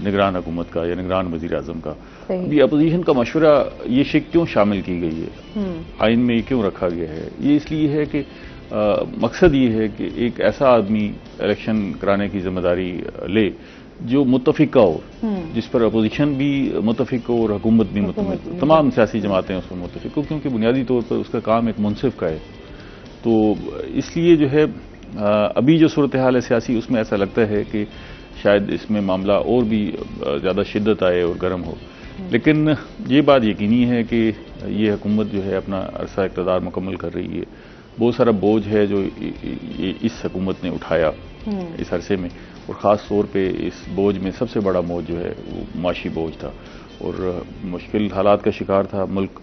निगरान हुकूमत का या निगरान वज़ीर आज़म का। ये अपोजिशन का मशवरा ये शिक क्यों शामिल की गई है, आइन में ये क्यों रखा गया है? ये इसलिए है कि मकसद ये है कि एक ऐसा आदमी इलेक्शन कराने की जिम्मेदारी ले जो मुत्तफिका हो, जिस पर अपोजिशन भी मुत्तफिक हो और हुकूमत भी मुत्तफिक हो, तमाम सियासी जमातें उस पर मुत्तफिक हो, क्योंकि बुनियादी तौर पर उसका काम एक मुनसिफ का है। तो इसलिए जो है अभी जो सूरत हाल है सियासी, उसमें ऐसा लगता है कि शायद इसमें मामला और भी ज़्यादा शिद्दत आए और गर्म हो। लेकिन ये बात यकीनी है कि ये हुकूमत जो है अपना अरसा इक़्तिदार मुकम्मल कर रही है। बहुत सारा बोझ है जो इस हुकूमत ने उठाया इस अरसे में, और ख़ास तौर पे इस बोझ में सबसे बड़ा बोझ जो है वो माशी बोझ था और मुश्किल हालात का शिकार था मुल्क।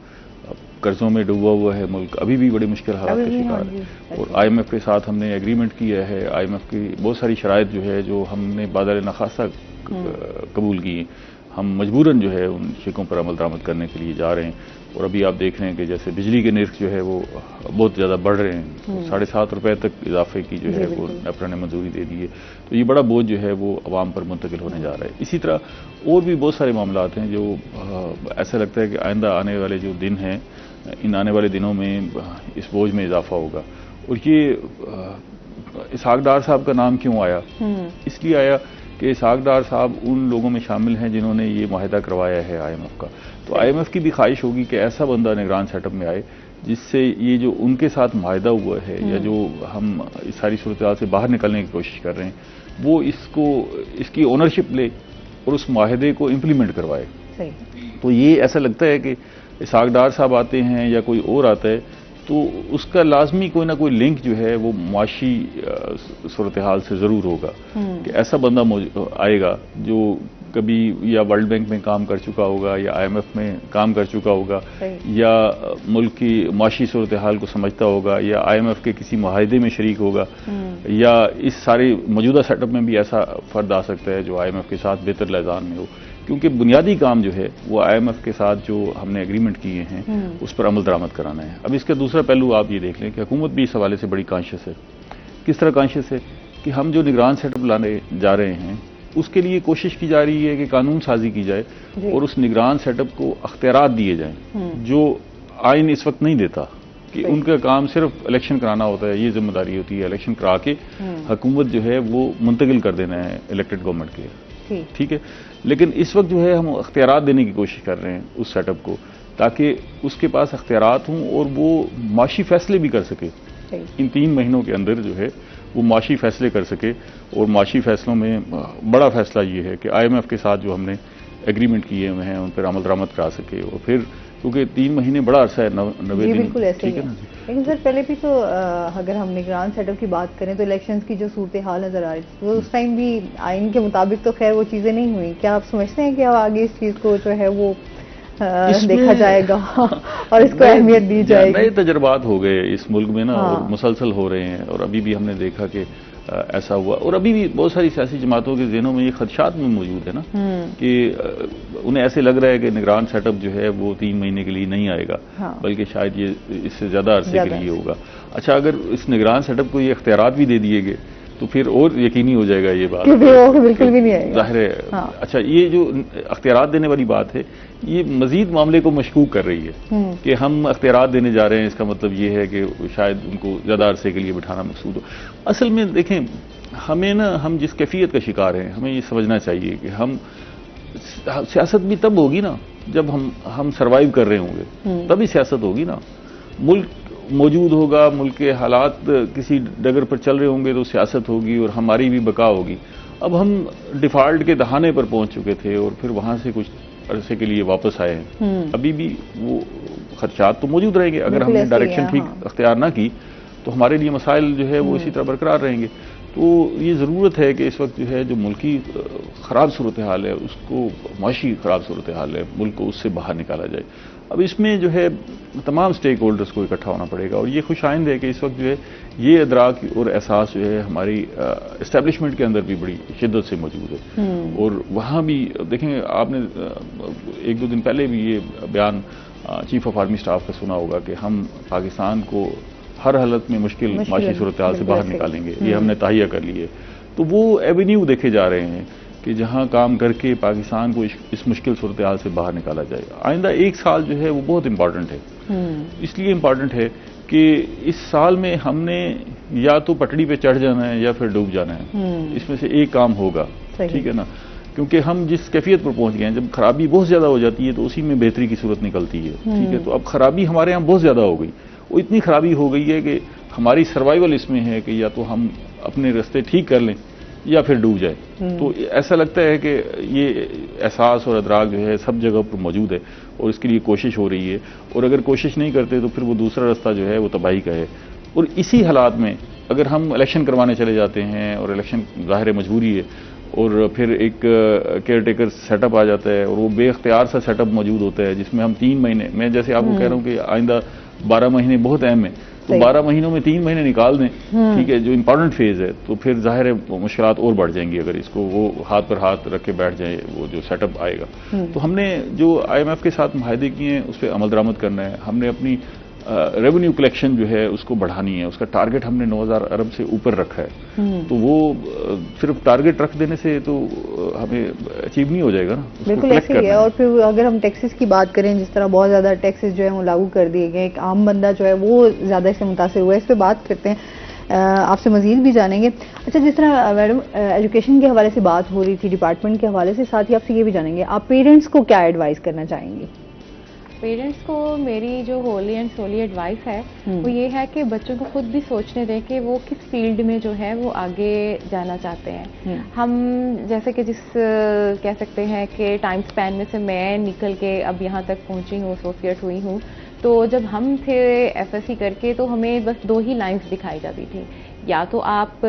कर्जों में डूबा हुआ है मुल्क, अभी भी बड़े मुश्किल हालात का शिकार है। और IMF के साथ हमने एग्रीमेंट किया है, IMF की बहुत सारी शराइत जो है जो हमने बादल नखासा कबूल की, हम मजबूरन जो है उन शिकों पर अमल दरामद करने के लिए जा रहे हैं। और अभी आप देख रहे हैं कि जैसे बिजली के निर्ख जो है वो बहुत ज़्यादा बढ़ रहे हैं, 7.5 रुपए तक इजाफे की जो है वो नेपरा ने मंजूरी दे दी है। तो ये बड़ा बोझ जो है वो अवाम पर मुंतकिल होने जा रहा है। इसी तरह और भी बहुत सारे मामलात हैं जो ऐसा लगता है कि आइंदा आने वाले जो दिन हैं, इन आने वाले दिनों में इस बोझ में इजाफा होगा। और ये इसहाक डार साहब का नाम क्यों आया? इसलिए आया कि इसहाक डार साहब उन लोगों में शामिल हैं जिन्होंने ये माहिदा करवाया है IMF का। तो IMF की भी ख्वाहिश होगी कि ऐसा बंदा निगरान सेटअप में आए जिससे ये जो उनके साथ माहिदा हुआ है या जो हम इस सारी सूरत से बाहर निकलने की कोशिश कर रहे हैं वो इसकी ओनरशिप ले और उस माहिदे को इम्प्लीमेंट करवाए। तो ये ऐसा लगता है कि इसहाक डार साहब आते हैं या कोई और आता है तो उसका लाजमी कोई ना कोई लिंक जो है वो मुआशी सूरत हाल से ज़रूर होगा कि ऐसा बंदा आएगा जो कभी या वर्ल्ड बैंक में काम कर चुका होगा या IMF में काम कर चुका होगा या मुल्क की मुआशी सूरत हाल को समझता होगा या IMF के किसी मुआहिदे में शरीक होगा या इस सारे मौजूदा सेटअप में भी ऐसा फ़र्द आ सकता है जो IMF के साथ बेहतर लैज़ान में हो, क्योंकि बुनियादी काम जो है वो IMF के साथ जो हमने एग्रीमेंट किए हैं उस पर अमल दरामद कराना है। अब इसका दूसरा पहलू आप ये देख लें कि हुकूमत भी इस हवाले से बड़ी कॉन्शियस है। किस तरह कॉन्शियस है कि हम जो निगरान सेटअप लाने जा रहे हैं उसके लिए कोशिश की जा रही है कि कानून साजी की जाए और उस निगरान सेटअप को अख्तियारात दिए जाएं जो आइन इस वक्त नहीं देता कि उनका काम सिर्फ इलेक्शन कराना होता है। ये जिम्मेदारी होती है इलेक्शन करा के हुकूमत जो है वो मुंतकिल कर देना है इलेक्टेड गवर्नमेंट के, ठीक है। लेकिन इस वक्त जो है हम अख्तियारात देने की कोशिश कर रहे हैं उस सेटअप को ताकि उसके पास अख्तियारात हों और वो माशी फैसले भी कर सके। इन 3 महीनों के अंदर जो है वो माशी फैसले कर सके। और माशी फैसलों में बड़ा फैसला ये है कि IMF के साथ जो हमने एग्रीमेंट किए हुए हैं उन पर अमल दरामद करा सके। और फिर क्योंकि 3 महीने बड़ा अरसा है, 90 दिन, बिल्कुल ऐसे ठीक ही है ना। लेकिन सर पहले भी तो अगर हम निगरान सेटअप की बात करें तो इलेक्शंस की जो सूरत हाल नजर आ रही थी तो उस टाइम भी आइन के मुताबिक तो खैर वो चीज़ें नहीं हुई। क्या आप समझते हैं कि अब आगे इस चीज़ को जो है वो देखा जाएगा और इसको अहमियत दी जाएगी? नए तजर्बात हो गए इस मुल्क में ना और मुसलसल हो रहे हैं और अभी भी हमने देखा कि ऐसा हुआ। और अभी भी बहुत सारी सियासी जमातों के ज़हनों में ये खदशात में मौजूद है ना कि उन्हें ऐसे लग रहा है कि निगरान सेटअप जो है वो 3 महीने के लिए नहीं आएगा, बल्कि शायद ये इससे ज़्यादा अरसे के लिए होगा। अच्छा, अगर इस निगरान सेटअप को ये इख्तियारात भी दे दिए गए तो फिर और यकीनी हो जाएगा ये बात, बिल्कुल भी नहीं आएगा, जाहिर है। अच्छा, ये जो अख्तियारात देने वाली बात है ये मजीद मामले को मशकूक कर रही है कि हम अख्तियारात देने जा रहे हैं। इसका मतलब ये है कि शायद उनको ज़्यादा अरसे के लिए बिठाना मकसूद हो। असल में देखें, हमें ना हम जिस कैफियत का शिकार हैं हमें ये समझना चाहिए कि हम सियासत भी तब होगी ना जब हम सर्वाइव कर रहे होंगे, तभी सियासत होगी ना। मुल्क मौजूद होगा, मुल्क के हालात किसी डगर पर चल रहे होंगे तो सियासत होगी और हमारी भी बका होगी। अब हम डिफॉल्ट के दहाने पर पहुंच चुके थे और फिर वहां से कुछ अरसे के लिए वापस आए हैं। अभी भी वो खदशात तो मौजूद रहेंगे। अगर हमने डायरेक्शन ठीक अख्तियार ना की तो हमारे लिए मसाइल जो है वो इसी तरह बरकरार रहेंगे। तो ये ज़रूरत है कि इस वक्त जो है जो मुल्की ख़राब सूरत हाल है उसको, माशी ख़राब सूरत हाल है, मुल्क को उससे बाहर निकाला जाए। अब इसमें जो है तमाम स्टेक होल्डर्स को इकट्ठा होना पड़ेगा और ये खुशाइंद है कि इस वक्त जो है ये इदराक और एहसास जो है हमारी इस्टेब्लिशमेंट के अंदर भी बड़ी शिद्दत से मौजूद है। और वहाँ भी देखेंगे, आपने 1-2 दिन पहले भी ये बयान चीफ ऑफ आर्मी स्टाफ का सुना होगा कि हम पाकिस्तान को हर हालत में मुश्किल माशी सूरत हाल से बाहर निकालेंगे, ये हमने तहिया कर लिए। तो वो एवेन्यू देखे जा रहे हैं कि जहां काम करके पाकिस्तान को इस मुश्किल सूरत हाल से बाहर निकाला जाए। आइंदा 1 साल जो है वो बहुत इंपॉर्टेंट है। इसलिए इंपॉर्टेंट है कि इस साल में हमने या तो पटड़ी पे चढ़ जाना है या फिर डूब जाना है। इसमें से एक काम होगा, ठीक है ना। क्योंकि हम जिस कैफियत पर पहुंच गए हैं, जब खराबी बहुत ज्यादा हो जाती है तो उसी में बेहतरी की सूरत निकलती है, ठीक है। तो अब खराबी हमारे यहाँ बहुत ज्यादा हो गई, वो इतनी खराबी हो गई है कि हमारी सर्वाइवल इसमें है कि या तो हम अपने रास्ते ठीक कर लें या फिर डूब जाए। तो ऐसा लगता है कि ये एहसास और अदराक जो है सब जगह पर मौजूद है और इसके लिए कोशिश हो रही है। और अगर कोशिश नहीं करते तो फिर वो दूसरा रास्ता जो है वो तबाही का है। और इसी हालात में अगर हम इलेक्शन करवाने चले जाते हैं और इलेक्शन ज़ाहिर है मजबूरी है और फिर एक केयर टेकर सेटअप आ जाता है और वो बेख्तियार सा सेटअप मौजूद होता है जिसमें हम 3 महीने, मैं जैसे आपको कह रहा हूँ कि आइंदा 12 महीने बहुत अहम है, तो 12 महीनों में 3 महीने निकाल दें, ठीक है, जो इंपॉर्टेंट फेज है, तो फिर जाहिर है मुश्किलात और बढ़ जाएंगी अगर इसको वो हाथ पर हाथ रख के बैठ जाए, वो जो सेटअप आएगा। तो हमने जो IMF के साथ मुआहदे किए हैं उस पर अमल दरामद करना है। हमने अपनी रेवेन्यू कलेक्शन जो है उसको बढ़ानी है, उसका टारगेट हमने 9,000 अरब से ऊपर रखा है। तो वो सिर्फ टारगेट रख देने से तो हमें अचीव नहीं हो जाएगा ना, बिल्कुल ऐसे ही है। और फिर अगर हम टैक्सेस की बात करें, जिस तरह बहुत ज्यादा टैक्सेस जो है वो लागू कर दिए गए, एक आम बंदा जो है वो ज्यादा इससे मुतासिर हुआ है, इस पर बात करते हैं, आपसे मजीद भी जानेंगे। अच्छा, जिस तरह मैडम एजुकेशन के हवाले से बात हो रही थी, डिपार्टमेंट के हवाले से, साथ ही आपसे ये भी जानेंगे आप पेरेंट्स को क्या एडवाइस करना चाहेंगी? पेरेंट्स को मेरी जो होली एंड सोली एडवाइस है वो ये है कि बच्चों को खुद भी सोचने दें कि वो किस फील्ड में जो है वो आगे जाना चाहते हैं। हम जैसे कि कह सकते हैं कि टाइम स्पैन में से मैं निकल के अब यहाँ तक पहुँची हूँ, एसोसिएट हुई हूँ, तो जब हम थे FSC करके तो हमें बस 2 ही लाइन्स दिखाई जाती थी, या तो आप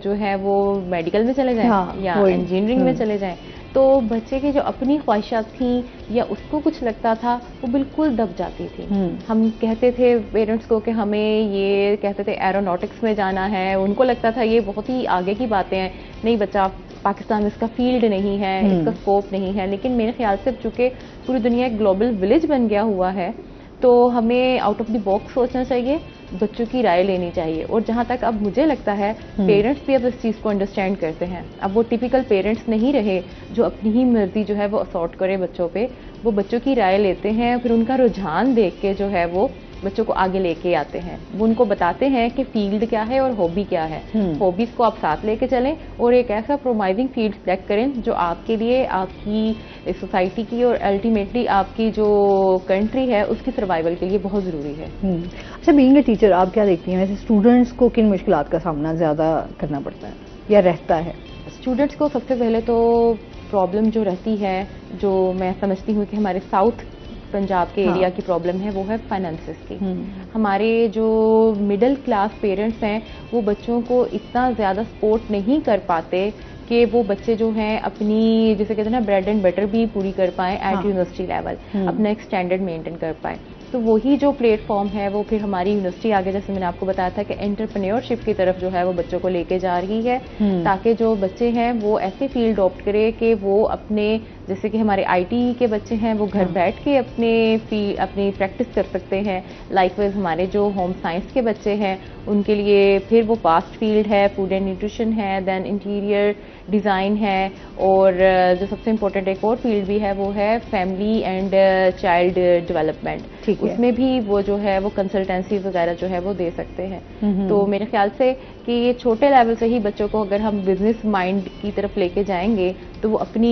जो है वो मेडिकल में चले जाएं, हाँ, या इंजीनियरिंग में चले जाएं। तो बच्चे की जो अपनी ख्वाहिशात थी या उसको कुछ लगता था वो बिल्कुल दब जाती थी। हम कहते थे पेरेंट्स को कि हमें ये कहते थे एरोनॉटिक्स में जाना है, उनको लगता था ये बहुत ही आगे की बातें हैं, नहीं बच्चा पाकिस्तान में इसका फील्ड नहीं है, इसका स्कोप नहीं है। लेकिन मेरे ख्याल से चूंकि पूरी दुनिया एक ग्लोबल विलेज बन गया हुआ है तो हमें आउट ऑफ द बॉक्स सोचना चाहिए, बच्चों की राय लेनी चाहिए। और जहाँ तक अब मुझे लगता है पेरेंट्स भी अब इस चीज़ को अंडरस्टैंड करते हैं। अब वो टिपिकल पेरेंट्स नहीं रहे जो अपनी ही मर्जी जो है वो असॉर्ट करे बच्चों पे, वो बच्चों की राय लेते हैं, फिर उनका रुझान देख के जो है वो बच्चों को आगे लेके आते हैं। वो उनको बताते हैं कि फील्ड क्या है और हॉबी क्या है। हॉबीज को आप साथ लेके चलें और एक ऐसा प्रोमाइजिंग फील्ड सेलेक्ट करें जो आपके लिए, आपकी सोसाइटी की और अल्टीमेटली आपकी जो कंट्री है उसकी सर्वाइवल के लिए बहुत ज़रूरी है। अच्छा, बीइंग अ टीचर आप क्या देखती हैं वैसे स्टूडेंट्स को किन मुश्किलात का सामना ज़्यादा करना पड़ता है या रहता है? स्टूडेंट्स को सबसे पहले तो प्रॉब्लम जो रहती है, जो मैं समझती हूँ कि हमारे साउथ पंजाब के एरिया की प्रॉब्लम है, वो है फाइनेंसेस की। हमारे जो मिडिल क्लास पेरेंट्स हैं वो बच्चों को इतना ज़्यादा सपोर्ट नहीं कर पाते कि वो बच्चे जो हैं अपनी, जैसे कहते हैं ना, ब्रेड एंड बटर भी पूरी कर पाएं एट यूनिवर्सिटी लेवल, अपना एक स्टैंडर्ड मेंटेन कर पाएं। तो वही जो प्लेटफॉर्म है वो फिर हमारी यूनिवर्सिटी आगे, जैसे मैंने आपको बताया था कि एंटरप्रेन्योरशिप की तरफ जो है वो बच्चों को लेके जा रही है, ताकि जो बच्चे हैं वो ऐसे फील्ड ऑप्ट करे कि वो अपने, जैसे कि हमारे IT के बच्चे हैं वो घर बैठ के अपनी प्रैक्टिस कर सकते हैं। लाइकवाइज हमारे जो होम साइंस के बच्चे हैं उनके लिए फिर वो पास्ट फील्ड है, फूड एंड न्यूट्रिशन है, देन इंटीरियर डिज़ाइन है, और जो सबसे इम्पोर्टेंट एक और फील्ड भी है वो है फैमिली एंड चाइल्ड डेवलपमेंट। उसमें भी वो जो है वो कंसल्टेंसी वगैरह जो है वो दे सकते हैं। तो मेरे ख्याल से कि ये छोटे लेवल से ही बच्चों को अगर हम बिजनेस माइंड की तरफ लेके जाएंगे तो वो अपनी,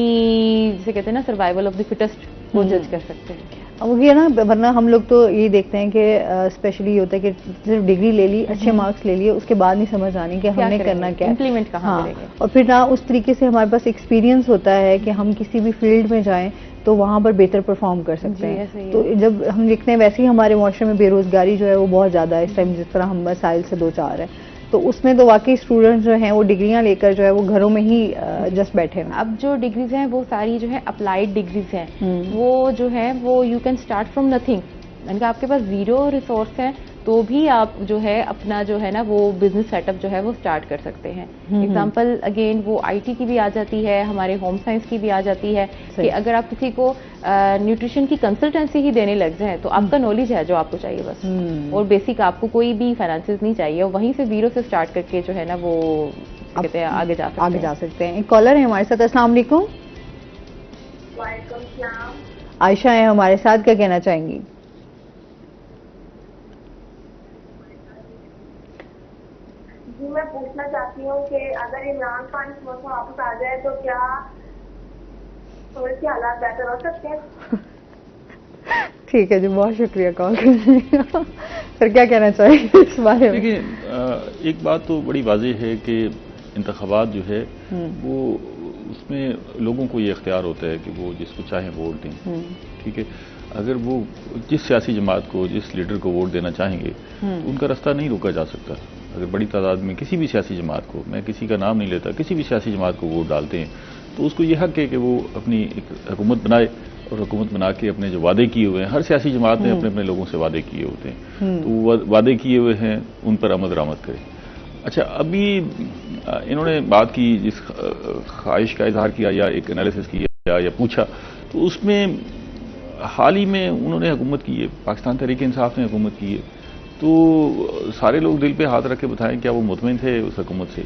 जिसे कहते हैं ना, सर्वाइवल ऑफ द फिटेस्ट को जज कर सकते हैं। वो ये ना, वरना हम लोग तो ये देखते हैं कि स्पेशली होता है कि सिर्फ डिग्री ले ली, अच्छे मार्क्स ले लिए, उसके बाद नहीं समझ आनी कि हमने करना क्या है, इम्प्लीमेंट कहाँ करेंगे। और फिर ना उस तरीके से हमारे पास एक्सपीरियंस होता है कि हम किसी भी फील्ड में जाएं तो वहाँ पर बेहतर परफॉर्म कर सकते हैं। तो जब हम देखते हैं वैसे ही हमारे मुआशरे में बेरोजगारी जो है वो बहुत ज़्यादा है इस टाइम, जिस तरह हम मसाइल से 2-4 हैं, तो उसमें तो वाकई स्टूडेंट्स जो हैं वो डिग्रियां लेकर जो है वो घरों में ही जस्ट बैठे हैं। अब जो डिग्रीज हैं वो सारी जो है अप्लाइड डिग्रीज हैं, वो जो है वो you can start from nothing, यानी कि आपके पास जीरो रिसोर्स है तो भी आप जो है अपना जो है ना वो बिजनेस सेटअप जो है वो स्टार्ट कर सकते हैं। एग्जांपल अगेन वो IT की भी आ जाती है, हमारे होम साइंस की भी आ जाती है कि अगर आप किसी को न्यूट्रिशन की कंसल्टेंसी ही देने लग जाए तो आपका नॉलेज है जो आपको चाहिए बस, और बेसिक आपको कोई भी फाइनेंसेस नहीं चाहिए, और वहीं से जीरो से स्टार्ट करके जो है ना वो कहते हैं आगे जा सकते हैं। एक कॉलर है हमारे साथ। अस्सलाम वालेकुम। आयशा है हमारे साथ, क्या कहना चाहेंगी? मैं पूछना चाहती हूँ कि अगर इमरान खान वापस आ जाए तो क्या थोड़े से हालात बेहतर हो सकते हैं? ठीक है जी, बहुत शुक्रिया कॉल करने का। फिर क्या कहना चाहिए इस बारे में? देखिए, एक बात तो बड़ी वाज़ेह है कि इंतखाबात जो है वो, उसमें लोगों को ये इख्तियार होता है कि वो जिसको चाहें वोट दें। ठीक है, अगर वो जिस सियासी जमात को, जिस लीडर को वोट देना चाहेंगे तो उनका रास्ता नहीं रोका जा सकता। अगर बड़ी तादाद में किसी भी सियासी जमात को, मैं किसी का नाम नहीं लेता, किसी भी सियासी जमात को वोट डालते हैं तो उसको ये हक है कि वो अपनी एक हुकूमत बनाए और हुकूमत बना के अपने जो वादे किए हुए हैं, हर सियासी जमात ने अपने अपने लोगों से वादे किए होते हैं, तो वो वादे किए हुए हैं उन पर अमल दरामद करें। अच्छा, अभी इन्होंने बात की, जिस ख्वाहिश का इजहार किया या एक एनालिसिस किया या पूछा, तो उसमें हाल ही में उन्होंने हुकूमत की है, पाकिस्तान तहरीक इंसाफ ने हुकूमत की है, तो सारे लोग दिल पे हाथ रख के बताएं क्या वो मुतमिन थे उस हुकूमत से?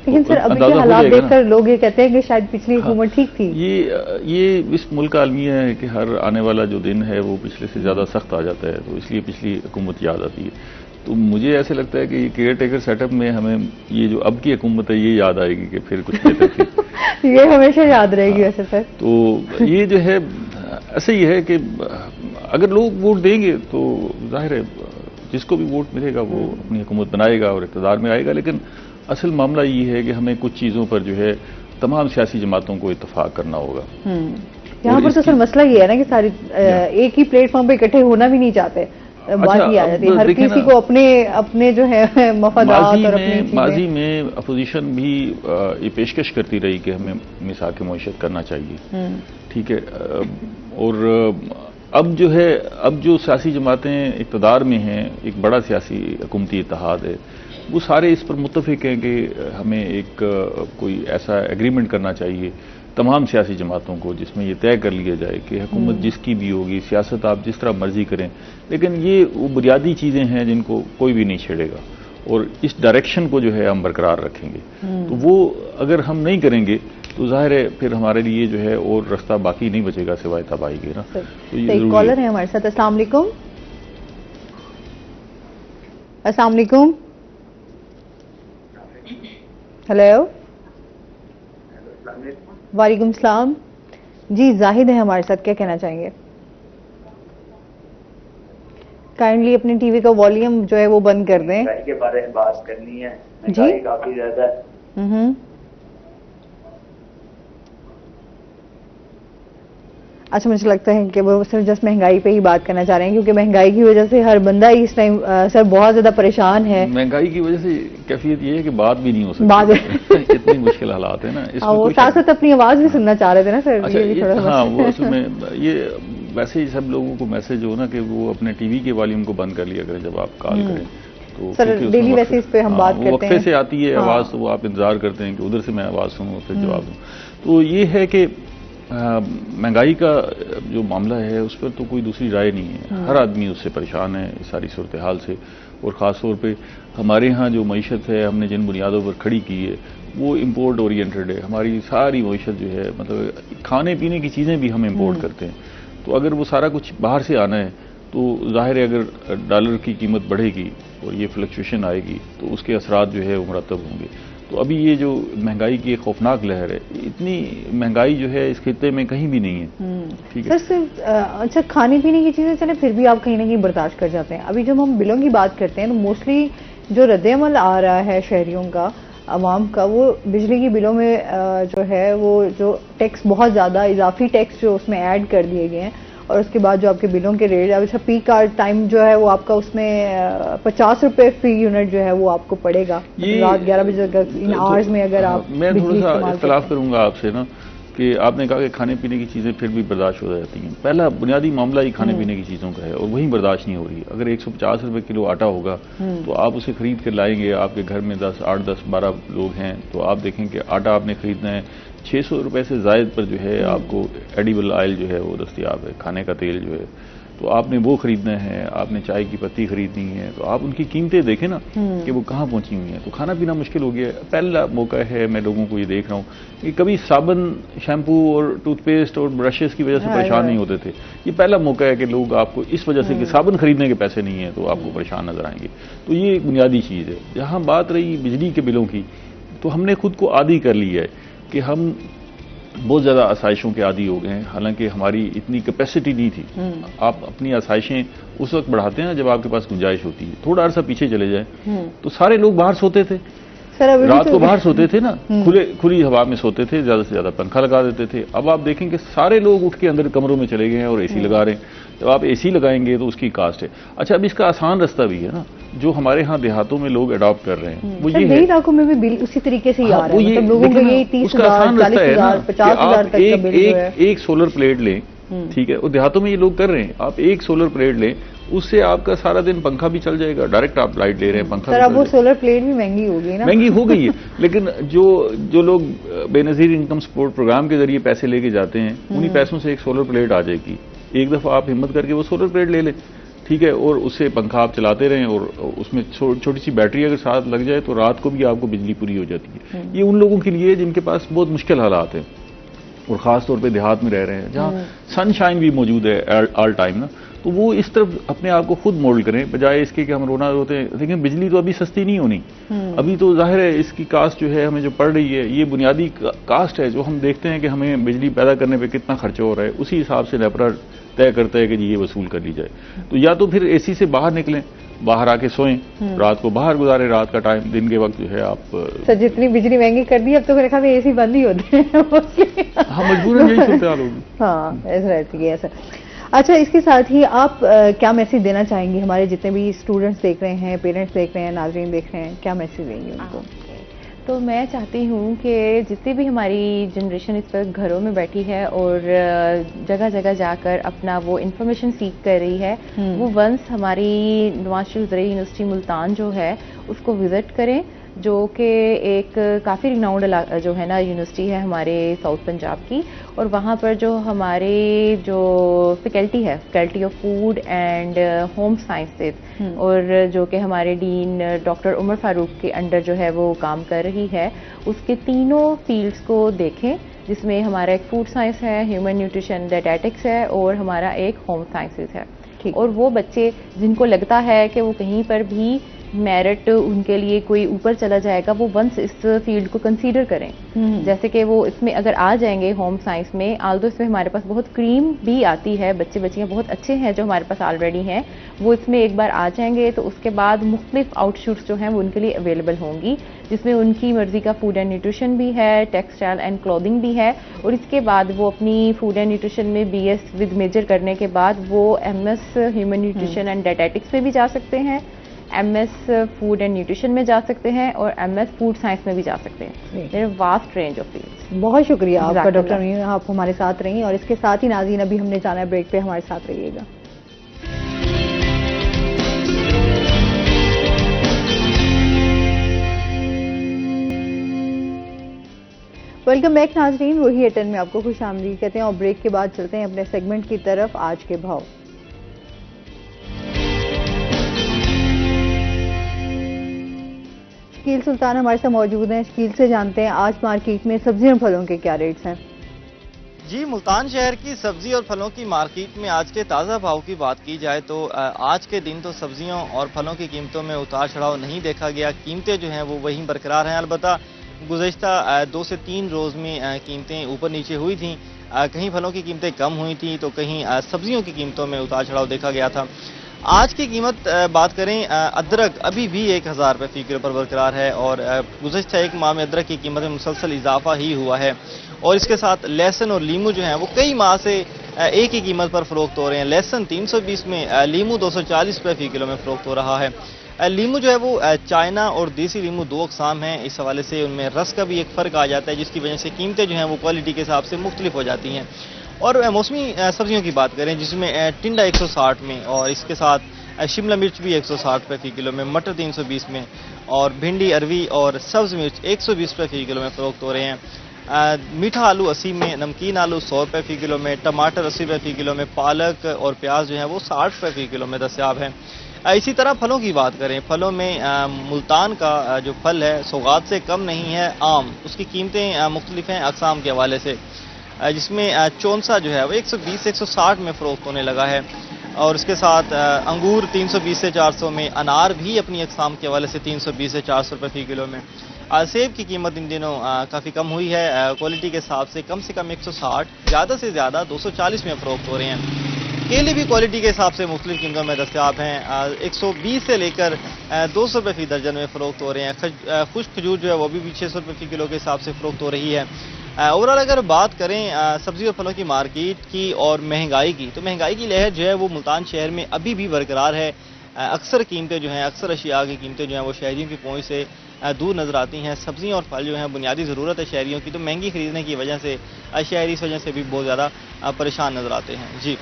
लेकिन सर अभी के हालात देखकर लोग ये कहते हैं कि शायद पिछली हुकूमत ठीक थी। ये इस मुल्क का अलमिया है कि हर आने वाला जो दिन है वो पिछले से ज्यादा सख्त आ जाता है, तो इसलिए पिछली हुकूमत याद आती है। तो मुझे ऐसे लगता है कि केयर टेकर सेटअप में हमें ये जो अब की हुकूमत है ये याद आएगी कि फिर कुछ बेहतर थी। ये हमेशा याद रहेगी वैसे सर। तो ये जो है ऐसे ही है कि अगर लोग वोट देंगे तो जाहिर है जिसको भी वोट मिलेगा वो अपनी हुकूमत बनाएगा और इक़्तिदार में आएगा, लेकिन असल मामला ये है कि हमें कुछ चीज़ों पर जो है तमाम सियासी जमातों को इत्तेफाक करना होगा। यहाँ पर तो सर मसला ये है ना कि सारी एक ही प्लेटफॉर्म पे इकट्ठे होना भी नहीं चाहते। बात ये आ जाती है हर किसी को अपने जो है मफादात और अपनी माजी में अपोजिशन भी ये पेशकश करती रही कि हमें मिसाक मुआशरत करना चाहिए, ठीक है, और अब जो है अब जो सियासी जमातें इक़्तिदार में हैं, एक बड़ा सियासी हुकूमती इत्तेहाद है, वो सारे इस पर मुत्तफिक हैं कि हमें एक कोई ऐसा एग्रीमेंट करना चाहिए तमाम सियासी जमातों को जिसमें ये तय कर लिया जाए कि हुकूमत जिसकी भी होगी, सियासत आप जिस तरह मर्जी करें, लेकिन ये वो बुनियादी चीज़ें हैं जिनको कोई भी नहीं छेड़ेगा और इस डायरेक्शन को जो है हम बरकरार रखेंगे। तो वो अगर हम नहीं करेंगे तो जाहिर है फिर हमारे लिए जो है और रास्ता बाकी नहीं बचेगा सिवाय तबाही के ना। तो ये कॉलर है हमारे साथ। अस्सलाम वालेकुम। अस्सलाम वालेकुम। हेलो। वालेकुम सलाम जी, जाहिद है हमारे साथ, क्या कहना चाहेंगे? काइंडली अपने टीवी का वॉल्यूम जो है वो बंद कर दें। महंगाई के बारे में बात करनी है। महंगाई काफी ज्यादा है। अच्छा, मुझे लगता है कि वो सिर्फ जस्ट महंगाई पे ही बात करना चाह रहे हैं, क्योंकि महंगाई की वजह से हर बंदा इस टाइम सर बहुत ज्यादा परेशान है। महंगाई की वजह से कैफियत ये है कि बात भी नहीं हो सकती। इतनी मुश्किल हालात है ना। वो साथ साथ अपनी आवाज भी सुनना चाह रहे थे ना सर। अच्छा, ये थोड़ा हाँ, वो उसमें ये वैसे ही सब लोगों को मैसेज हो ना कि वो अपने टीवी के वॉल्यूम को बंद कर लिया करें जब आप कॉल करें। तो सर डेली वैसे इस पे हम बात करते हैं, वक्फे से आती है आवाज, तो वो आप इंतजार करते हैं कि उधर से मैं आवाज सुनूं फिर जवाब दूं। तो ये है कि महंगाई का जो मामला है उस पर तो कोई दूसरी राय नहीं है। हर आदमी उससे परेशान है इस सारी सूरत हाल से, और ख़ास तौर पे हमारे यहाँ जो मईशत है हमने जिन बुनियादों पर खड़ी की है वो इम्पोर्ट ओरिएंटेड है। हमारी सारी मईशत जो है, मतलब खाने पीने की चीज़ें भी हम इम्पोर्ट करते हैं। तो अगर वो सारा कुछ बाहर से आना है तो जाहिर है अगर डॉलर की कीमत बढ़ेगी और ये फ्लक्चुएशन आएगी तो उसके असरात जो है वो मुरतब होंगे। तो अभी ये जो महंगाई की एक खौफनाक लहर है, इतनी महंगाई जो है इस खित्ते में कहीं भी नहीं है। ठीक है सर, अच्छा खाने पीने की चीजें चले फिर भी आप कहीं ना कहीं बर्दाश्त कर जाते हैं। अभी जब हम बिलों की बात करते हैं तो मोस्टली जो रद्द-ए-अमल आ रहा है शहरियों का, आवाम का, वो बिजली की बिलों में जो है वो जो टैक्स बहुत ज़्यादा इजाफी टैक्स जो उसमें ऐड कर दिए गए हैं, और उसके बाद जो आपके बिलों के रेट, अच्छा पीक का टाइम जो है वो आपका उसमें 50 रुपए फी यूनिट जो है वो आपको पड़ेगा रात 11 बजे इन आवर्स में। अगर आप मैं थोड़ा सा इख्तलाफ करूंगा आपसे ना कि आपने कहा कि खाने पीने की चीज़ें फिर भी बर्दाश्त हो जाती हैं। पहला बुनियादी मामला ही खाने पीने की चीज़ों का है और वही बर्दाश्त नहीं हो रही। अगर 150 रुपए किलो आटा होगा तो आप उसे खरीद कर लाएंगे, आपके घर में 8, 10, 12 लोग हैं तो आप देखें कि आटा आपने खरीदना है 600 रुपए से जायद पर जो है आपको एडिबल ऑयल जो है वो दस्तियाब है, खाने का तेल जो है, तो आपने वो खरीदना है। आपने चाय की पत्ती खरीदनी है तो आप उनकी कीमतें देखें ना कि वो कहाँ पहुंची हुई हैं। तो खाना पीना मुश्किल हो गया है। पहला मौका है, मैं लोगों को ये देख रहा हूँ कि कभी साबुन, शैम्पू और टूथपेस्ट और ब्रशेस की वजह से परेशान नहीं होते थे। ये पहला मौका है कि लोग आपको इस वजह से कि साबुन खरीदने के पैसे नहीं है तो आपको परेशान नजर आएंगे। तो ये एक बुनियादी चीज़ है। जहाँ बात रही बिजली के बिलों की, तो हमने खुद को आदी कर लिया है कि हम बहुत ज़्यादा आसाइशों के आदी हो गए हैं, हालांकि हमारी इतनी कैपेसिटी नहीं थी। आप अपनी आसाइशें उस वक्त बढ़ाते हैं जब आपके पास गुंजाइश होती है। थोड़ा अर्सा पीछे चले जाए तो सारे लोग बाहर सोते थे। सर अभी रात को बाहर सोते थे ना, खुली हवा में सोते थे, ज्यादा से ज्यादा पंखा लगा देते थे। अब आप देखेंगे सारे लोग उठ के अंदर कमरों में चले गए हैं और एसी लगा रहे हैं। जब आप एसी लगाएंगे तो उसकी कास्ट है। अच्छा, अब इसका आसान रास्ता भी है ना, जो हमारे यहाँ देहातों में लोग अडॉप्ट कर रहे हैं, वो ये है, इलाकों में भी बिल उसी तरीके से ही आ रहा है, मतलब लोगों को ये 30,000 40,000 50,000 तक का बिल जो है। एक सोलर प्लेट लें, ठीक है, और देहातों में ये लोग कर रहे हैं। आप एक सोलर प्लेट लें, उससे आपका सारा दिन पंखा भी चल जाएगा, डायरेक्ट आप लाइट ले रहे हैं, पंखा। सर अब वो सोलर प्लेट भी महंगी हो गई ना, महंगी हो गई है, लेकिन जो लोग बेनजीर इनकम सपोर्ट प्रोग्राम के जरिए पैसे लेके जाते हैं, उन्हीं पैसों से एक सोलर प्लेट आ जाएगी। एक दफा आप हिम्मत करके वो सोलर प्लेट ले लें, ठीक है, और उससे पंखा आप चलाते रहें, और उसमें छोटी सी बैटरी अगर साथ लग जाए तो रात को भी आपको बिजली पूरी हो जाती है। ये उन लोगों के लिए जिनके पास बहुत मुश्किल हालात हैं और ख़ास तौर पे देहात में रह रहे हैं, जहाँ सनशाइन भी मौजूद है ऑल टाइम ना, तो वो इस तरफ अपने आप को खुद मोल्ड करें, बजाय इसके कि हम रोते हैं। लेकिन बिजली तो अभी सस्ती नहीं होनी, अभी तो जाहिर है इसकी कास्ट जो है हमें जो पड़ रही है, ये बुनियादी कास्ट है जो हम देखते हैं कि हमें बिजली पैदा करने पर कितना खर्चा हो रहा है, उसी हिसाब से नेपरा तय करता है कि जी ये वसूल कर ली जाए। तो या तो फिर एसी से बाहर निकलें, बाहर आके सोएं, रात को बाहर गुजारें, रात का टाइम, दिन के वक्त जो है आप। सर जितनी बिजली महंगी कर दी, अब तो मेरे ख्याल में एसी बंद ही होते हैं। हाँ, मजबूरन यही सूरत हाल होगी। हाँ, ऐसा रहती है सर। अच्छा, इसके साथ ही आप क्या मैसेज देना चाहेंगे हमारे जितने भी स्टूडेंट्स देख रहे हैं, पेरेंट्स देख रहे हैं, नाज़रीन देख रहे हैं, क्या मैसेज देंगे उनको? तो मैं चाहती हूँ कि जितनी भी हमारी जनरेशन इस वक्त घरों में बैठी है और जगह जगह जाकर अपना वो इन्फॉर्मेशन सीख कर रही है, वो वंस हमारी नवाज शरीफ ज़रई यूनिवर्सिटी मुल्तान जो है उसको विज़िट करें, जो कि एक काफ़ी रिनाउंड जो है ना यूनिवर्सिटी है हमारे साउथ पंजाब की। और वहाँ पर जो हमारे जो फैकल्टी है, faculty of food and home sciences, और जो कि हमारे डीन डॉक्टर उमर फारूक के अंडर जो है वो काम कर रही है, उसके तीनों फील्ड्स को देखें, जिसमें हमारा एक फूड साइंस है, ह्यूमन न्यूट्रिशन डायटेटिक्स है, और हमारा एक होम साइंसेज है। और वो बच्चे जिनको लगता है कि वो कहीं पर भी मेरिट उनके लिए कोई ऊपर चला जाएगा, वो वंस इस फील्ड को कंसीडर करें। जैसे कि वो इसमें अगर आ जाएंगे होम साइंस में, आल्दो इसमें हमारे पास बहुत क्रीम भी आती है, बच्चियाँ बहुत अच्छे हैं जो हमारे पास ऑलरेडी हैं, वो इसमें एक बार आ जाएंगे तो उसके बाद मुख्तलिफ आउटशूट्स जो हैं वो उनके लिए अवेलेबल होंगी, जिसमें उनकी मर्जी का फूड एंड न्यूट्रिशन भी है, टेक्सटाइल एंड क्लॉथिंग भी है। और इसके बाद वो अपनी फूड एंड न्यूट्रिशन में BS विद मेजर करने के बाद वो MS human nutrition and dietetics में भी जा सकते हैं, MS फूड एंड न्यूट्रिशन में जा सकते हैं, और MS फूड साइंस में भी जा सकते हैं। There vast range of fields. बहुत शुक्रिया आपका डॉक्टर मीम, आप हमारे साथ रही। और इसके साथ ही नाज़रीन, अभी हमने जाना है ब्रेक पे, हमारे साथ रहिएगा। वेलकम बैक नाज़रीन, वही एटन में आपको खुश आमदीद कहते हैं। और ब्रेक के बाद चलते हैं अपने सेगमेंट की तरफ, आज के भाव। शकील सुल्तान हमारे साथ मौजूद हैं। शकील से जानते हैं आज मार्केट में सब्जी और फलों के क्या रेट्स हैं। जी, मुल्तान शहर की सब्जी और फलों की मार्केट में आज के ताज़ा भाव की बात की जाए तो आज के दिन तो सब्जियों और फलों की कीमतों में उतार चढ़ाव नहीं देखा गया। कीमतें जो हैं वो वहीं बरकरार हैं। अलबत्ता गुज़श्ता 2 से 3 रोज़ में कीमतें ऊपर नीचे हुई थी। कहीं फलों की कीमतें कम हुई थी तो कहीं सब्जियों की कीमतों में उतार चढ़ाव देखा गया था। आज की कीमत बात करें, अदरक अभी भी 1000 रुपये फी किलो पर बरकरार है, और गुज़श्ता एक माह में अदरक की कीमत में मुसलसल इजाफा ही हुआ है। और इसके साथ लहसुन और लीमू जो हैं वो कई माह से एक ही कीमत पर फरोख्त हो रहे हैं। लहसुन 320 में, लीमू 240 रुपये फी किलो में फरोख्त हो रहा है। लीमू जो है वो चाइना और देसी लीमू 2 अक़साम हैं, इस हवाले से उनमें रस का भी एक फ़र्क आ जाता है, जिसकी वजह से कीमतें जो हैं वो क्वालिटी के हिसाब से मुख्तलिफ हो जाती हैं। और मौसमी सब्जियों की बात करें, जिसमें टिंडा 160 में, और इसके साथ शिमला मिर्च भी 160 रुपये फी किलो में, मटर 320 में, और भिंडी, अरवी और सब्ज़ मिर्च 120 रुपये फी किलो में फ़रोख्त हो रहे हैं। मीठा आलू 80 में, नमकीन आलू 100 रुपये फी किलो में, टमाटर 80 रुपये फी किलो में, पालक और प्याज जो है वो 60 रुपये फी किलो में दस्तयाब है। इसी तरह फलों की बात करें, फलों में मुल्तान का जो फल है सौगात से कम नहीं है, आम, उसकी कीमतें मुख्तलिफ हैं अक़साम के हवाले से, जिसमें चौंसा जो है वो 120 से 160 में फ़रोख्त होने लगा है। और इसके साथ अंगूर 320 से 400 में, अनार भी अपनी अक़साम के हवाले से 320 से 400 रुपये फी किलो में। सेब की कीमत इन दिनों काफ़ी कम हुई है, क्वालिटी के हिसाब से कम 160, ज़्यादा से ज़्यादा 240 में फ़रोख्त हो रहे हैं। केले भी क्वालिटी के हिसाब से मुख्तलिफ कीमतों में दस्तियाब हैं। 120 से लेकर 200 रुपये फी दर्जन में फ़रोख्त हो रहे हैं। खुश्क खजूर जो है वो भी 600 रुपये फी किलो के हिसाब से फ़रोख्त हो रही है। ओवरऑल अगर बात करें सब्जी और फलों की मार्केट की और महंगाई की, तो महंगाई की लहर जो है वो मुल्तान शहर में अभी भी बरकरार है। अक्सर कीमतें जो हैं, अक्सर अशिया की कीमतें जो हैं वो शहरियों की पहुंच से दूर नजर आती हैं। सब्जियां और फल जो हैं बुनियादी ज़रूरत है शहरियों की, तो महंगी खरीदने की वजह से शहरी इस वजह से भी बहुत ज़्यादा परेशान नजर आते हैं। जी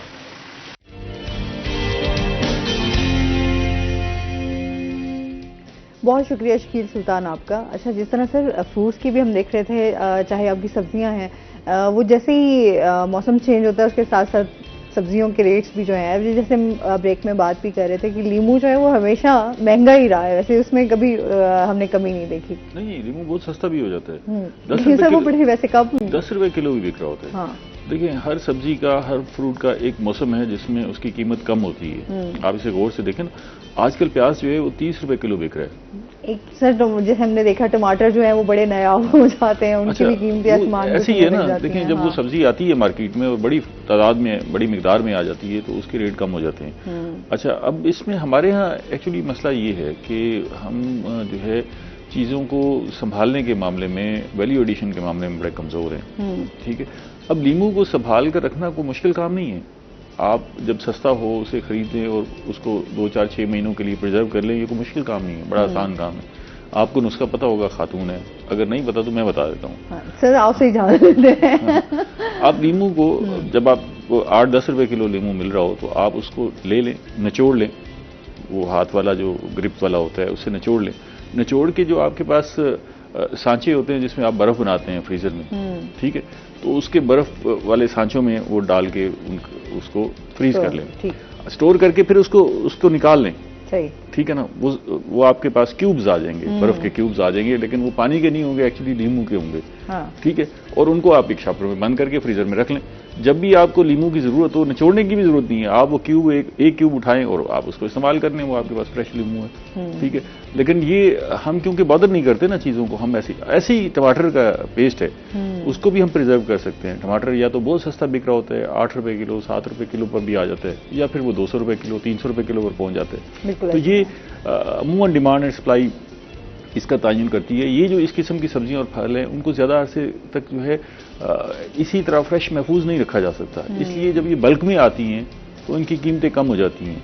बहुत शुक्रिया शकील सुल्तान आपका। अच्छा, जिस तरह सर फ्रूट्स की भी हम देख रहे थे, चाहे आपकी सब्जियां हैं, वो जैसे ही मौसम चेंज होता है उसके साथ साथ सब्जियों के रेट्स भी जो हैं, जैसे हम ब्रेक में बात भी कर रहे थे कि लीमू जो है वो हमेशा महंगा ही रहा है, वैसे उसमें कभी हमने कमी नहीं देखी। नहीं, लीमू बहुत सस्ता भी हो जाता है। लेकिन सर वो बड़े वैसे कब 10 रुपए किलो भी बिक रहा होता है। हाँ। देखिए, हर सब्जी का, हर फ्रूट का एक मौसम है जिसमें उसकी कीमत कम होती है। आप इसे गौर से देखें ना, आजकल प्याज जो है वो 30 रुपए किलो बिक रहा है। एक सर जैसे हमने देखा टमाटर जो है वो बड़े नायाब हो जाते हैं, उनकी भी कीमतें आसमान ऐसी है ना। देखें, जब वो सब्जी आती है मार्केट में और बड़ी तादाद में, बड़ी मिकदार में आ जाती है, तो उसके रेट कम हो जाते हैं। अच्छा, अब इसमें हमारे यहाँ एक्चुअली मसला ये है कि हम जो है चीज़ों को संभालने के मामले में, वैल्यू एडिशन के मामले में बड़े कमज़ोर हैं। ठीक है, अब लीमू को संभाल कर रखना कोई मुश्किल काम नहीं है। आप जब सस्ता हो उसे खरीद लें और उसको 2, 4, 6 महीनों के लिए प्रिजर्व कर लें, ये कोई मुश्किल काम नहीं है, बड़ा आसान काम है। आपको नुस्खा पता होगा, खातून है, अगर नहीं पता तो मैं बता देता हूँ। हाँ, सर आपसे इजाजत देते हैं। आप लीमू को, जब आपको 8-10 रुपए किलो लीमू मिल रहा हो तो आप उसको ले लें, निचोड़ लें, वो हाथ वाला जो ग्रिप वाला होता है उससे निचोड़ लें। निचोड़ के जो आपके पास सांचे होते हैं जिसमें आप बर्फ बनाते हैं फ्रीजर में, ठीक है, तो उसके बर्फ वाले सांचों में वो डाल के उसको फ्रीज कर लें, स्टोर करके फिर उसको निकाल लें। ठीक है ना, वो आपके पास क्यूब्स आ जाएंगे, बर्फ के क्यूब्स आ जाएंगे, लेकिन वो पानी के नहीं होंगे, एक्चुअली लीमू के होंगे। ठीक है, और उनको आप एक शापर में बंद करके फ्रीजर में रख लें। जब भी आपको लीमू की जरूरत हो, निचोड़ने की भी जरूरत नहीं है, आप वो क्यूब एक क्यूब उठाएं और आप उसको इस्तेमाल कर लें, वो आपके पास फ्रेश लीमू है। ठीक है, लेकिन ये हम क्योंकि बॉदर नहीं करते ना चीजों को, हम ऐसे ही टमाटर का पेस्ट है उसको भी हम प्रिजर्व कर सकते हैं। टमाटर या तो बहुत सस्ता बिक रहा होता है, 8 रुपए किलो, 7 रुपए किलो पर भी आ जाता है, या फिर वो 200 रुपए किलो, 300 रुपए किलो पर पहुंच जाते हैं। तो ये अमूमन डिमांड एंड सप्लाई इसका तयन करती है। ये जो इस किस्म की सब्जियां और फल हैं उनको ज़्यादा अरसे तक जो है इसी तरह फ्रेश महफूज नहीं रखा जा सकता, इसलिए जब ये बल्क में आती हैं तो इनकी कीमतें कम हो जाती हैं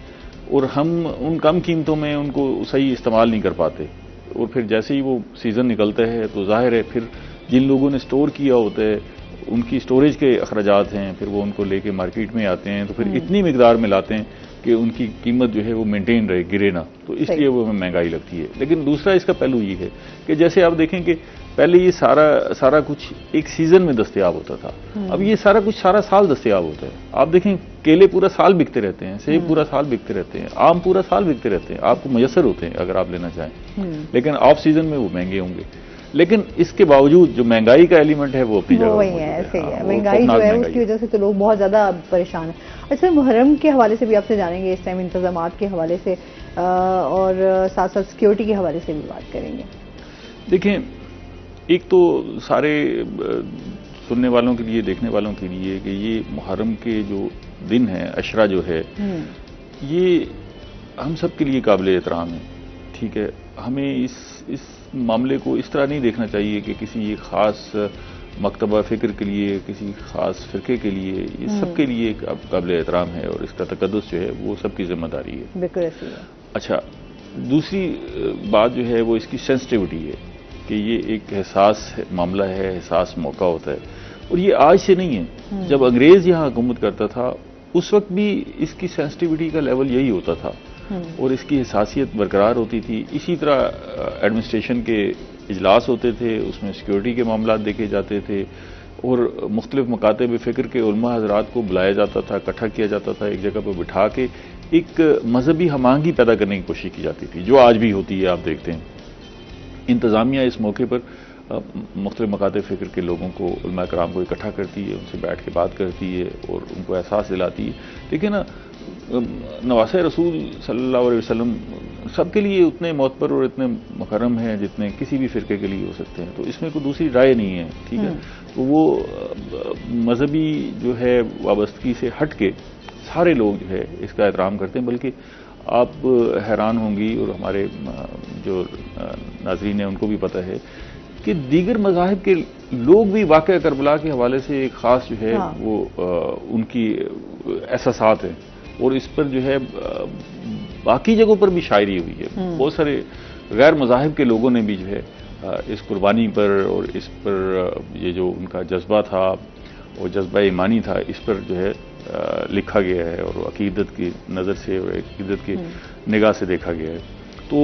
और हम उन कम कीमतों में उनको सही इस्तेमाल नहीं कर पाते। और फिर जैसे ही वो सीज़न निकलता है तो जाहिर है फिर जिन लोगों ने स्टोर किया होता है उनकी स्टोरेज के अखराजात हैं, फिर वो उनको लेके मार्केट में आते हैं, तो फिर इतनी मिकदार में लाते हैं कि उनकी कीमत जो है वो मेंटेन रहे, गिरे ना, तो इसलिए वो हमें महंगाई लगती है। लेकिन दूसरा इसका पहलू ये है कि जैसे आप देखें कि पहले ये सारा कुछ एक सीजन में दस्तयाब होता था, अब ये सारा कुछ सारा साल दस्तयाब होता है। आप देखें केले पूरा साल बिकते रहते हैं, सेब पूरा साल बिकते रहते हैं, आम पूरा साल बिकते रहते हैं, आपको मुयसर होते हैं अगर आप लेना चाहें, लेकिन ऑफ सीजन में वो महंगे होंगे। लेकिन इसके बावजूद जो महंगाई का एलिमेंट है वो अपनी जगह वही है, ऐसे ही है। महंगाई जो है उसकी वजह से तो लोग बहुत ज्यादा परेशान हैं। अच्छा, मुहर्रम के हवाले से भी आपसे जानेंगे इस टाइम, इंतजामात के हवाले से और साथ साथ सिक्योरिटी के हवाले से भी बात करेंगे। देखें, एक तो सारे सुनने वालों के लिए, देखने वालों के लिए कि ये मुहर्रम के जो दिन है, अशरा जो है, ये हम सब के लिए काबिल एहतराम है। ठीक है, हमें इस मामले को इस तरह नहीं देखना चाहिए कि किसी एक खास मकतबा फ़िक्र के लिए, किसी खास फ़िरके के लिए, ये सबके लिए काबिल एहतराम है और इसका तकद्दुस जो है वो सबकी जिम्मेदारी है। बिल्कुल ऐसी है। अच्छा, दूसरी बात जो है वो इसकी सेंसिटिविटी है कि ये एक एहसास मामला है, एहसास मौका होता है, और ये आज से नहीं है। जब अंग्रेज़ यहाँ हुकूमत करता था उस वक्त भी इसकी सेंसिटिविटी का लेवल यही होता था और इसकी हसासियत बरकरार होती थी। इसी तरह एडमिनिस्ट्रेशन के इजलास होते थे, उसमें सिक्योरिटी के मामला देखे जाते थे और मुख्तलिफ मकातब फ़िक्र के उलमा हज़रात को बुलाया जाता था, इकट्ठा किया जाता था, एक जगह पर बिठा के एक मजहबी हमांगी पैदा करने की कोशिश की जाती थी, जो आज भी होती है। आप देखते हैं इंतज़ामिया इस मौके पर मुख्तलिफ मकातब फ़िक्र के लोगों को, उलमा कराम को इकट्ठा करती है, उनसे बैठ के बात करती है और उनको एहसास दिलाती है। देखिए ना, नवासे रसूल सल्लल्लाहु अलैहि वसल्लम सबके लिए उतने मोतबर और इतने मुकर्रम हैं जितने किसी भी फ़िरके के लिए हो सकते हैं, तो इसमें कोई दूसरी राय नहीं है। ठीक है, तो वो मजहबी जो है वाबस्तगी से हट के सारे लोग जो है इसका एहतराम करते हैं। बल्कि आप हैरान होंगी और हमारे जो नाज़रीन हैं उनको भी पता है कि दीगर मज़ाहिब के लोग भी वाक़या करबला के हवाले से एक ख़ास जो है वो उनकी एहसासात हैं और इस पर जो है बाकी जगहों पर भी शायरी हुई है। बहुत सारे गैर मज़ाहिब के लोगों ने भी जो है इस कुर्बानी पर और इस पर ये जो उनका जज्बा था और जज्बा ईमानी था इस पर जो है लिखा गया है और अकीदत की नज़र से और अकीदत की निगाह से देखा गया है। तो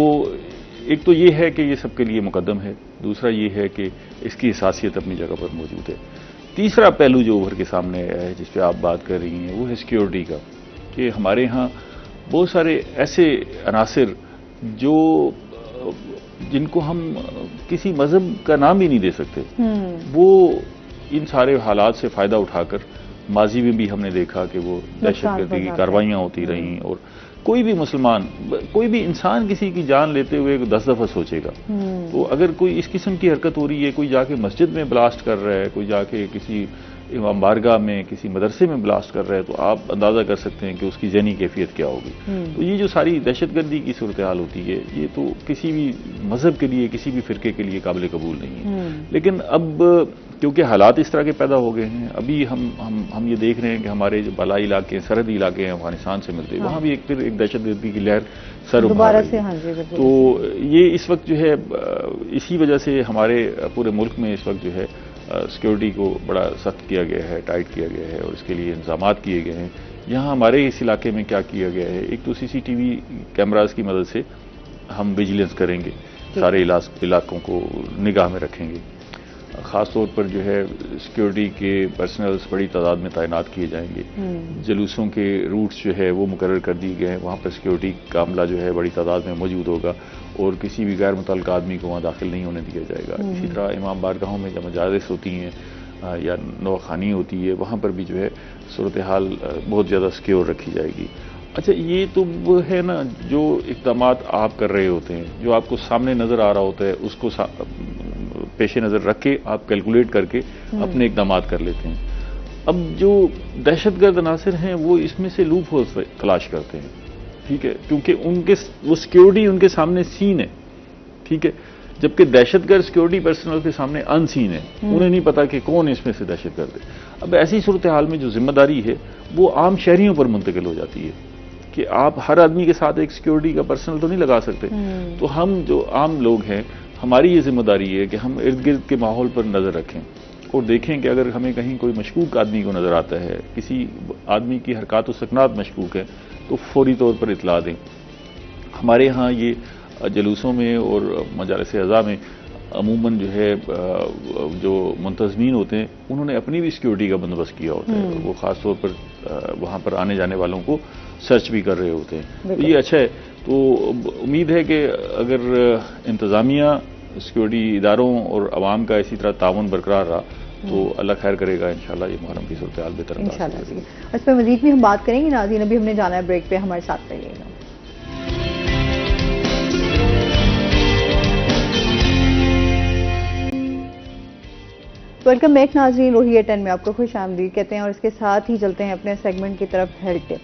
एक तो ये है कि ये सबके लिए मुकद्दम है, दूसरा ये है कि इसकी हसासियत अपनी जगह पर मौजूद है। तीसरा पहलू जो उभर के सामने आया है जिस पे आप बात कर रही हैं वो है सिक्योरिटी का, कि हमारे यहाँ बहुत सारे ऐसे अनासिर जो जिनको हम किसी मजहब का नाम ही नहीं दे सकते, वो इन सारे हालात से फ़ायदा उठाकर माजी में भी हमने देखा कि वो दहशतगर्दी की कार्रवाइयाँ होती रहीं और कोई भी मुसलमान, कोई भी इंसान किसी की जान लेते हुए 10 दफ़ा सोचेगा। तो अगर कोई इस किस्म की हरकत हो रही है, कोई जाके मस्जिद में ब्लास्ट कर रहा है, कोई जाके किसी इमाम बारगाह में किसी मदरसे में ब्लास्ट कर रहा है, तो आप अंदाज़ा कर सकते हैं कि उसकी ज़हनी कैफियत क्या होगी। तो ये जो सारी दहशतगर्दी की सूरत हाल होती है ये तो किसी भी मज़हब के लिए, किसी भी फ़िरके के लिए काबिल कबूल नहीं है। लेकिन अब क्योंकि हालात इस तरह के पैदा हो गए हैं, अभी हम ये देख रहे हैं कि हमारे जो बालाई इलाके, सरहदी इलाके हैं अफगानिस्तान से मिलते हैं, वहाँ भी फिर एक दहशतगर्दी की लहर सर उठा रही है। तो ये इस वक्त जो है इसी वजह से हमारे पूरे मुल्क में इस वक्त जो है सिक्योरिटी को बड़ा सख्त किया गया है, टाइट किया गया है और इसके लिए इंतजाम किए गए हैं। यहाँ हमारे इस इलाके में क्या किया गया है, एक तो CCTV कैमराज की मदद से हम विजिलेंस करेंगे, सारे इलाकों को निगाह में रखेंगे। ख़ास तौर पर जो है सिक्योरिटी के पर्सनल्स बड़ी तादाद में तैनात किए जाएंगे। जुलूसों के रूट्स जो है वो मुकर्रर कर दिए गए हैं, वहाँ पर सिक्योरिटी का अमला जो है बड़ी तादाद में मौजूद होगा और किसी भी गैर मुतल्लिक़ आदमी को वहाँ दाखिल नहीं होने दिया जाएगा। इसी तरह इमाम बारगाहों में जब मजालिस होती हैं या नौखानी होती है, वहाँ पर भी जो है सूरत हाल बहुत ज़्यादा सिक्योर रखी जाएगी। अच्छा, ये तो वो है ना जो इक़दाम आप कर रहे होते हैं, जो आपको सामने नज़र आ रहा होता है, उसको पेश नज़र रख के आप कैलकुलेट करके अपने इक़दाम कर लेते हैं। अब जो दहशतगर्द अनासिर हैं वो इसमें से लूप होल्स तलाश करते हैं, ठीक है, क्योंकि उनके वो सिक्योरिटी उनके सामने सीन है, ठीक है, जबकि दहशतगर्द सिक्योरिटी पर्सनल के सामने अनसीन है, उन्हें नहीं पता कि कौन इसमें से दहशतगर्द है। अब ऐसी सूरत हाल में जो जिम्मेदारी है वो आम शहरियों पर मुंतकिल हो जाती है कि आप हर आदमी के साथ एक सिक्योरिटी का पर्सनल तो नहीं लगा सकते। तो हम जो आम लोग हैं, हमारी ये जिम्मेदारी है कि हम इर्द गिर्द के माहौल पर नज़र रखें और देखें कि अगर हमें कहीं कोई मशकूक आदमी को नज़र आता है, किसी आदमी की हरकत व सकनात मशकूक है, तो फौरी तौर पर इतला दें। हमारे यहाँ ये जलूसों में और मजालिस अज़ा में अमूमन जो है जो मुंतज़मीन होते हैं उन्होंने अपनी भी सिक्योरिटी का बंदोबस्त किया होता है, वो ख़ास तौर पर वहाँ पर आने जाने वालों को सर्च भी कर रहे होते हैं। तो ये अच्छा है। तो उम्मीद है कि अगर इंतज़ामिया, सिक्योरिटी इदारों और आवाम का इसी तरह ताउन बरकरार रहा तो अल्लाह खैर करेगा, इंशाल्लाह ये मुहर्रम की सूरत हाल बेहतर इंशाल्लाह। इस पर मज़ीद भी हम बात करेंगे नाज़रीन, अभी हमने जाना है ब्रेक पे, हमारे साथ रहिएगा। वेलकम बैक नाज़रीन, रोहिया 10 में आपको खुश आमदीद कहते हैं और इसके साथ ही चलते हैं अपने सेगमेंट की तरफ, हेल्थ टिप।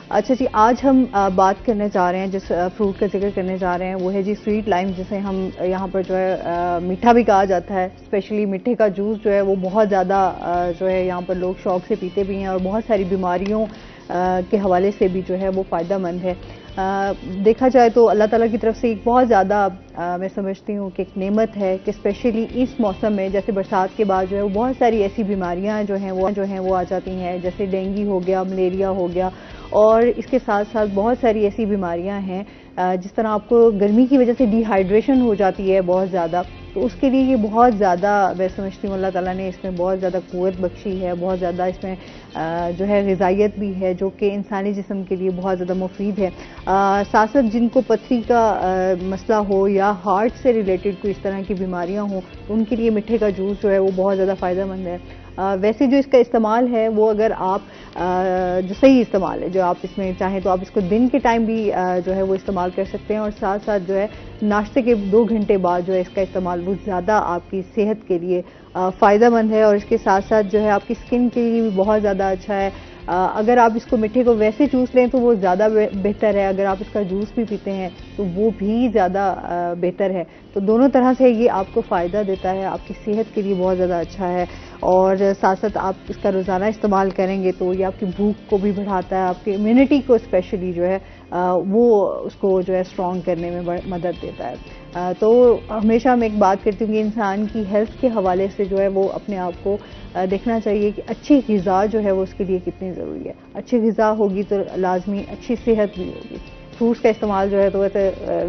अच्छा जी, आज हम बात करने जा रहे हैं, जिस फ्रूट का जिक्र करने जा रहे हैं वो है जी स्वीट लाइम, जिसे हम यहाँ पर जो है मीठा भी कहा जाता है। स्पेशली मीठे का जूस जो है वो बहुत ज़्यादा जो है यहाँ पर लोग शौक से पीते भी हैं और बहुत सारी बीमारियों के हवाले से भी जो है वो फ़ायदेमंद है। देखा जाए तो अल्लाह ताला की तरफ से एक बहुत ज़्यादा मैं समझती हूँ कि एक नेमत है कि स्पेशली इस मौसम में, जैसे बरसात के बाद जो है वो बहुत सारी ऐसी बीमारियाँ जो हैं वो आ जाती हैं, जैसे डेंगू हो गया, मलेरिया हो गया, और इसके साथ साथ बहुत सारी ऐसी बीमारियां हैं जिस तरह आपको गर्मी की वजह से डिहाइड्रेशन हो जाती है बहुत ज़्यादा, तो उसके लिए ये बहुत ज़्यादा मैं समझती हूँ अल्लाह ताला ने इसमें बहुत ज़्यादा क़ुव्वत बख्शी है, बहुत ज़्यादा इसमें जो है ग़िज़ाइयत भी है जो कि इंसानी जिस्म के लिए बहुत ज़्यादा मुफीद है। साथ साथ जिनको पथरी का मसला हो या हार्ट से रिलेटेड कोई इस तरह की बीमारियाँ हों तो उनके लिए मीठे का जूस जो है वो बहुत ज़्यादा फ़ायदेमंद है। वैसे जो इसका इस्तेमाल है वो अगर आप जो सही इस्तेमाल है, जो आप इसमें चाहें तो आप इसको दिन के टाइम भी जो है वो इस्तेमाल कर सकते हैं, और साथ साथ जो है नाश्ते के 2 घंटे बाद जो है इसका इस्तेमाल बहुत ज़्यादा आपकी सेहत के लिए फ़ायदेमंद है, और इसके साथ साथ जो है आपकी स्किन के लिए भी बहुत ज़्यादा अच्छा है। अगर आप इसको मीठे को वैसे चूस लें तो वो ज़्यादा बेहतर है, अगर आप इसका जूस भी पीते हैं तो वो भी ज़्यादा बेहतर है। तो दोनों तरह से ये आपको फ़ायदा देता है, आपकी सेहत के लिए बहुत ज़्यादा अच्छा है, और साथ साथ आप इसका रोज़ाना इस्तेमाल करेंगे तो ये आपकी भूख को भी बढ़ाता है, आपकी इम्यूनिटी को स्पेशली जो है वो उसको जो है स्ट्रॉन्ग करने में मदद देता है। तो हमेशा मैं एक बात करती हूँ कि इंसान की हेल्थ के हवाले से जो है वो अपने आप को देखना चाहिए कि अच्छी ग़िज़ा जो है वो उसके लिए कितनी ज़रूरी है। अच्छी ग़िज़ा होगी तो लाजमी अच्छी सेहत भी होगी। फ्रूट्स का इस्तेमाल जो है तो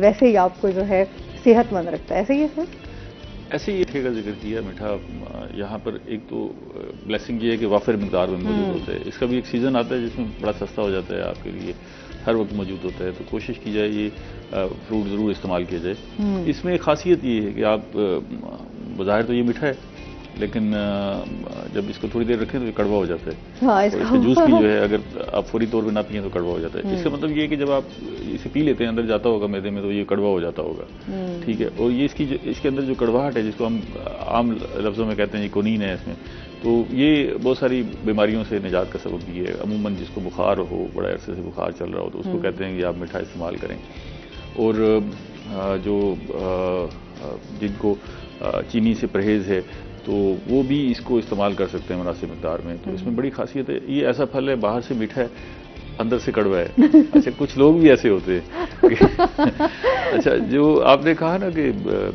वैसे ही आपको जो है सेहतमंद रखता है। ऐसे ही है सर? ऐसे ही मीठे का जिक्र किया। मीठा यहाँ पर एक तो ब्लेसिंग ये है कि वाफिर मिकदार में मौजूद होता है। इसका भी एक सीज़न आता है जिसमें बड़ा सस्ता हो जाता है, आपके लिए हर वक्त मौजूद होता है, तो कोशिश की जाए ये फ्रूट ज़रूर इस्तेमाल किया जाए। इसमें एक खासियत ये है कि आप बज़ाहिर तो ये मीठा है, लेकिन जब इसको थोड़ी देर रखें तो ये कड़वा हो जाता है। हाँ, और इसका जूस भी जो है अगर आप फौरी तौर पे ना पिए तो कड़वा हो जाता है। इसका मतलब ये है कि जब आप इसे पी लेते हैं अंदर जाता होगा मैदे में तो ये कड़वा हो जाता होगा, ठीक है। और ये इसके अंदर जो कड़वाहट है जिसको हम आम लफ्ज़ों में कहते हैं, ये कोनीन है इसमें, तो ये बहुत सारी बीमारियों से निजात का सबब भी है। अमूमन जिसको बुखार हो, बड़े अरसे से बुखार चल रहा हो, तो उसको कहते हैं कि आप मीठा इस्तेमाल करें। और जो जिनको चीनी से परहेज़ है तो वो भी इसको इस्तेमाल कर सकते हैं मुनासिब मिक़दार में। तो इसमें बड़ी खासियत है। ये ऐसा फल है बाहर से मीठा है, अंदर से कड़वा है। अच्छा, कुछ लोग भी ऐसे होते हैं अच्छा, जो आपने कहा ना कि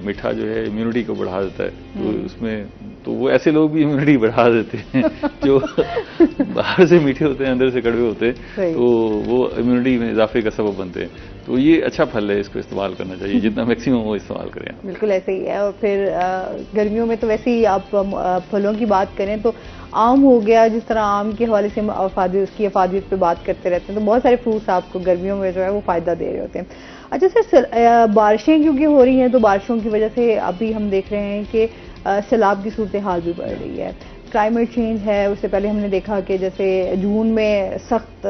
मीठा जो है इम्यूनिटी को बढ़ा देता है, तो उसमें तो वो ऐसे लोग भी इम्यूनिटी बढ़ा देते हैं जो बाहर से मीठे होते हैं, अंदर से कड़वे होते हैं, तो वो इम्यूनिटी में इजाफे का सबब बनते हैं। तो ये अच्छा फल है, इसको इस्तेमाल करना चाहिए, जितना मैक्सिमम वो इस्तेमाल करें। बिल्कुल ऐसे ही है। और फिर गर्मियों में तो वैसे ही आप फलों की बात करें तो आम हो गया, जिस तरह आम के हवाले से उसकी अफादियत पे बात करते रहते हैं, तो बहुत सारे फ्रूट्स आपको गर्मियों में जो है वो फ़ायदा दे रहे होते हैं। अच्छा सर, बारिशें क्योंकि हो रही हैं तो बारिशों की वजह से अभी हम देख रहे हैं कि सैलाब की सूरत हाल भी बढ़ रही है। क्लाइमेट चेंज है, उससे पहले हमने देखा कि जैसे जून में सख्त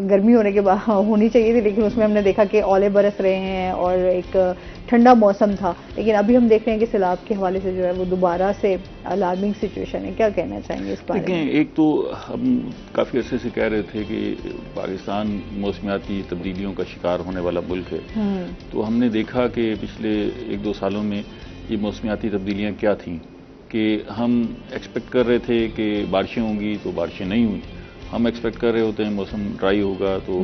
गर्मी होने के बाद होनी चाहिए थी, लेकिन उसमें हमने देखा कि ओले बरस रहे हैं और एक ठंडा मौसम था। लेकिन अभी हम देख रहे हैं कि सैलाब के हवाले से जो है वो दोबारा से अलार्मिंग सिचुएशन है। क्या कहना चाहेंगे इस बारे में? एक तो हम काफ़ी अर्से से कह रहे थे कि पाकिस्तान मौसमियाती तब्दीलियों का शिकार होने वाला मुल्क है। तो हमने देखा कि पिछले 1-2 सालों में ये मौसमियाती तब्दीलियाँ क्या थीं कि हम एक्सपेक्ट कर रहे थे कि बारिशें होंगी तो बारिशें नहीं हुई। हम एक्सपेक्ट कर रहे होते हैं मौसम ड्राई होगा तो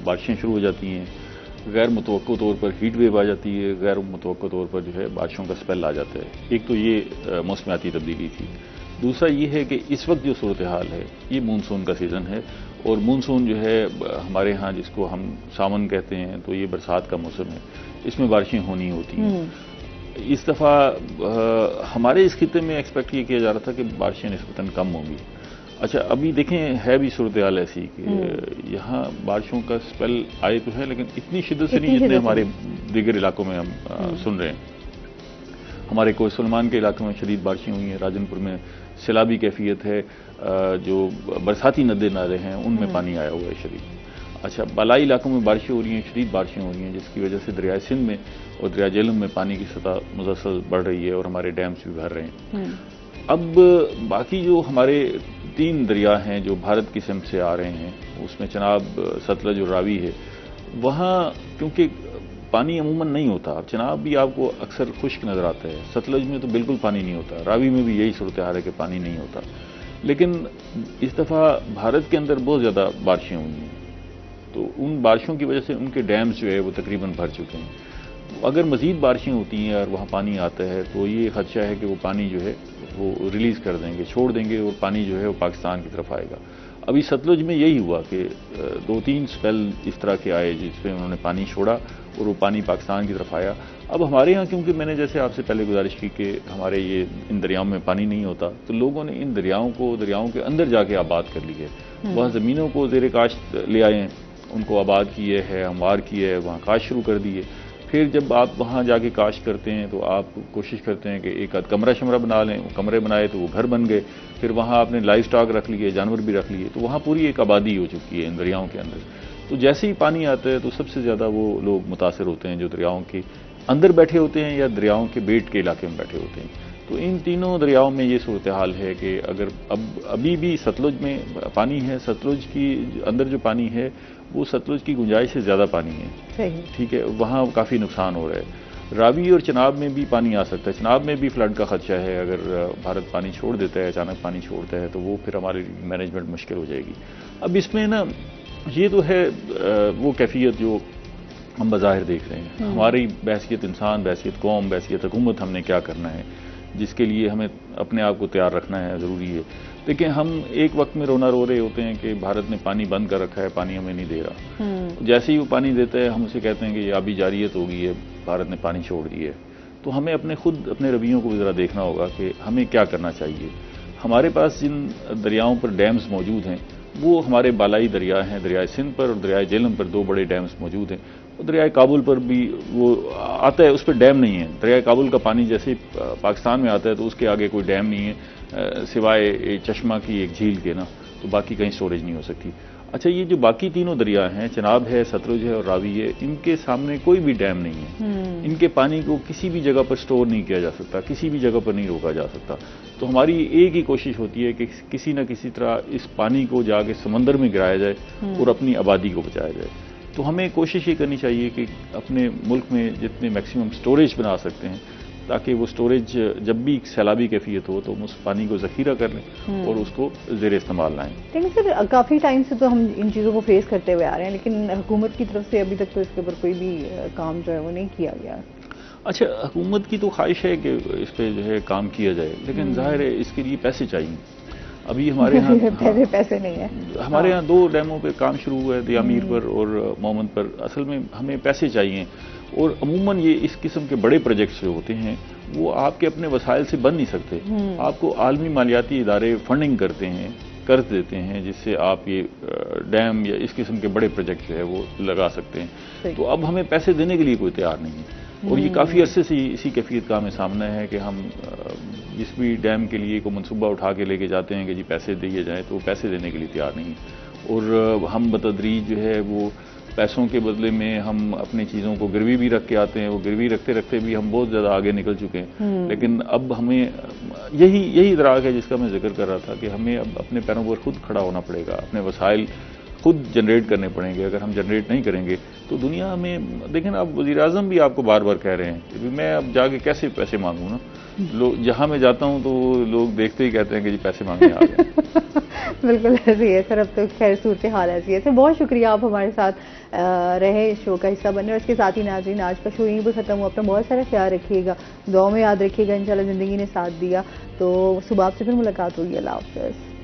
बारिशें शुरू हो जाती हैं। गैर मुतवक्को तौर पर हीट वेव आ जाती है, गैर मुतवक्को तौर पर जो है बारिशों का स्पेल आ जाता है। एक तो ये मौसमियाती तब्दीली थी। दूसरा ये है कि इस वक्त जो सूरत हाल है, ये मानसून का सीज़न है, और मानसून जो है हमारे यहाँ जिसको हम सावन कहते हैं, तो ये बरसात का मौसम है, इसमें बारिशें होनी होती हैं। इस दफ़ा हमारे इस खिते में एक्सपेक्ट ये किया जा रहा था कि बारिशें निस्बतन कम होंगी। अच्छा, अभी देखें है भी सूरत हाल ऐसी कि यहाँ बारिशों का स्पेल आए तो है, लेकिन इतनी शिद्दत से नहीं जितने हमारे दीगर इलाकों में हम सुन रहे हैं। हमारे कोई सलमान के इलाकों में शदीद बारिशें हुई हैं, राजनपुर में सैलाबी कैफियत है, जो बरसाती नदे नाले हैं उनमें पानी आया हुआ है शदीद। अच्छा, बालाई इलाकों में बारिशें हो रही हैं, शदीद बारिशें हो रही हैं, जिसकी वजह से दरिया सिंध में और दरिया झेलम में पानी की सतह मुसलसल बढ़ रही है और हमारे डैम्स भी भर रहे हैं। अब बाकी जो हमारे 3 दरिया हैं जो भारत की सिमत से आ रहे हैं, उसमें चनाब, सतलज और रावी है। वहाँ क्योंकि पानी अमूमन नहीं होता, अब चनाब भी आपको अक्सर खुश्क नज़र आता है, सतलज में तो बिल्कुल पानी नहीं होता, रावी में भी यही सूरत हाल है कि पानी नहीं होता। लेकिन इस दफ़ा भारत के अंदर बहुत ज़्यादा बारिशें हुई हैं, तो उन बारिशों की वजह से उनके डैम्स जो है वो तकरीबन भर चुके हैं। अगर मज़ीद बारिशें होती हैं और वहाँ पानी आता है तो ये खदशा है कि वो पानी जो है वो रिलीज़ कर देंगे, छोड़ देंगे, और पानी जो है वो पाकिस्तान की तरफ आएगा। अभी सतलुज में यही हुआ कि 2-3 स्पेल इस तरह के आए जिसमें उन्होंने पानी छोड़ा और वो पानी पाकिस्तान की तरफ आया। अब हमारे यहाँ क्योंकि मैंने जैसे आपसे पहले गुजारिश की कि हमारे ये इन दरियाओं में पानी नहीं होता, तो लोगों ने इन दरियाओं के अंदर जाके आबाद कर ली है। वहाँ ज़मीनों को ज़ेरे काश्त ले आए हैं, उनको आबाद किए है, हमवार किए है, वहाँ काश्त शुरू कर दिए। फिर जब आप वहाँ जाके काश करते हैं तो आप कोशिश करते हैं कि एक आध कमरा शमरा बना लें, कमरे बनाए तो वो घर बन गए, फिर वहाँ आपने लाइव स्टॉक रख लिए, जानवर भी रख लिए, तो वहाँ पूरी एक आबादी हो चुकी है इन दरियाओं के अंदर। तो जैसे ही पानी आता है तो सबसे ज़्यादा वो लोग मुतासर होते हैं जो दरियाओं के अंदर बैठे होते हैं या दरियाओं के बेट के इलाके में बैठे होते हैं। तो इन तीनों दरियाओं में ये सूरत हाल है कि अगर अभी भी सतलुज में पानी है, सतलुज की अंदर जो पानी है वो सतलुज की गुंजाइश से ज़्यादा पानी है, ठीक है, वहाँ काफ़ी नुकसान हो रहा है। रावी और चनाब में भी पानी आ सकता है, चनाब में भी फ्लड का खदशा है। अगर भारत पानी छोड़ देता है, अचानक पानी छोड़ता है, तो वो फिर हमारी मैनेजमेंट मुश्किल हो जाएगी। अब इसमें ना ये तो है वो कैफियत जो हम बज़ाहिर देख रहे हैं। हमारी बहसियत इंसान, बहसियत कौम, बहसियत हुकूमत हमने क्या करना है, जिसके लिए हमें अपने आप को तैयार रखना है, ज़रूरी है। देखिए, हम एक वक्त में रोना रो रहे होते हैं कि भारत ने पानी बंद कर रखा है, पानी हमें नहीं दे रहा। जैसे ही वो पानी देता है हम उसे कहते हैं कि ये अभी जारियत हो गई है, भारत ने पानी छोड़ दिया है। तो हमें अपने रवैयों को भी ज़रा देखना होगा कि हमें क्या करना चाहिए। हमारे पास जिन दरियाओं पर डैम्स मौजूद हैं वो हमारे बालाई दरिया हैं, दरियाए सिंध पर और दरियाए झेलम पर 2 बड़े डैम्स मौजूद हैं। दरियाए काबुल पर भी वो आता है, उस पर डैम नहीं है। दरियाए काबुल का पानी जैसे पाकिस्तान में आता है तो उसके आगे कोई डैम नहीं है सिवाय चश्मा की एक झील के ना, तो बाकी कहीं स्टोरेज नहीं हो सकती। अच्छा, ये जो बाकी तीनों दरिया हैं, चनाब है, सतलुज है और रावी है, इनके सामने कोई भी डैम नहीं है। इनके पानी को किसी भी जगह पर स्टोर नहीं किया जा सकता, किसी भी जगह पर नहीं रोका जा सकता। तो हमारी एक ही कोशिश होती है कि किसी न किसी तरह इस पानी को जाके समंदर में गिराया जाए और अपनी आबादी को बचाया जाए। तो हमें कोशिश ये करनी चाहिए कि अपने मुल्क में जितने मैक्सिमम स्टोरेज बना सकते हैं, ताकि वो स्टोरेज जब भी सैलाबी कैफियत हो तो हम उस पानी को ज़ख़ीरा कर लें और उसको ज़ेर इस्तेमाल लाएं। लेकिन सर, काफ़ी टाइम से तो हम इन चीज़ों को फेस करते हुए आ रहे हैं, लेकिन हुकूमत की तरफ से अभी तक तो इसके ऊपर कोई भी काम जो है वो नहीं किया गया। अच्छा, हुकूमत की तो ख्वाहिश है कि इस पर जो है काम किया जाए, लेकिन ज़ाहिर है इसके लिए पैसे चाहिए। अभी हमारे यहाँ पैसे नहीं है। हमारे यहाँ 2 डैमों पे काम शुरू हुआ है, दियामीर पर और मोहम्मद पर। असल में हमें पैसे चाहिए, और अमूमन ये इस किस्म के बड़े प्रोजेक्ट्स जो होते हैं वो आपके अपने वसाइल से बन नहीं सकते। आपको आलमी मालियाती इदारे फंडिंग करते हैं, कर्ज देते हैं, जिससे आप ये डैम या इस किस्म के बड़े प्रोजेक्ट जो है वो लगा सकते हैं। तो अब हमें पैसे देने के लिए कोई तैयार नहीं है, और ये काफ़ी अरसे से इसी कैफियत का हमें सामना है कि हम जिस भी डैम के लिए को मनसूबा उठा के लेके जाते हैं कि जी पैसे दिए जाएँ, तो पैसे देने के लिए तैयार नहीं है। और हम बतदरीज जो है वो पैसों के बदले में हम अपनी चीज़ों को गिरवी भी रख के आते हैं। वो गिरवी रखते रखते भी हम बहुत ज़्यादा आगे निकल चुके हैं। लेकिन अब हमें यही इदराक है जिसका मैं जिक्र कर रहा था कि हमें अब अपने पैरों पर खुद खड़ा होना पड़ेगा, अपने वसाइल खुद जनरेट करने पड़ेंगे। अगर हम जनरेट नहीं करेंगे तो दुनिया में देखें ना, अब वज़ीर-ए-आज़म भी आपको बार बार कह रहे हैं कि मैं अब जाके कैसे पैसे मांगूँ ना। लोग जहाँ मैं जाता हूँ तो लोग देखते ही कहते हैं कि जी पैसे मांगने आ गए। बिल्कुल ऐसी है सर, अब तो खैर सूरत हाल ऐसी है सर। बहुत शुक्रिया आप हमारे साथ रहे, शो का हिस्सा बने। और इसके साथ ही नाज़रीन, आज का शो यहीं पर ख़त्म हुआ। अपना बहुत सारा ख्याल रखिएगा, दुआ में याद रखिएगा। इंशाल्लाह ज़िंदगी ने साथ दिया तो सुबह आपसे फिर मुलाकात होगी। अल्लाह हाफ़िज़।